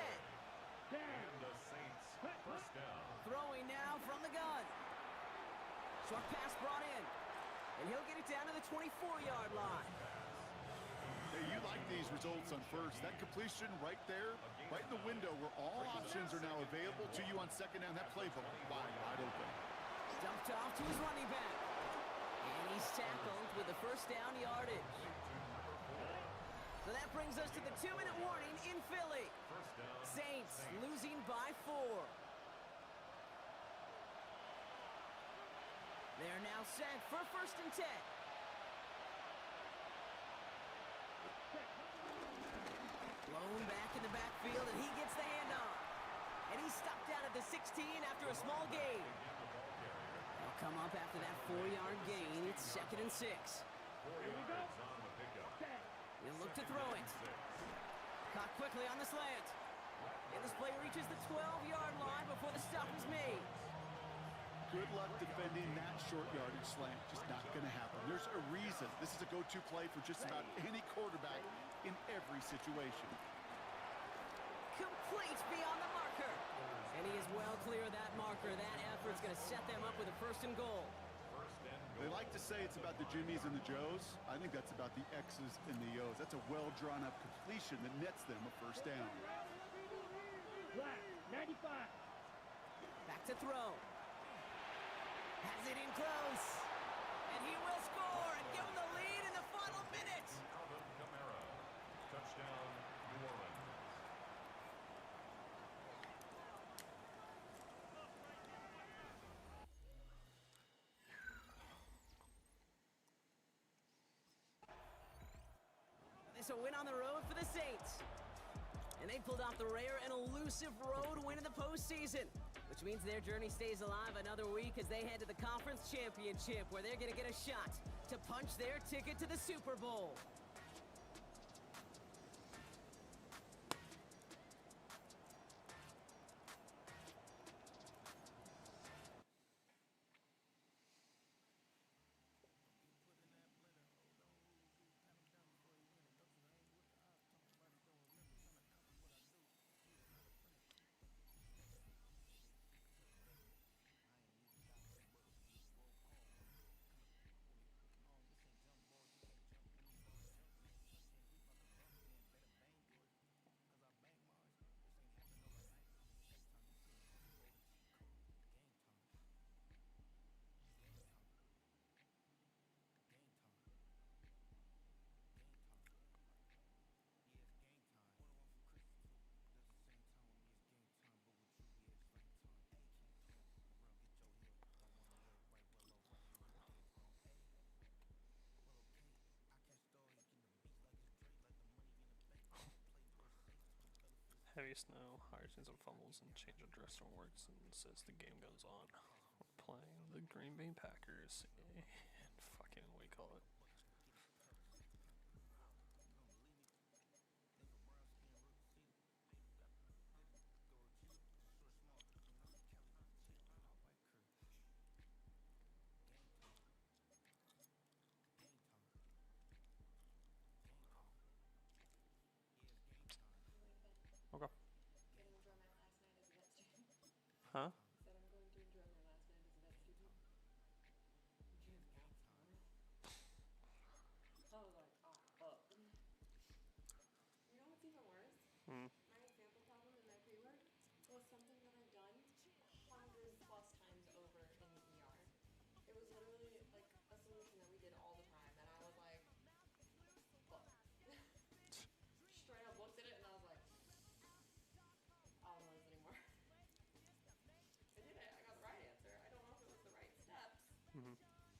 And the Saints 1st down. Throwing now from the gun. Short pass brought in. And he'll get it down to the 24-yard line. Hey, you like these results on 1st. That completion right there, right in the window where all options are now available to you on 2nd down. That playbook wide open. Dumped off to his running back. And he's tackled with the 1st down yardage. So that brings us to the 2-minute warning in Philly. Saints losing by 4. They're now set for 1st and 10. Blown back in the backfield, and he gets the handoff. the 16 after a small gain. They'll come up after that 4-yard gain. It's 2nd and 6. Here we go. On the pickup. He'll look to throw it. Caught quickly on the slant. And this play reaches the 12-yard line before the stop is made. Good luck defending that short yardage slant. Just not going to happen. There's a reason. This is a go-to play for just about any quarterback in every situation. Complete beyond the marker. And he is well clear of that marker. That effort's going to set them up with a 1st and goal. They like to say it's about the Jimmies and the Joes. I think that's about the X's and the O's. That's a well-drawn-up completion that nets them a 1st down. Black, 95. Back to throw. Has it in close. And he will score and give them the lead in the final minute. Alvin Kamara. Touchdown, New Orleans. It's a win on the road for the Saints. And they pulled off the rare and elusive road win in the postseason, which means their journey stays alive another week as they head to the Conference Championship, where they're going to get a shot to punch their ticket to the Super Bowl. Heavy snow, higher chance of fumbles, and change of direction works, and says the game goes on. We're playing the Green Bay Packers, and fucking we call it. Okay. Huh? Said I'm going to enjoy my last night as a vet student. I was like, oh, fuck. You know what's even worse? Hmm. My example problem in my pre-work was something that I've done 100+ times over in the ER. It was literally like a solution that we did all the time, and I was like, fuck. Straight up looked at it and I was like, I don't know this anymore. I did it. I got the right answer. I don't know if it was the right steps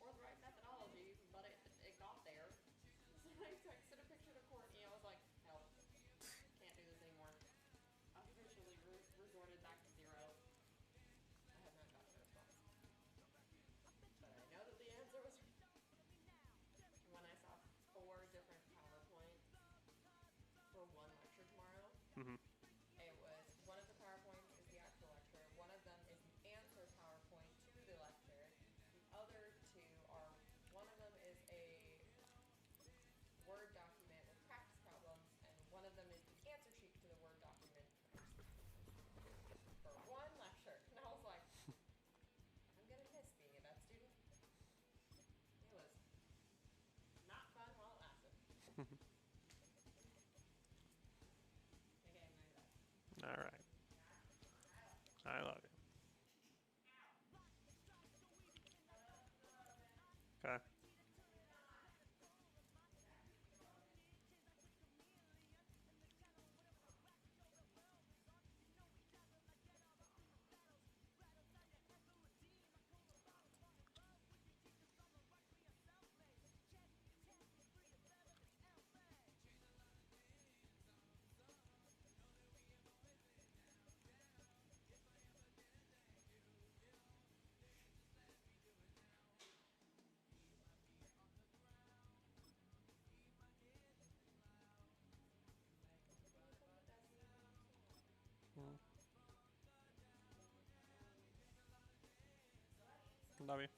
or the right methodology, but it got there. So I texted a picture to Courtney. I was like, help. Can't do this anymore. I officially resorted back to 0. I have not gotten a response. But I know that the answer was when I saw 4 different PowerPoints for one lecture tomorrow. Mm-hmm. It was, one of the PowerPoints is the actual lecture, one of them is the answer PowerPoint to the lecture, the other 2 are, one of them is a Word document with practice problems, and one of them is the answer sheet to the Word document for one lecture. And I was like, I'm gonna miss being a vet student. It was not fun while it lasted. Okay, I'm gonna do that. All right. I love it. Okay. Love you.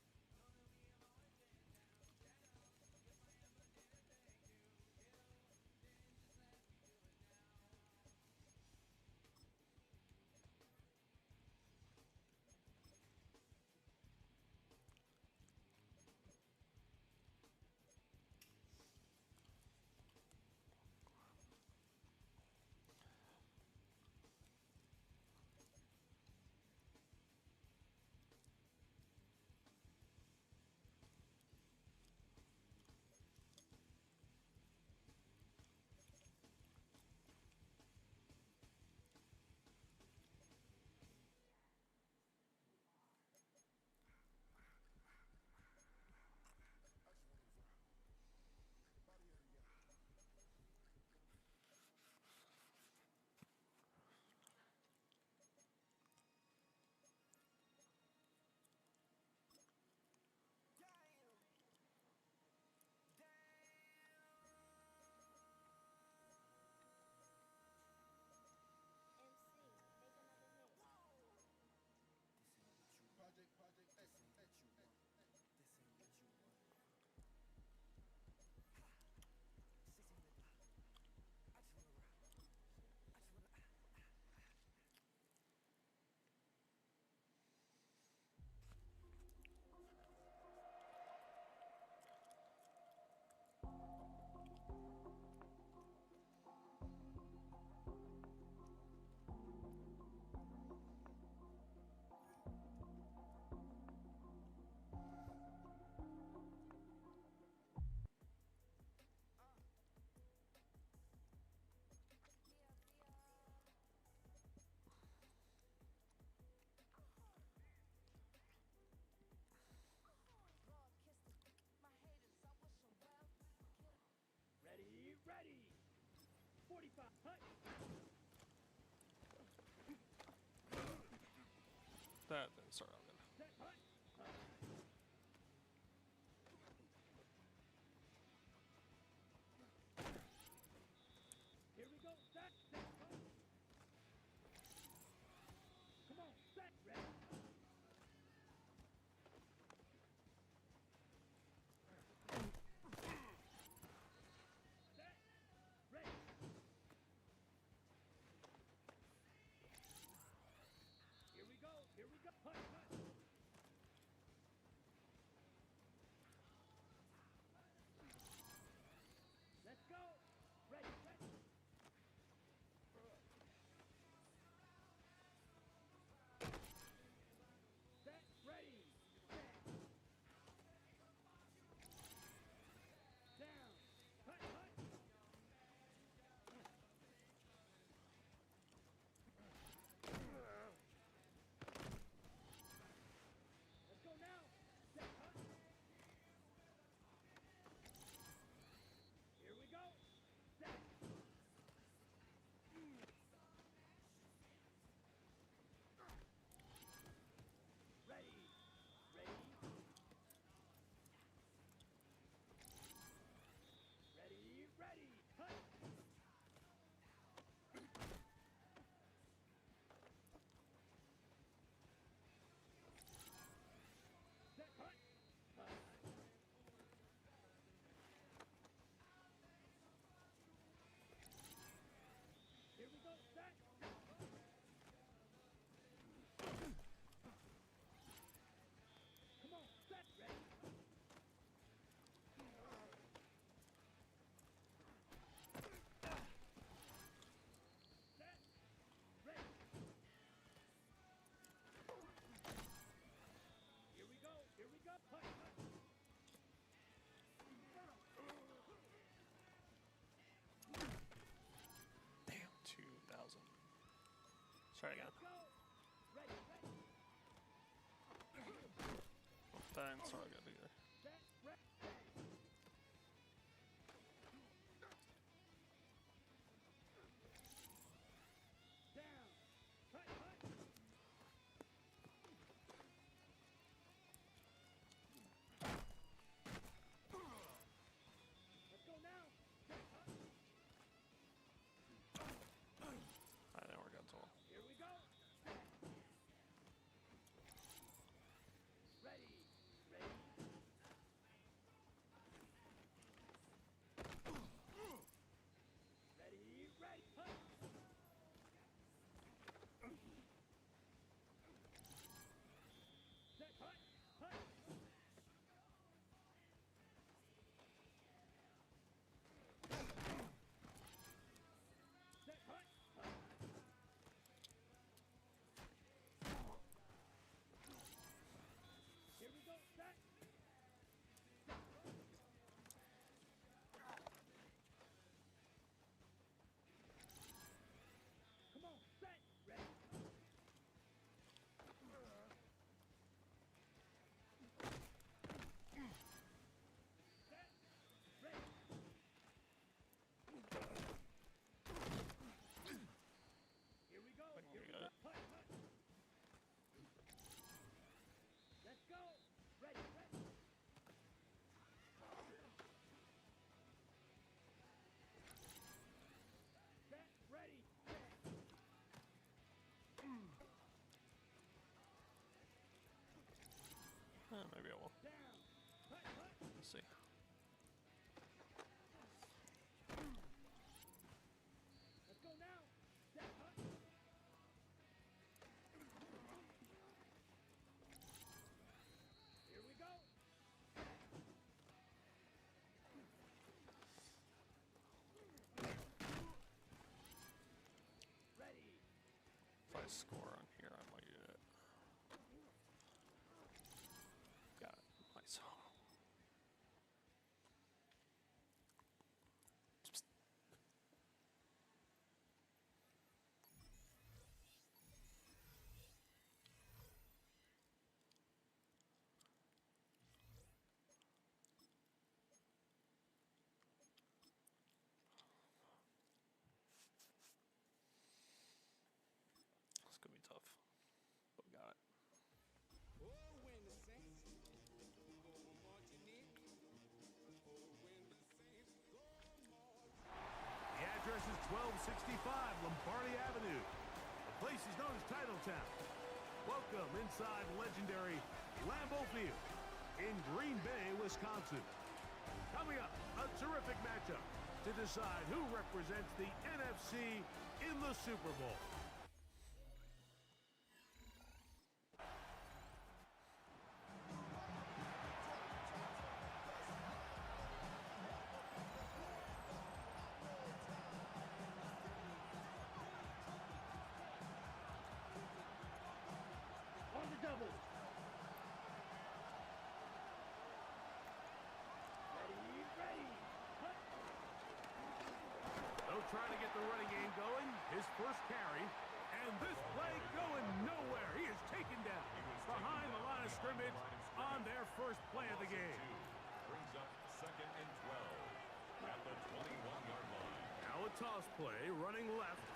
Ready, ready. 45, hut. That didn't start out good. Set, hut. Here we go. Set, set, hut. Come on, set, ready. Set, ready. Here we go, here we go. Hut, hut. Let's go. Ready, ready. Set, ready. Set. Down. Hut, hut. Let's go now. Set, hut. Here we go. Set. Ready. Ready. Ready, ready. Hut. Set, hut. Hut. Here we go. Set. Set, hut. Come on. Set. Ready. Set. Ready. Here we go. Here we go. Hut, hut. Damn, 2,000. Try again. Let's go. Ready, ready. That didn't start good either. Set. Ready. Down. Hut, hut. Let's go now. Set, hut. That didn't work out at all. Here we go. Set. Ready. score on here. I might do it. Got it. Nice. It's gonna be tough, but we got it. The address is 1265 Lombardi Avenue. The place is known as Titletown. Welcome inside legendary Lambeau Field in Green Bay, Wisconsin. Coming up, a terrific matchup to decide who represents the NFC in the Super Bowl. On the double. Ready. Cut. They'll try to get the running game going. His first carry. And this play going nowhere. He is taken down behind the line of scrimmage on their first play of the game. Brings up 2nd and 12 at the 21-yard line. Now a toss play, running left.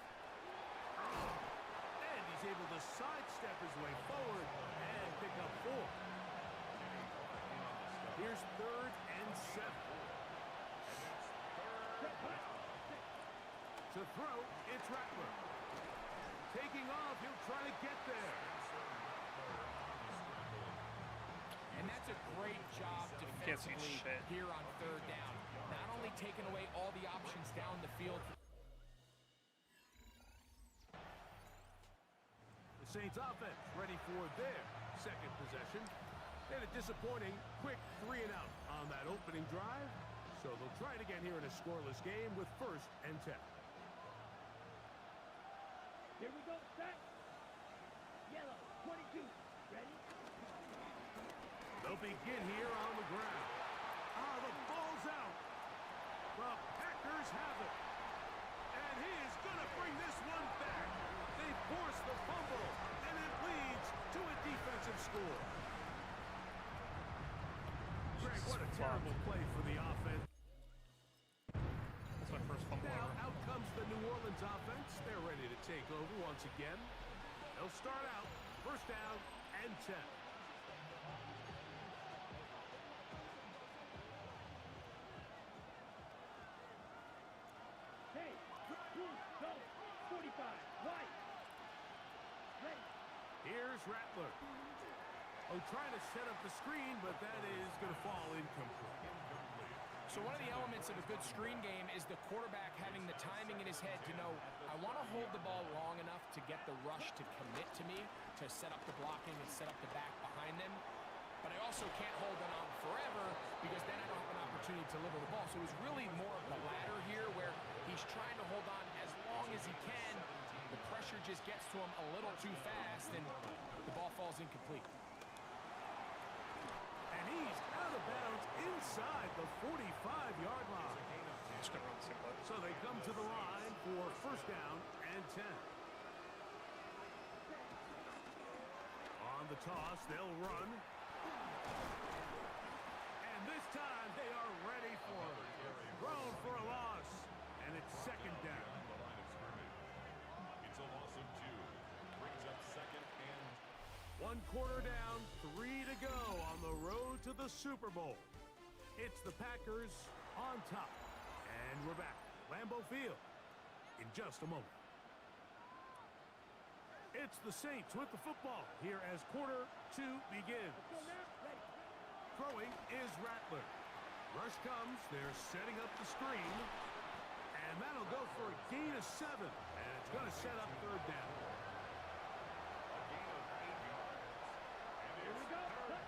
And he's able to sidestep his way forward and pick up 4. Here's 3rd and 7. To throw, it's Rattler. Taking off, he'll try to get there. And that's a great job Can't see defensively shit. here on 3rd down. Not only taking away all the options down the field. The Saints offense ready for their second possession. They had a disappointing quick 3 and out on that opening drive. So they'll try it again here in a scoreless game with 1st and 10. Here we go. Set. Yellow. 22. Ready. They'll begin here on the ground. The ball's out. The Packers have it. And he is going to bring this one back. They force the fumble, and it leads to a defensive score. Greg, what a terrible play for the offense. That's my first fumble Now ever. out comes the New Orleans offense. They're ready to take over once again. They'll start out 1st down and 10. Hey. Go. 45. Right. Ready. Here's Rattler. Trying to set up the screen, but that is going to fall incomplete. So one of the elements of a good screen game is the quarterback having the timing in his head to know, I want to hold the ball long enough to get the rush to commit to me, to set up the blocking and set up the back behind them. But I also can't hold it on forever because then I don't have an opportunity to deliver the ball. So it's really more of the latter here where he's trying to hold on as long as he can. The pressure just gets to him a little too fast and the ball falls incomplete. And he's out of bounds inside the 45-yard line. Just gonna run the same play. So they come to the line for 1st down and 10. On the toss, they'll run. And this time they are ready for it. Thrown for a loss. And it's 2nd down. The line of scrimmage. It's a loss of 2. Brings up 2nd and 1 quarter down, 3 to go on the road to the Super Bowl. It's the Packers on top. And we're back. Lambeau Field in just a moment. It's the Saints with the football here as quarter 2 begins. Go now. Ready. Throwing is Rattler. Rush comes. They're setting up the screen. And that'll go for a gain of 7. And it's going to set up 3rd down. Here we go. Cut.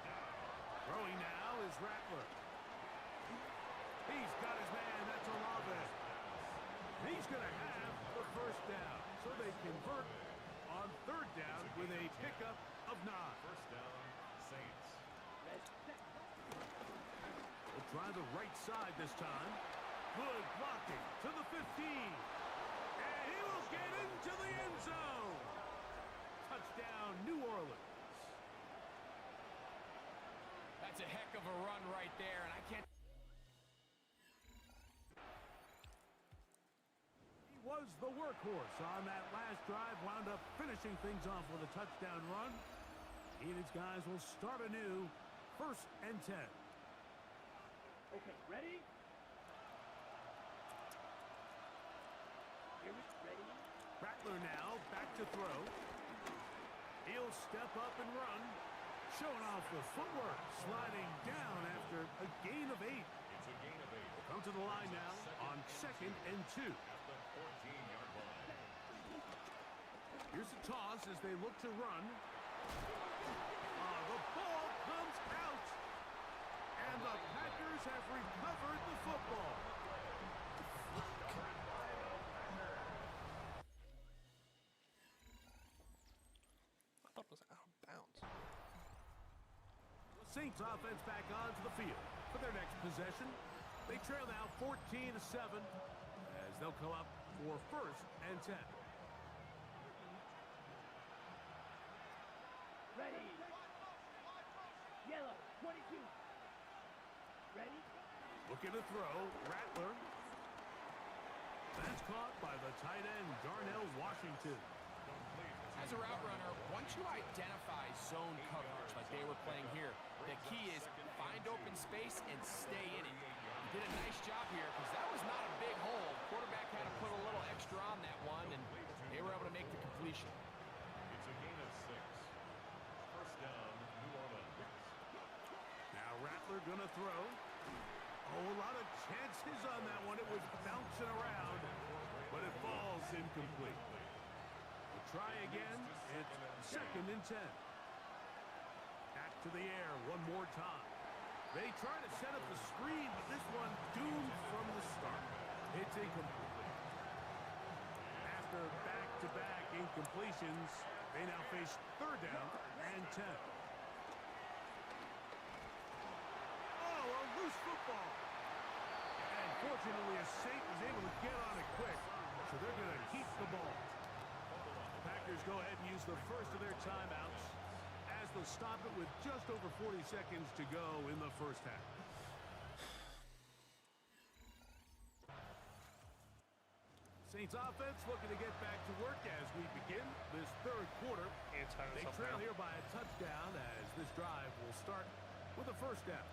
Throwing now is Rattler. He's got his man. That's Olave. He's going to have the 1st down. So they convert on on third down with a pickup of 9. First down, Saints. We'll try the right side this time. Good blocking to the 15. And he will get into the end zone. Touchdown, New Orleans. That's a heck of a run right there, and I can't... He was the workhorse on that last drive, wound up finishing things off with a touchdown run. He and his guys will start anew, 1st and 10. Okay, ready? Here we ready. Rattler now back to throw. He'll step up and run, showing off the footwork, sliding down after a gain of 8. It's a gain of 8. Come to the line now on 2nd and 2. At the 14-yard line. Here's a toss as they look to run. The ball comes out. And the Packers have recovered the football. I thought it was out of bounds. The Saints offense back onto the field for their next possession. They trail now 14-7 as they'll come up for 1st and 10. Ready. Yellow, 22. Ready? Looking to throw, Rattler. That's caught by the tight end, Darnell Washington. As a route runner, once you identify zone coverage like they were playing here, the key is find open space and stay in it. He did a nice job here because that was not a big hole. Quarterback had to put a little extra on that one, and they were able to make the completion. It's a gain of 6. First down, New Orleans. Now Rattler gonna throw. Oh, a lot of chances on that one. It was bouncing around, but it falls incomplete. We'll try again. It's 2nd and 10. Back to the air one more time. They try to set up the screen, but this one doomed from the start. It's incomplete. After back-to-back incompletions, they now face 3rd down and 10. Oh, a loose football. And fortunately, a Saint was able to get on it quick, so they're going to keep the ball. The Packers go ahead and use the first of their timeouts as they'll stop it with just over 40 seconds to go in the first half. Saints offense looking to get back to work as we begin this 3rd quarter. They trail here by a touchdown as this drive will start with a 1st down.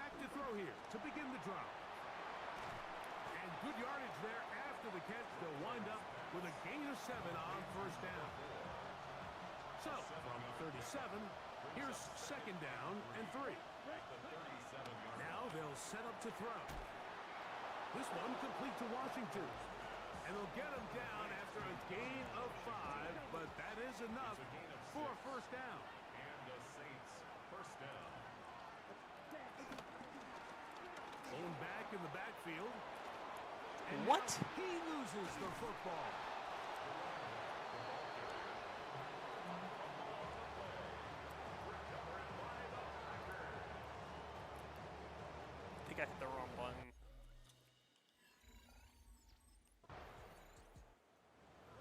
Back to throw here to begin the drive. And good yardage there after the catch. They'll wind up with a gain of 7 on 1st down. So, from 37, here's 2nd down and 3. Now they'll set up to throw. This one complete to Washington. And they'll get him down after a gain of 5, but that is enough for a 1st down. And the Saints, first down. Going back in the backfield. And What? He loses the football. I think I hit the wrong button.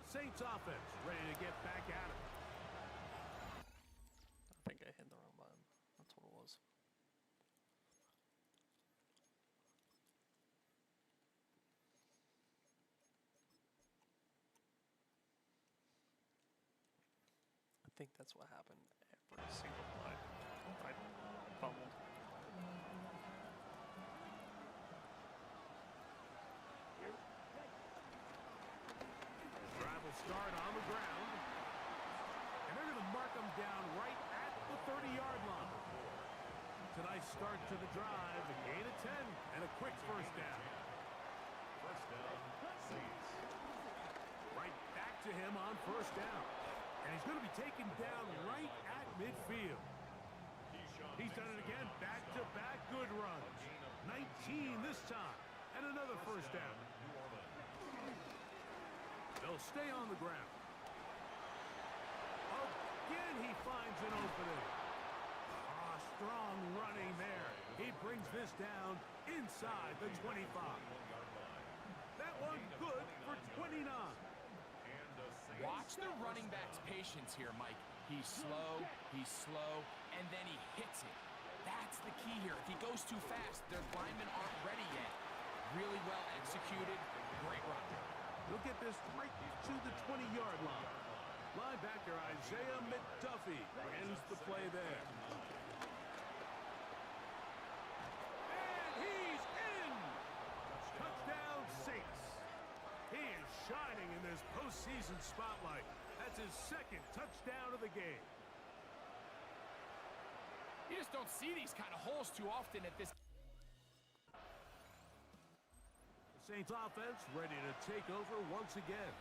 Saints offense ready to get back at it. I think I hit the wrong button. That's what it was. I think that's what happened every single play. I fumbled. Drive will start on the ground. And they're going to mark them down right at the 30-yard line. It's a nice start to the drive. A gain of 10 and a quick 1st down. First down, Saints. Right back to him on 1st down. And he's going to be taken down right at midfield. He's done it again. Back-to-back good runs. 19 this time. And another first down. They'll stay on the ground. Again, he finds an opening. Strong running there. He brings this down inside the 25. That one good for 29. Watch the running back's patience here, Mike. He's slow, and then he hits it. That's the key here. If he goes too fast, their linemen aren't ready yet. Really well executed. Great run. He'll get this right to the 20-yard line. Linebacker Isaiah McDuffie ends the play there. And he's in! Touchdown Saints. He is shining in this postseason spotlight. That's his second touchdown of the game. You just don't see these kind of holes too often at this. The Saints offense ready to take over once again.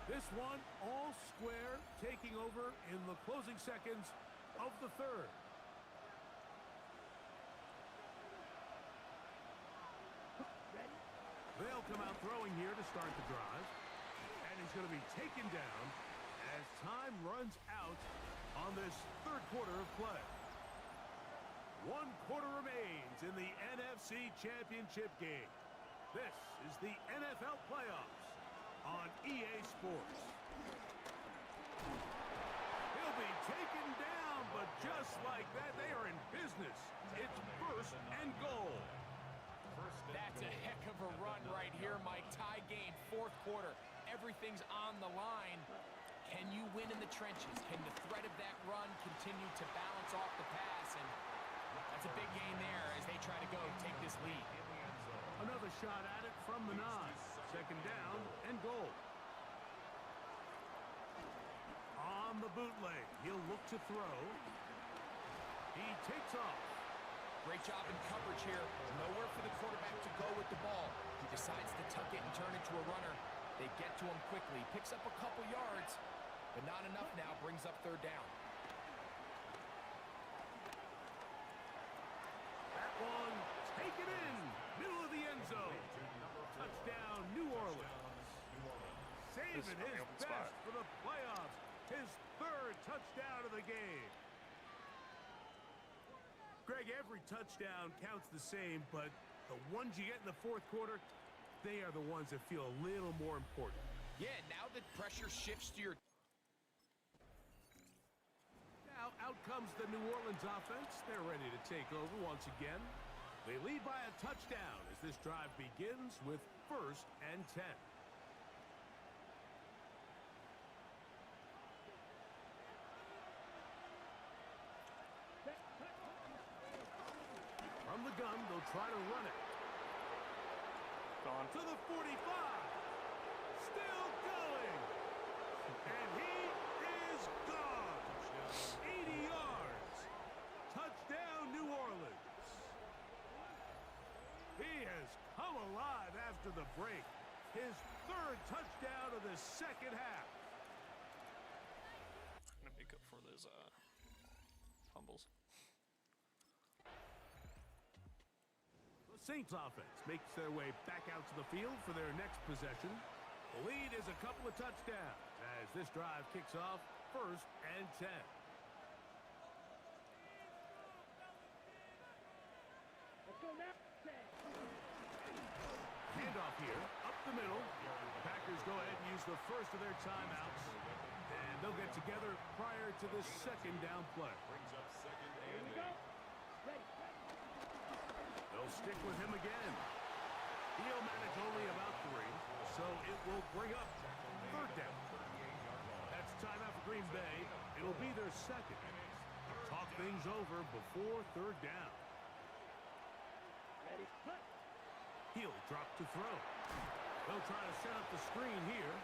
This one all square, taking over in the closing seconds of the third. They'll come out throwing here to start the drive. And he's going to be taken down as time runs out on this third quarter of play. 1 quarter remains in the NFC Championship game. This is the NFL playoffs on EA Sports. He'll be taken down, but just like that, they are in business. It's first and goal. That's a heck of a run right here, Mike. Tie game, fourth quarter. Everything's on the line. Can you win in the trenches? Can the threat of that run continue to balance off the pass? And that's a big gain there as they try to go take this lead. Another shot at it from the 9. Second down and goal. On the bootleg, he'll look to throw. He takes off. Great job in coverage here. Nowhere for the quarterback to go with the ball. He decides to tuck it and turn into a runner. They get to him quickly. Picks up a couple yards, but not enough now. Brings up third down. That one taken in. Middle of the end zone. Touchdown, New Orleans. Saving his best for the playoffs. His third touchdown of the game. Greg, every touchdown counts the same, but the ones you get in the fourth quarter, they are the ones that feel a little more important. Yeah, now the pressure shifts to your... Now out comes the New Orleans offense. They're ready to take over once again. They lead by a touchdown as this drive begins with 1st and 10. From the gun, they'll try to run it. Gone. To the 45. Still going. And he is gone. 80 yards. Touchdown, New Orleans. He has come alive after the break. His third touchdown of the second half. I'm gonna make up for those fumbles. The Saints offense makes their way back out to the field for their next possession. The lead is a couple of touchdowns as this drive kicks off 1st and 10. Let's go now. Handoff here, up the middle. The Packers go ahead and use the first of their timeouts. And they'll get together prior to the second down play. Brings up second Here and we go. 8. Ready. They'll stick with him again. He'll manage only about 3, so it will bring up third down. That's timeout for Green Bay. It'll be their second. Talk things over before third down. Ready. Put. He'll drop to throw. They'll try to set up the screen here.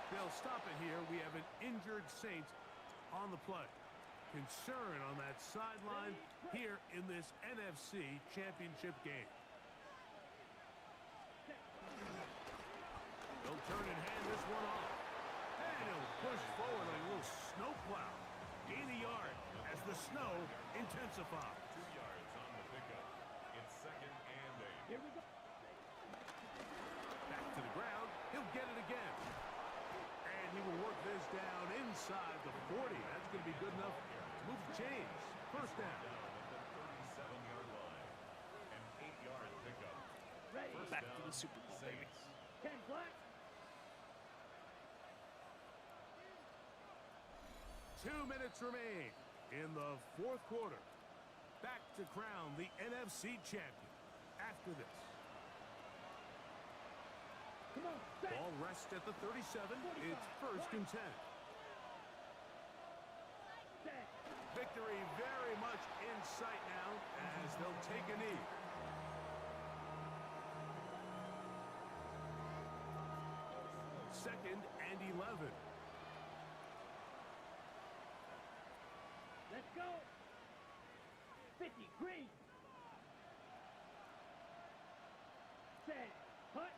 They'll stop it here. We have an injured Saints on the play. Concern on that sideline here in this NFC Championship game. They'll turn and hand this one off. And he'll push forward like a little snowplow. Gain a yard as the snow intensifies. Here we go. Back to the ground. He'll get it again. And he will work this down inside the 40. That's going to be good enough to move the chains. First down. Down at the 37-yard line. An 8-yard pickup. Ready. First Back down, to the Super Bowl, baby. Saints. 10 flat. 2 minutes remain in the fourth quarter. Back to crown the NFC champion after this. Come on. Set. Ball rests at the 37. It's first and 10. Set. Victory very much in sight now as they'll take a knee. Second and 11. Let's go. 50. Green. Set. Hut.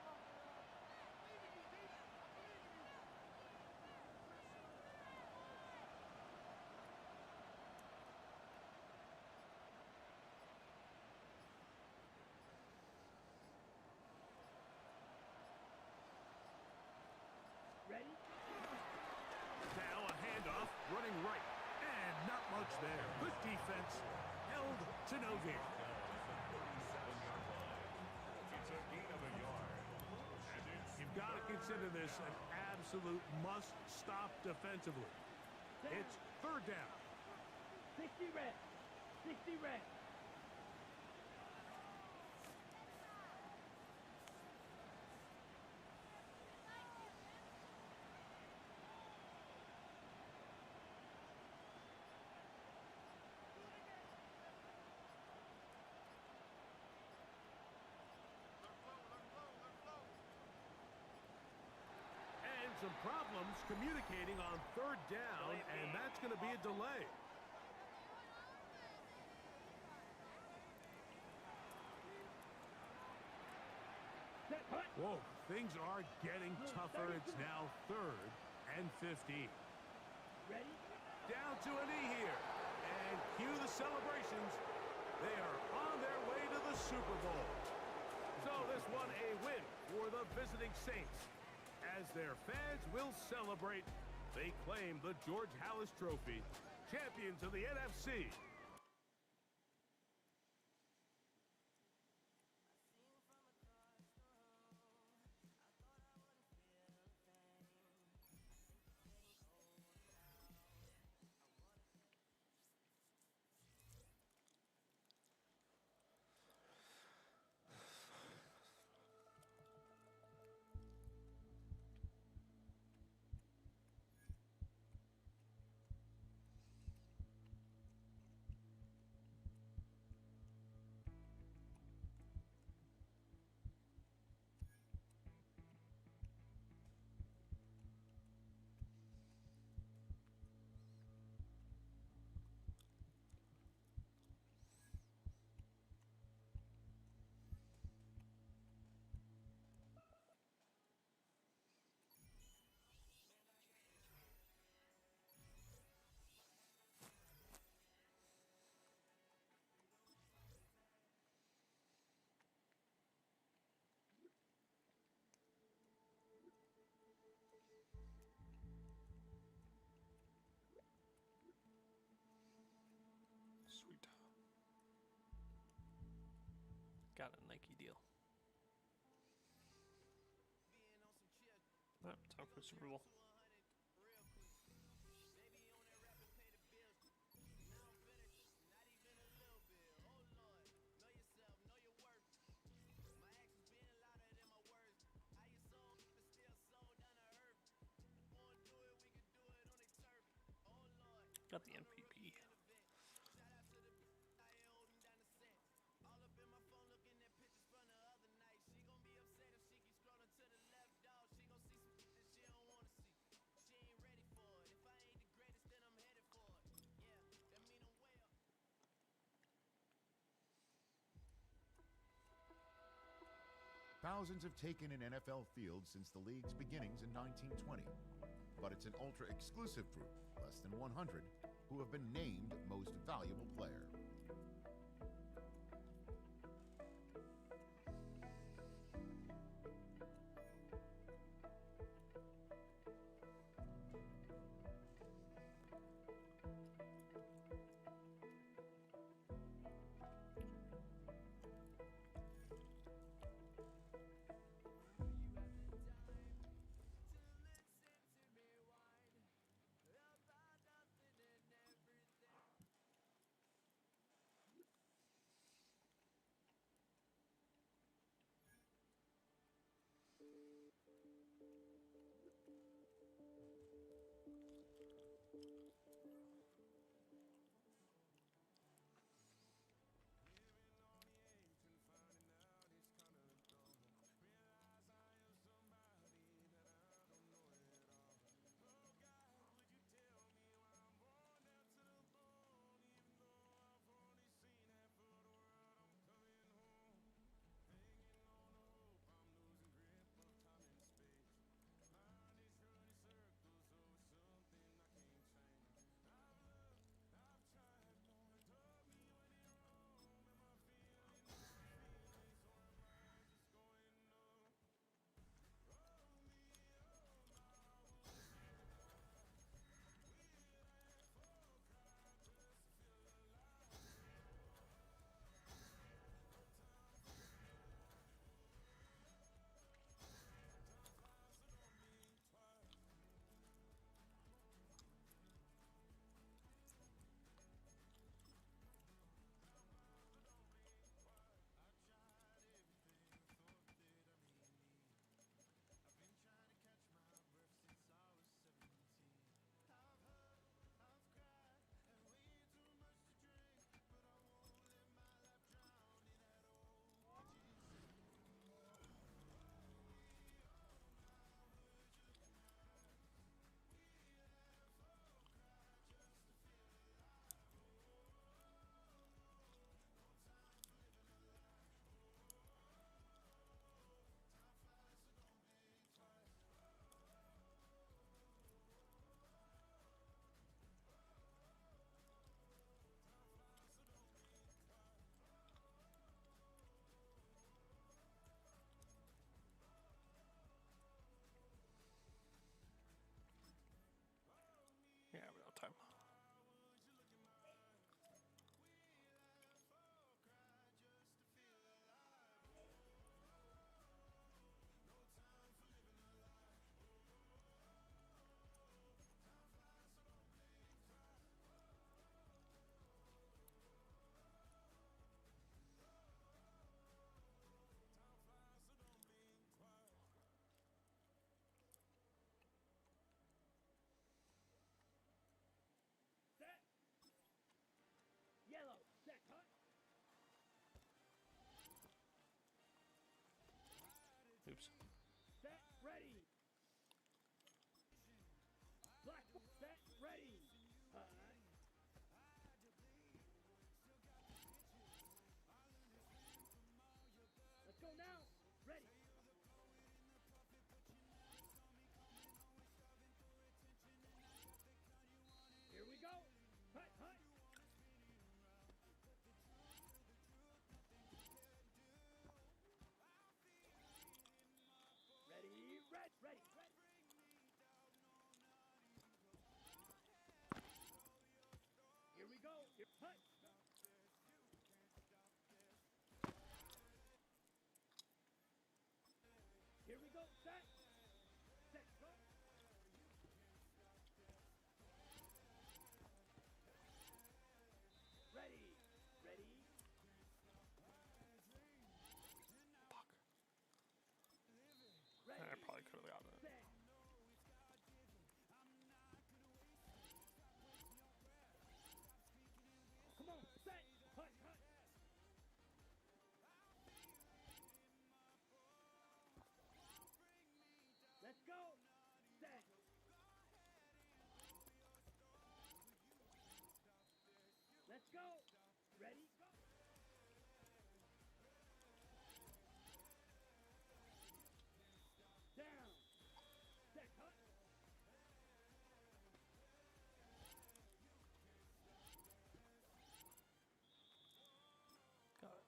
Ready? Now a handoff, running right. And not much there. Good defense. Held to no gain. Down at the 37-yard line. It's a gain of a yard. And it's You've got to consider this an absolute must-stop defensively. It's third down. 60 red. 60 red. And some problems communicating on third down, and that's going to be a delay. Set. Hut. Whoa, things are getting tougher. It's now third and 15. Ready? Down to a knee here. And cue the celebrations. They are on their way to the Super Bowl. So this one a win for the visiting Saints. As their fans will celebrate, they claim the George Halas Trophy, champions of the NFC. Sweet. Got a Nike deal. Alright, time for Super Bowl. Got the MVP. Thousands have taken in NFL fields since the league's beginnings in 1920. But it's an ultra-exclusive group, less than 100, who have been named Most Valuable Player. hut. Here we go, set. Set, go. Ready, ready. Fuck. Ready. I probably could have gotten it. Set. Come on, set. Hut, hut. Let's go. Set. Let's go. Ready, go. Down. Set, hut. Got it.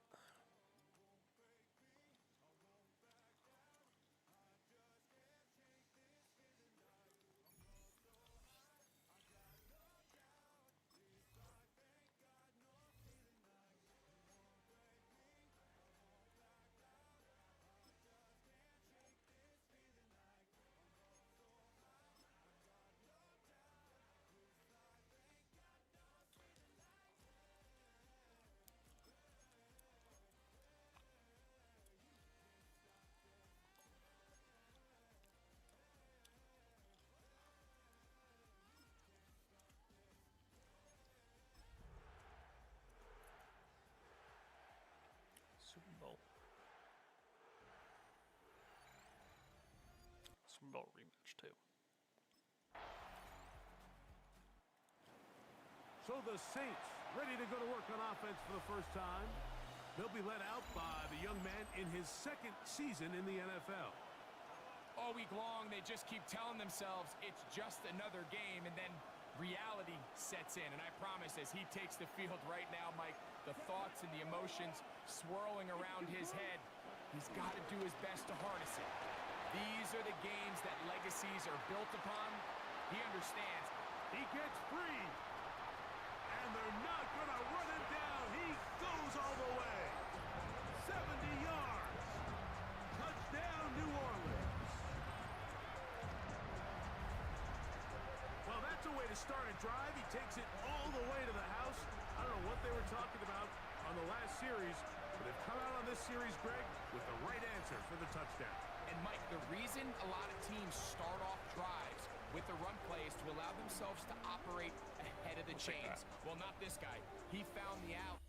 Super Bowl. Super Bowl rematch too. So the Saints ready to go to work on offense for the first time. They'll be led out by the young man in his second season in the NFL. All week long, they just keep telling themselves it's just another game, and then reality sets in. And I promise, as he takes the field right now, Mike, the thoughts and the emotions swirling around his head, he's got to do his best to harness it. These are the games that legacies are built upon. He understands. He gets free. And they're not going to run him down. He goes all the way. 70 yards. Touchdown, New Orleans. Well, that's a way to start a drive. He takes it all the way to the house. I don't know what they were talking about on the last series, but they've come out on this series, Greg, with the right answer for the touchdown. And, Mike, the reason a lot of teams start off drives with the run play is to allow themselves to operate ahead of the chains. Well, not this guy. He found the out.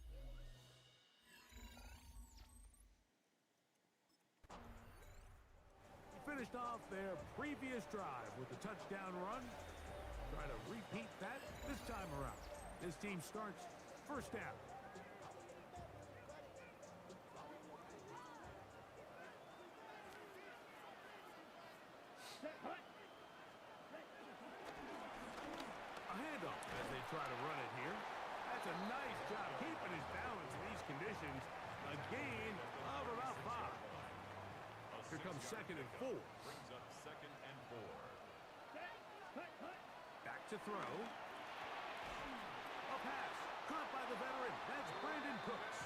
He finished off their previous drive with the touchdown run. Try to repeat that this time around. This team starts first down. Set, hut. A handoff as they try to run it here. That's a nice job keeping his balance in these conditions. A gain of about 5. Here comes 2nd and 4. Brings up 2nd and 4. Set, hut, hut. Back to throw. A pass caught by the veteran. That's Brandon Cooks.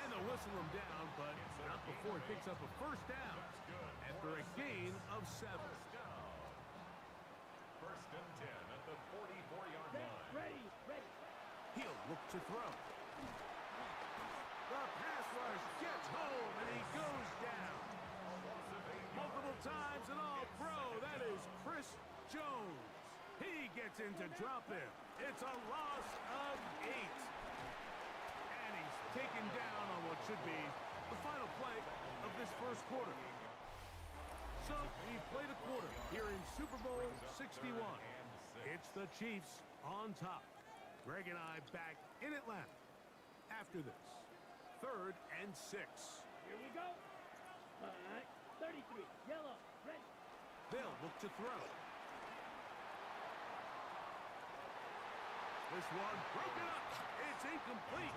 And they'll whistle him down, but not before he picks up a first down after a gain of 7. First and 10 at the 44-yard Set, line. ready, ready. He'll look to throw. The pass rush gets home, and he goes down. Multiple times and all pro. That is Chris Jones. He gets in to drop him. It's a loss of 8. And he's taken down on what should be the final play of this first quarter. So we've played a quarter here in Super Bowl 61. It's the Chiefs on top. Greg and I back in Atlanta after this. 3rd and 6. Here we go. All right. 33, yellow, ready. They'll look to throw. This one broken up. It's incomplete.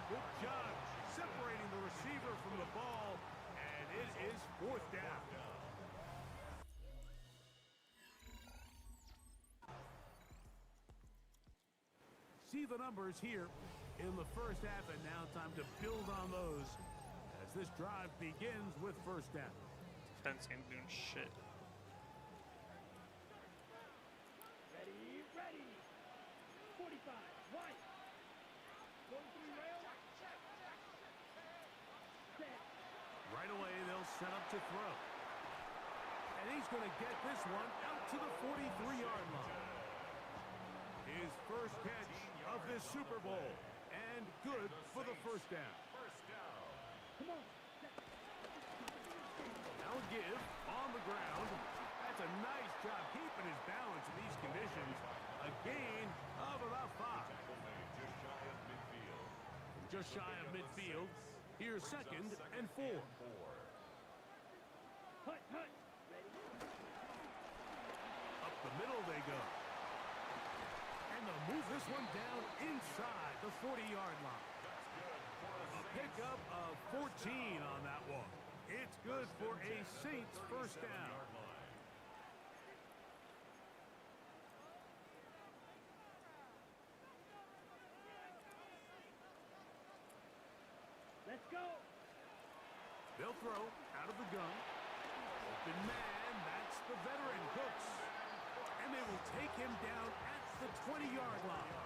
Good job separating the receiver from the ball, and it is 4th down. see the numbers here in the first half, and now time to build on those as this drive begins with first down. Defense ain't doing shit. Ready, ready. 45, right. Going through rail. Set. Right away, they'll set up to throw. And he's going to get this one out to the 43-yard line. His first catch of this Super Bowl, and good for the first down. Come on. Now a give on the ground. That's a nice job keeping his balance in these conditions. A gain of about 5. Just shy of midfield. Here's 2nd and 4. Hut, hut. Ready. Up the middle they go. And they'll move this one down inside the 40-yard line. A pickup of 14 on that one. It's good for a Saints first down. Let's go. They'll throw out of the gun. Open man, that's the veteran Cooks. And they will take him down at the 20-yard line.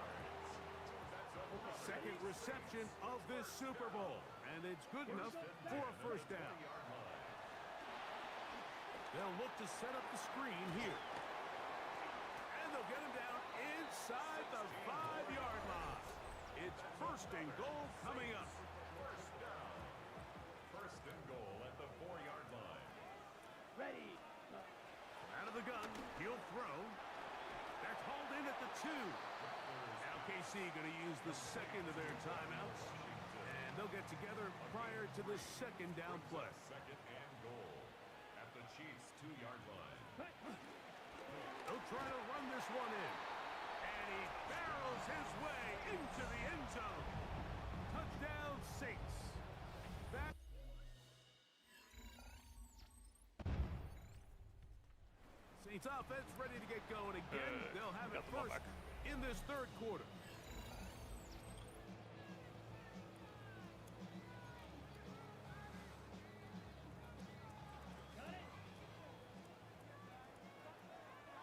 Second reception of this Super Bowl, and it's good enough for a first down. They'll look to set up the screen here. And they'll get him down inside the 5-yard line. It's first and goal coming up. First and goal at the 4-yard line. Ready. Out of the gun, he'll throw. That's hauled in at the 2. Now KC going to use the second of their timeouts. And they'll get together prior to the second down play. Second and goal at the Chiefs' 2-yard line. They'll try to run this one in. And he barrels his way into the end zone. Touchdown, Saints. That Saints offense ready to get going again. They'll have it got the ball first back. in this third quarter.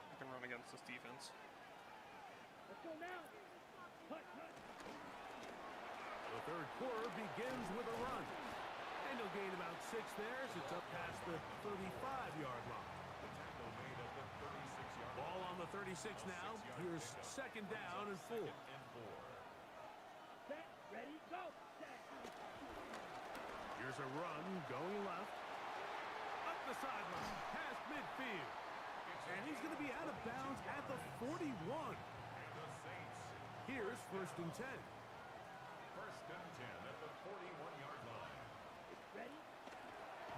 I can run against this defense. Let's go now. Hut, hut. The third quarter begins with a run. And he'll gain about 6 there as it's up past the 35-yard line. Ball on the 36 now. Here's second down and 4. Set. Ready. Go. Set. Here's a run going left. Up the sideline. Past midfield. And he's going to be out of bounds at the 41. Here's first and 10. First and 10 at the 41-yard line. Ready.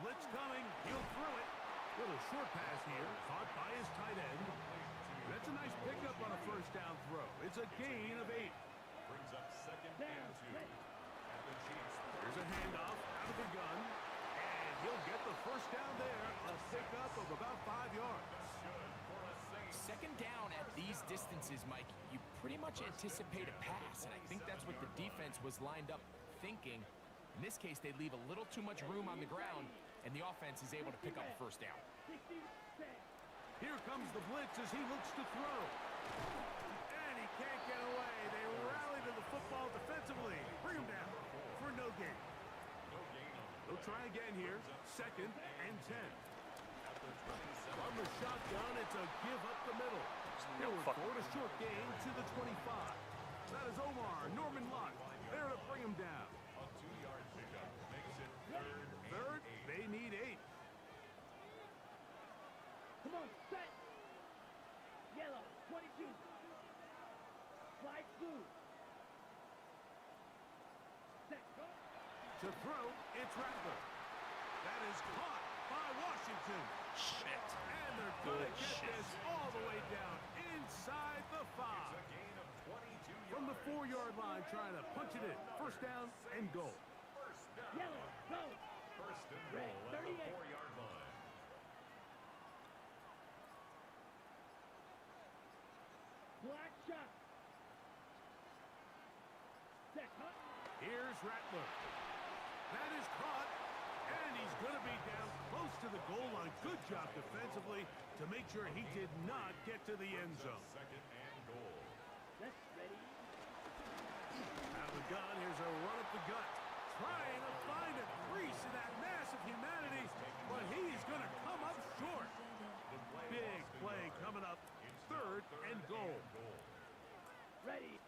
Blitz coming. He'll throw it. Little short pass here. Caught by his tight end. That's a nice pickup on a first down throw. It's a gain of 8. Brings up second Down. and 2 Ready. at the Chiefs' Here's a handoff out of the gun. And he'll get the first down there. A pickup of about 5 yards. Second down at these distances, Mike, you pretty much anticipate a pass, and I think that's what the defense was lined up thinking. In this case, they leave a little too much room on the ground, and the offense is able to pick up a first down. 60 set. Here comes the blitz as he looks to throw. And he can't get away. They rally to the football defensively. Bring him down for no gain. They'll try again here. Second and 10. From the shotgun, it's a give up the middle. He'll record a short gain to the 25. That is Omar Norman Lott there to bring him down. A 2-yard pickup makes it Third, they need 8. Come on. Set. Yellow. 22. Slide through. Set. Go. To throw, it's Rattler. That is caught by Washington. Shit. And they're going to get Bullshit. this all the way down inside the 5. gain of 22 From the 4-yard line, trying to punch it in. First down and goal. Yellow. Go. First and Red. goal at the 38. 4-yard line. Black shot. Here's Rattler. That is caught. And he's going to be down close to the goal line. Good job defensively to make sure he did not get to the end zone. Second and goal. Let's ready. Out of the gun, here's a run up the gut. Trying to find a crease in that mass of humanity, but he's going to come up short. Big play coming up. Third and goal. Ready.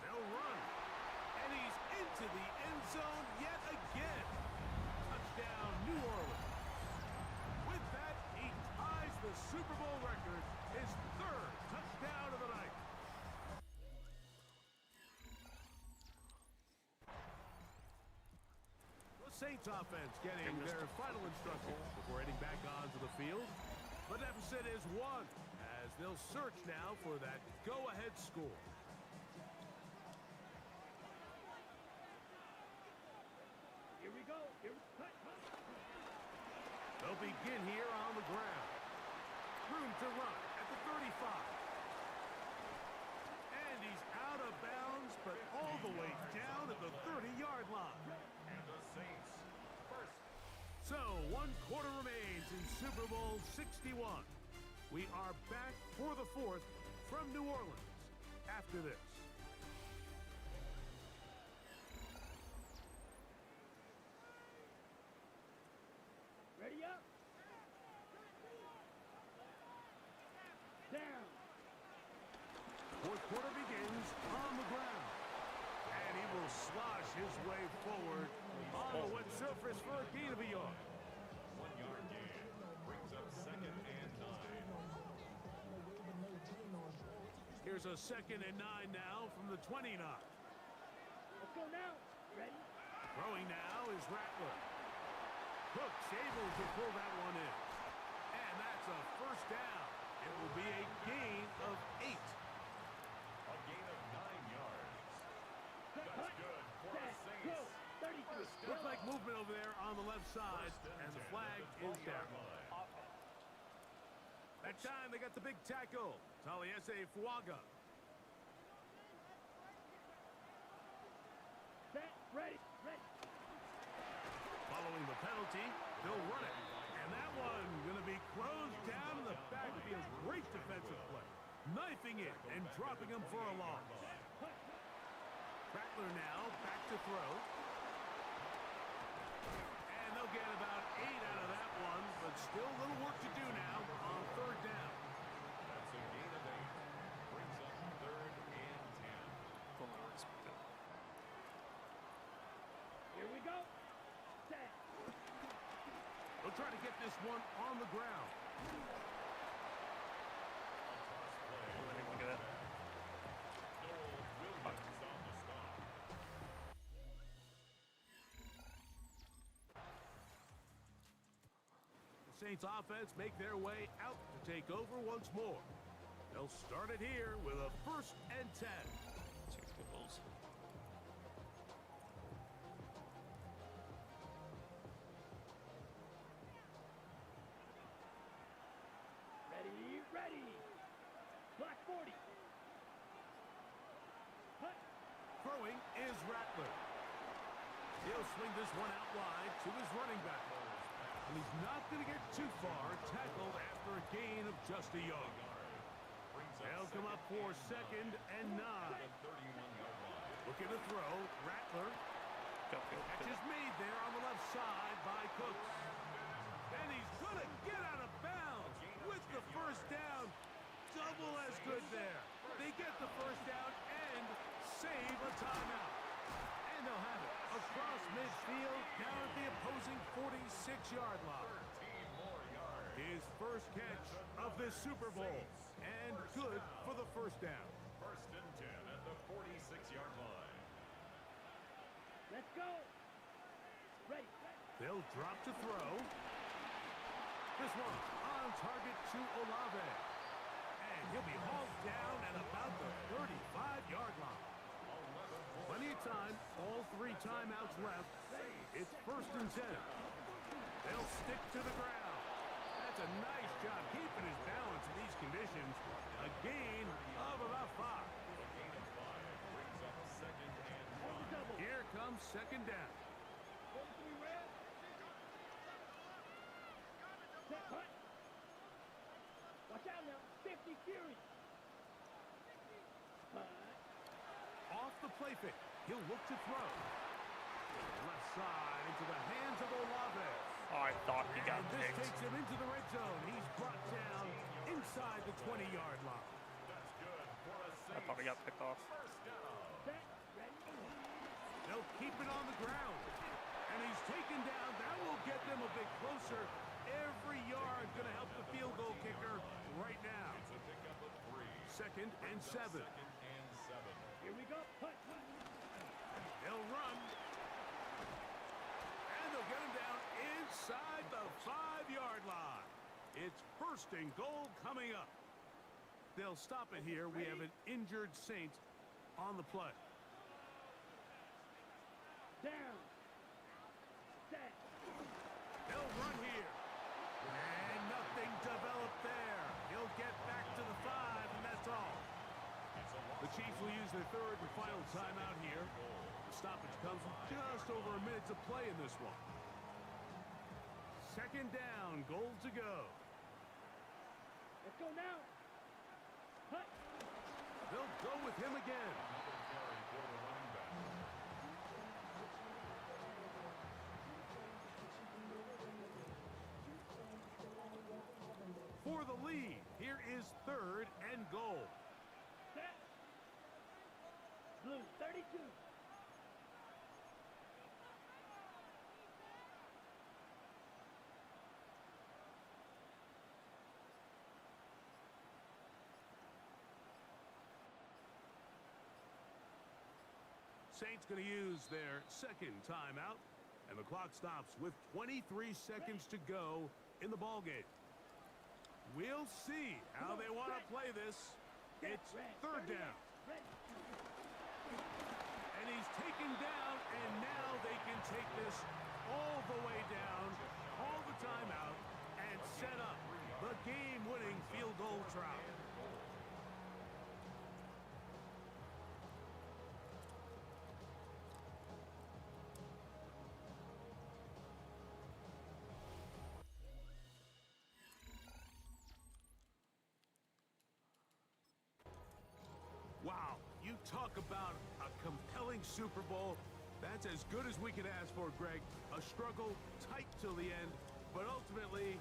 They'll run. And he's into the end zone yet again. Touchdown, New Orleans. With that, he ties the Super Bowl record, his third touchdown of the night. The Saints offense getting their final instructions before heading back onto the field. The deficit is 1 as they'll search now for that go-ahead score. Here we go. They'll begin here on the ground. Room to run at the 35. And he's out of bounds, but all the way down at the 30-yard line. And the Saints first. So, 1 quarter remains in Super Bowl 61. We are back for the 4th from New Orleans after this. Ready up. Down. 4th quarter begins on the ground. And he will slosh his way forward on the wet surface for a gain of a yard. 1 yard gain. Brings up second and 9. Here's a 2nd and 9 now from the 29. Let's go now. Ready. Throwing now is Rattler. Cook's able to pull that one in. And that's a first down. It will be a gain of 8. A gain of 9 yards. That's good for the Go. Saints. 33. Looks like movement over there on the left side, and the flag is down. That time they got the big tackle. Taliesin Fuaga. Set. Ready. Following the penalty, they'll run it. And that one going to be closed down in the backfield. Great defensive play. Knifing it and dropping him for a loss. Rattler now back to throw. And they'll get about 8 out of that one, but still a little work to do now on 3rd down. That's a gain of 8. Brings up 3rd and 10. Fully respected. Here we go. Set. They'll try to get this one on the ground. Let me look at that. Noel Williams on the stop. The Saints offense make their way out to take over once more. They'll start it here with a 1st and 10. 6 goals. Ready. Black 40. Hut. Throwing is Rattler. He'll swing this one out wide to his running back. And he's not going to get too far, tackled after a gain of just a yard. They'll come up for 2nd and 9. Looking to throw, Rattler. Catch is made there on the left side by Cooks. And he's going to get out of bounds with the first down. Double as good there. They get the first down and save a timeout. And they'll have it across midfield down at the opposing 46-yard line. His first catch of this Super Bowl. And good for the first down. 1st and 10 at the 46-yard line. Let's go. Ready. They'll drop to throw. This one on target to Olave. And he'll be hauled down at about the 35-yard line. Plenty of time, all 3 timeouts left. It's 1st and 10. They'll stick to the ground. That's a nice job keeping his balance in these conditions. A gain of about 5. A gain of 5 brings up 2nd and 1. second down. 43 red. Set, hut. Watch out now. 50 Fury. Off the play fake. He'll look to throw. Left side into the hands of Olave. Oh, I thought he got And this picked. takes him into the red zone. He's brought down inside the 20-yard line. That's good for a I thought he got picked off. first down. Set, ready. They'll keep it on the ground. And he's taken down. That will get them a bit closer. Every yard going to help the field goal kicker right now. It's a pickup of 3. Second and 7. Second and 7. Here we go. Hut, hut. They'll run. And they'll get him down inside the 5-yard line. It's first and goal coming up. They'll stop it here. We have an injured Saint on the play. Down. Set. They'll run here. And nothing developed there. He'll get back to the 5, and that's all. The Chiefs will use their third and final timeout here. The stoppage comes with just over a minute to play in this one. Second down, goal to go. Let's go now. Hut. They'll go with him again. Carry for the running back. For the lead, here is third and goal. Set. Blue 32. Saints going to use their second timeout, and the clock stops with 23 seconds to go in the ballgame. We'll see how they want to play this. It's third down. And he's taken down, and now they can take this all the way down, call the timeout, and set up the game-winning field goal try. Wow, you talk about a compelling Super Bowl. That's as good as we could ask for, Greg. A struggle tight till the end, but ultimately,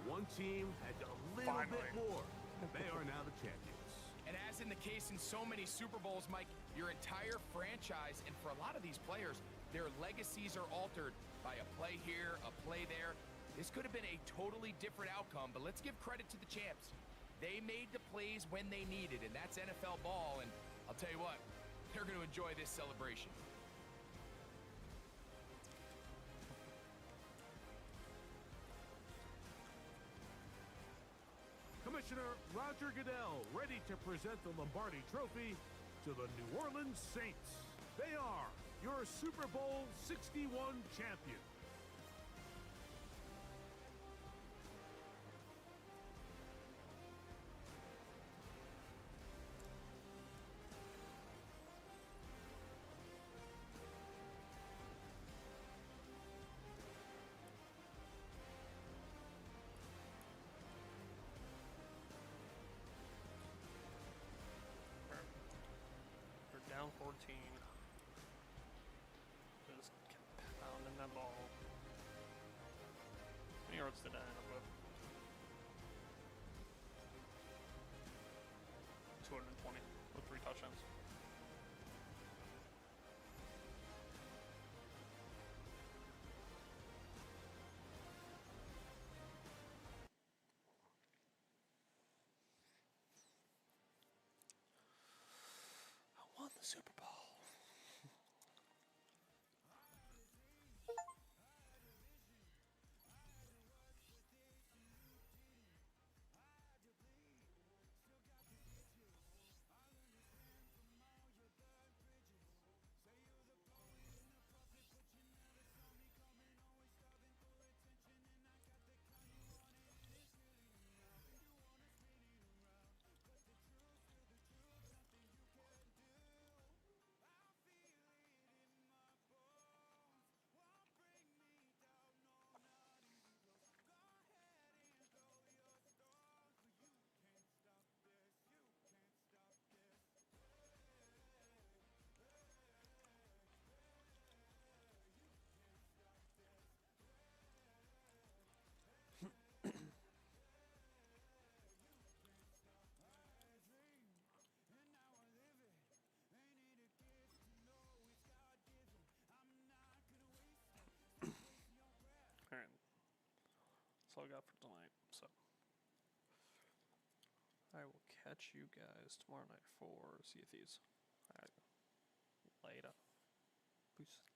one team had a little bit more. They are now the champions. And as in the case in so many Super Bowls, Mike, your entire franchise, and for a lot of these players, their legacies are altered by a play here, a play there. This could have been a totally different outcome, but let's give credit to the champs. They made the plays when they needed, and that's NFL ball, and I'll tell you what, they're going to enjoy this celebration. Commissioner Roger Goodell ready to present the Lombardi Trophy to the New Orleans Saints. They are your Super Bowl 61 champions. They're down 14. Just kept pounding that ball. How many yards did I end up with? 220 with 3 touchdowns. I won the Super Bowl. all I got for tonight. So I will catch you guys tomorrow night for Sea of Thieves. All right, later. Peace.